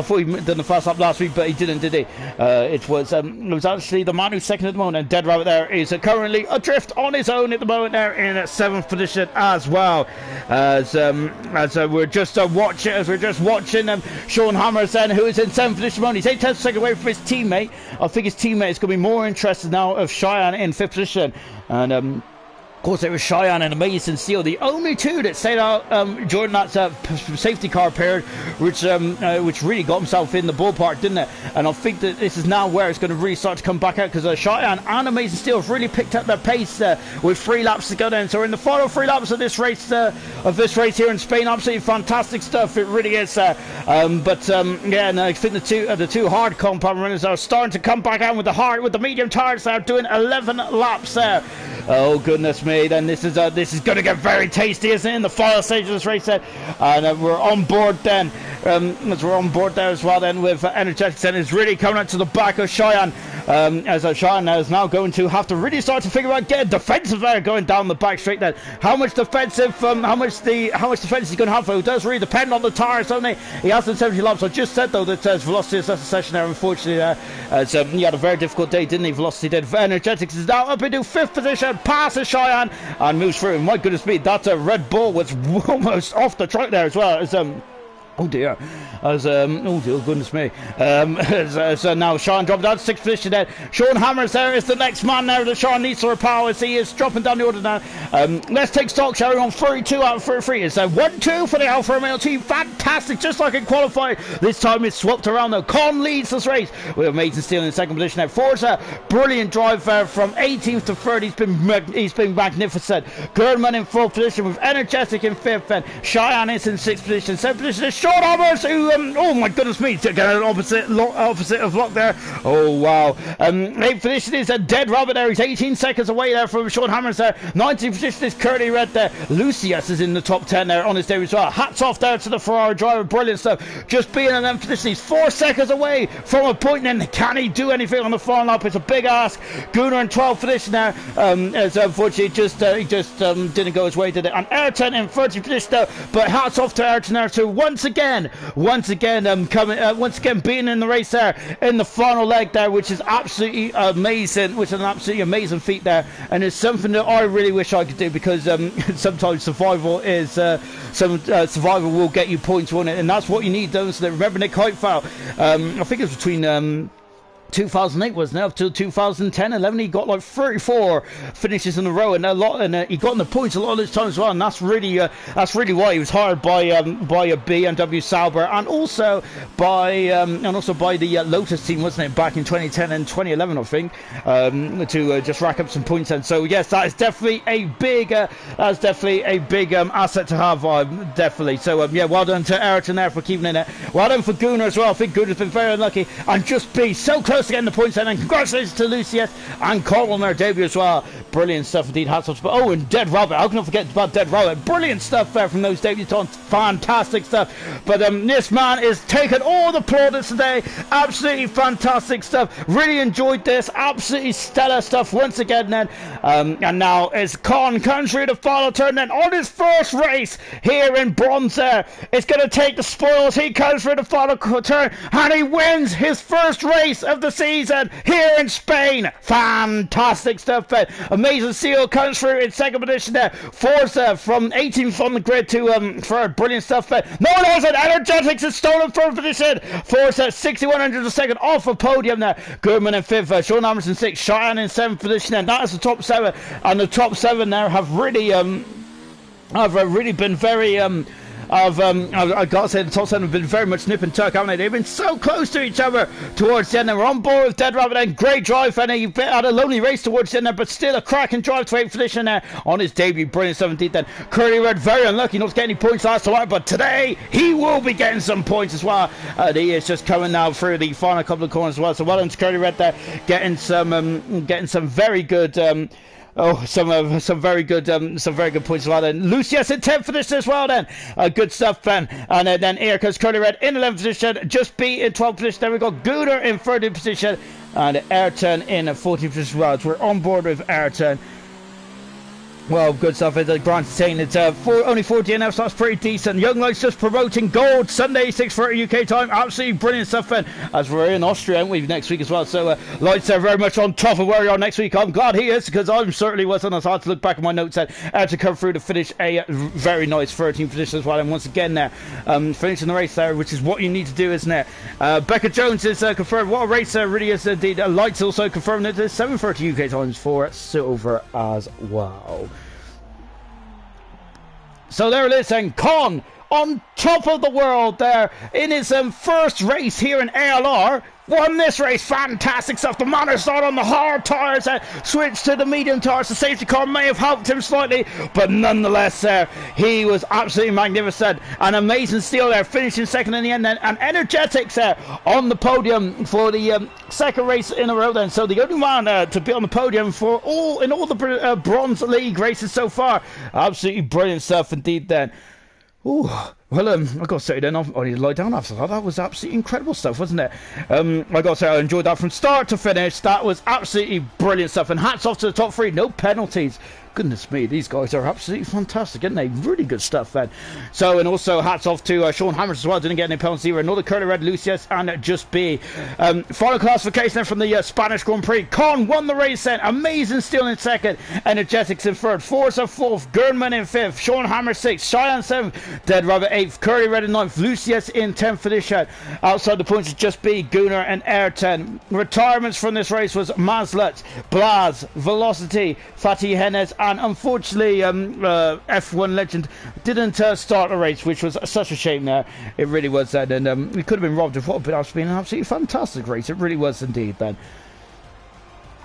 thought he did the fast lap last week, but he didn't, did he? It was actually the man who's second at the moment, and Dead Rabbit there is currently adrift on his own at the moment there in 7th position as well, as we're just watching Sean Hammers then, who is in 7th position only. He's 8 seconds away from his teammate. I think his teammate is going to be more interested now of Cheyenne in 5th position, and of course, it was Cheyenne and Amazing Steel, the only 2 that stayed out during that safety car period, which really got himself in the ballpark, didn't it? And I think that this is now where it's going to really start to come back out, because Cheyenne and Amazing Steel have really picked up their pace with 3 laps to go then. So we're in the final 3 laps of this race here in Spain. Absolutely fantastic stuff, it really is. Yeah, and I think the two hard compound runners are starting to come back out with the medium tires. They're doing 11 laps there. Oh goodness me! Then this is going to get very tasty, isn't it? In the final stage of this race, then, and we're on board then. As we're on board there as well then with Energetics, and it's really coming up to the back of Cheyenne. As Cheyenne is now going to have to really start to figure out getting defensive there, going down the back straight then. How much defense is he going to have? It does really depend on the tires, doesn't it? He has done 70 laps. I just said though that Velocity is a session there, unfortunately there. He had a very difficult day, didn't he? Velocity did. Energetics is now up into 5th position, passes Cheyenne and moves through. My goodness me, that Red Bull was almost off the track there as well. Oh dear, as oh dear, goodness me. So now Sean dropped down to 6th position there. Sean Hammers there is the next man now that Sean needs to repower as he is dropping down the order now. Let's take stock, shall we, on 32 out of 33. It's 1-2 for the Alfa Romeo team. Fantastic, just like in qualifying. This time it's swapped around though. Con leads this race with Amazing Steel in 2nd position now. Forza, brilliant drive from 18th to 3rd. He's been magnificent. Gerdman in 4th position with Energetic in 5th, and Cheyenne is in 6th position. 7th position is Sean Hammers, who, oh my goodness me, to get an opposite of lock there. Oh wow. 8th position is a Dead Rabbit there. He's 18 seconds away there from Sean Hammers there. 19th position is Curly Red there. Lucius is in the top 10 there on his debut as well. Hats off there to the Ferrari driver. Brilliant stuff. Just being in 11th position. He's 4 seconds away from a point, and can he do anything on the final lap? It's a big ask. Gunnar in 12th position there. As unfortunately he just didn't go his way, did it? And Ayrton in 30th position there. But hats off to Ayrton there too. Once again being in the race there in the final leg there, which is absolutely amazing, which is an absolutely amazing feat there, and it's something that I really wish I could do, because sometimes survival is survival will get you points on it, and that's what you need, though. So remember Nick Heidfeld, I think it was between 2008 wasn't it, up till 2010-11 he got like 34 finishes in a row, and he got in the points a lot of this time as well, and that's really why he was hired by a BMW Sauber, and also by the Lotus team, wasn't it, back in 2010 and 2011 I think, to just rack up some points. And so yes, that is definitely a big asset to have, definitely. So yeah, well done to Ayrton there for keeping in it. Well done for Gunnar as well. I think Gunnar's been very unlucky and just be so close to getting the points then, and congratulations to Lucius and Carl on their debut as well. Brilliant stuff indeed. Hats off. Oh, and Dead Rabbit, how can I forget about Dead Rabbit? Brilliant stuff there from those debutants. Fantastic stuff. But this man is taking all the plaudits today. Absolutely fantastic stuff. Really enjoyed this. Absolutely stellar stuff once again then. And now it's Con comes through the final turn then on his first race here in Bronze there. It's going to take the spoils. He comes through the final turn and he wins his first race of the season here in Spain. Fantastic stuff. Amazing Seal comes through in 2nd position there. Forza from 18th on the grid to 3rd. Brilliant stuff. No one has it. Energetics is stolen 3rd position. Forza 6100 a second off a podium there. Goodman in 5th. Sean Hammers in 6th. Cheyenne in 7th position, and that is the top 7. And the top 7 there have really been very I've got to say the top 7 have been very much nip and tuck, haven't they? They've been so close to each other towards the end. They were on board with Dead Rabbit and great drive, and he had a lonely race towards the end there, but still a cracking drive to 8th position there on his debut. Brilliant 17th then. Curly Red very unlucky not to get any points last time, but today he will be getting some points as well. He is just coming now through the final couple of corners as well. So well done to Curly Red there, getting some very good some very good points as well then. Lucius in 10th position as well then. Good stuff then. And then here comes Curly Red in 11th position, just beat in 12th position. Then we got Gunnar in 13th position and Ayrton in 14th position as well. So we're on board with Ayrton. Well, good stuff. It's Grant saying it's only 40 now, so that's pretty decent. Young Lights just promoting gold Sunday 6:30 UK time. Absolutely brilliant stuff then, as we're in Austria, aren't we, next week as well. So Lights are very much on top of where we are next week. I'm glad he is, because I certainly wasn't. I had to look back at my notes and to come through to finish a very nice 13th position as well. And once again there, finishing the race there, which is what you need to do, isn't it? Becca Jones is confirmed. What a race there really is indeed. Lights also confirmed it is 7:30 UK times for silver as well. So there it is, and Con on top of the world there in his first race here in ALR. Won this race. Fantastic stuff. The man is not on the hard tyres, switched to the medium tyres. The safety car may have helped him slightly, but nonetheless he was absolutely magnificent. An amazing steal there, finishing second in the end then. And Energetics on the podium for the second race in a row then. So the only man to be on the podium for all the Bronze League races so far. Absolutely brilliant stuff indeed then. Ooh, well, I got to say then, I need to lie down after that. That was absolutely incredible stuff, wasn't it? I got to say, I enjoyed that from start to finish. That was absolutely brilliant stuff. And hats off to the top 3. No penalties. Goodness me, these guys are absolutely fantastic, aren't they? Really good stuff then. So, and also hats off to Sean Hammers as well. Didn't get any penalties either. Another Curly Red, Lucius, and Just B. Final classification then from the Spanish Grand Prix. Con won the race then. Amazing steal in 2nd. Energetics in 3rd. Forza 4th. Gernman in 5th. Sean Hammers 6th. Cheyenne 7th. Dead Rabbit 8th, Curly Red in 9th, Lucius in 10th for this shout. Outside the points is Just Be, Gunnar and Air 10. Retirements from this race was Mazlet, Blaz, Velocity, Fatih Hennes, and unfortunately F1 legend didn't start the race, which was such a shame there. It really was then, and we could have been robbed of what would have been an absolutely fantastic race. It really was indeed then.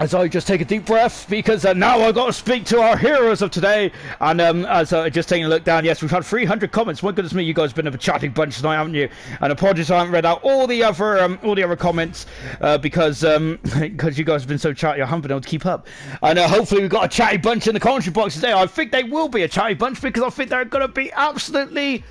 As I just take a deep breath, because now I've got to speak to our heroes of today. And as just taking a look down, yes, we've had 300 comments. My goodness me, you guys have been a chatting bunch tonight, haven't you? And apologies I haven't read out all the other comments because you guys have been so chatty, I haven't been able to keep up. And hopefully we've got a chatty bunch in the commentary box today. I think they will be a chatty bunch because I think they're going to be absolutely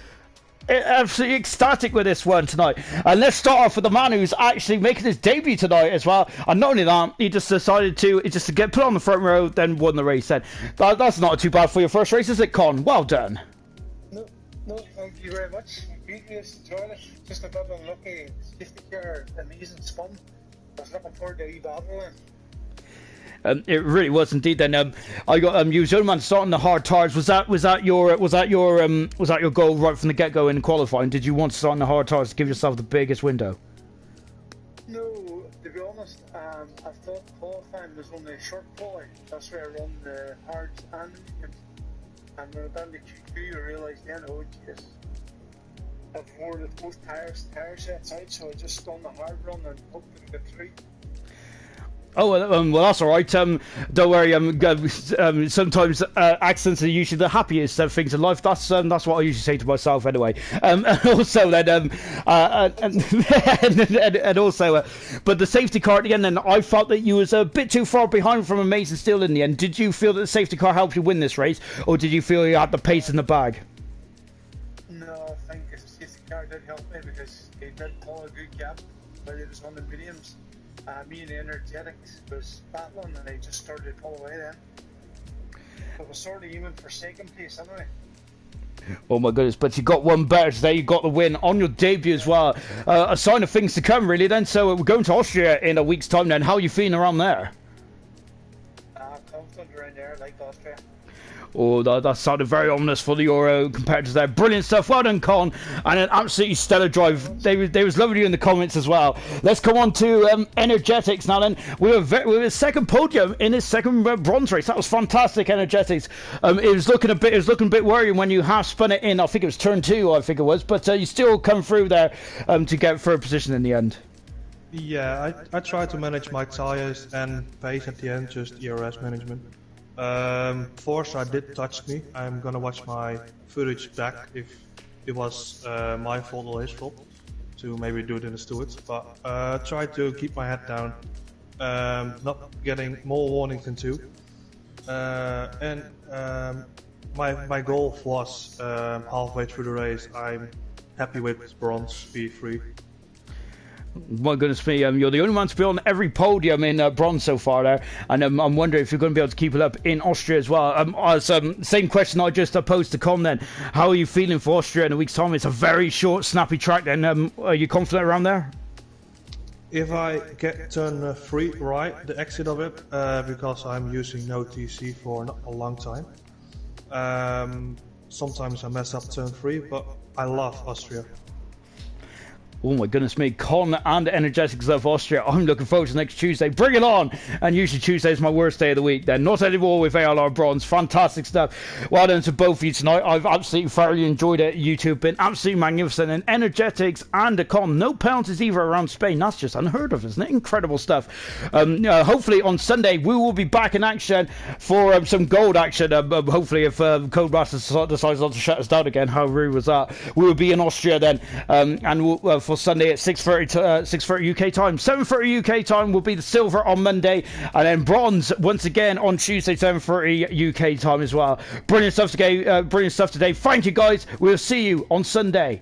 ecstatic with this one tonight. And let's start off with the man who's actually making his debut tonight as well. And not only that, he just decided to get put on the front row, then won the race. Then that's not too bad for your first race, is it, Con? Well done. No, thank you very much. Previous enjoyed it. Just a bit unlucky. Safety car, amazing spun. I was looking forward to a wee battle then. It really was indeed. Then I got you was the only man starting the hard tires. Was that your goal right from the get go in qualifying? Did you want to start on the hard tires to give yourself the biggest window? No, to be honest, I thought qualifying was only a short qualifying. That's where I run the hards and the mediums. And when I done the Q2, I realised then, oh jeez, I've worn both tire sets out, so I just done the hard run and hoped to get through. Oh, well, that's all right. Don't worry. Sometimes accidents are usually the happiest things in life. That's what I usually say to myself anyway. And also then, and also, but the safety car at the end. Then I felt that you was a bit too far behind from Amazing Steel in the end. Did you feel that the safety car helped you win this race, or did you feel you had the pace in the bag? No, I think the safety car did help me because they did pull a good gap, but it was on the mediums. Me and the energetics was battling and they just started to pull away then. But was sort of aiming for second place anyway. Oh my goodness, but you got one better today. You got the win on your debut as well. A sign of things to come really then. So we're going to Austria in a week's time then. How are you feeling around there? Confident around there, I like Austria. Oh, that sounded very ominous for the Euro competitors there. Brilliant stuff. Well done, Con. And an absolutely stellar drive. They was loving you in the comments as well. Let's come on to Energetics now then. We were his second podium in his second bronze race. That was fantastic, Energetics. It was looking a bit worrying when you half spun it in. I think it was turn 2, I think it was. But you still come through there to get third position in the end. Yeah, I tried to manage my tires and pace at the end, just ERS management. Forza did touch me. I'm gonna watch my footage back if it was my fault or his fault to maybe do it in the stewards, but try to keep my head down, not getting more warnings than 2. And my goal was halfway through the race. I'm happy with bronze P3. My goodness me, you're the only one to be on every podium in bronze so far there, and I'm wondering if you're going to be able to keep it up in Austria as well. Same question I just posed to Com then. How are you feeling for Austria in a week's time? It's a very short, snappy track then. Are you confident around there? If I get turn 3 right, the exit of it, because I'm using no TC for not a long time. Sometimes I mess up turn 3, but I love Austria. Oh my goodness me, Con and Energetics of Austria. I'm looking forward to next Tuesday. Bring it on! And usually Tuesday is my worst day of the week then. Not anymore with ALR Bronze. Fantastic stuff. Well done to both of you tonight. I've absolutely thoroughly enjoyed it. You two have been absolutely magnificent. And Energetics and a Con. No penalties either around Spain. That's just unheard of, isn't it? Incredible stuff. Hopefully on Sunday we will be back in action for some gold action. Hopefully if Codemasters decides not to shut us down again. How rude was that? We will be in Austria then. And we'll... for Sunday at 6:30 UK time. 7:30 UK time will be the silver on Monday, and then bronze once again on Tuesday 7:30 UK time as well. Brilliant stuff today. Thank you guys. We'll see you on Sunday.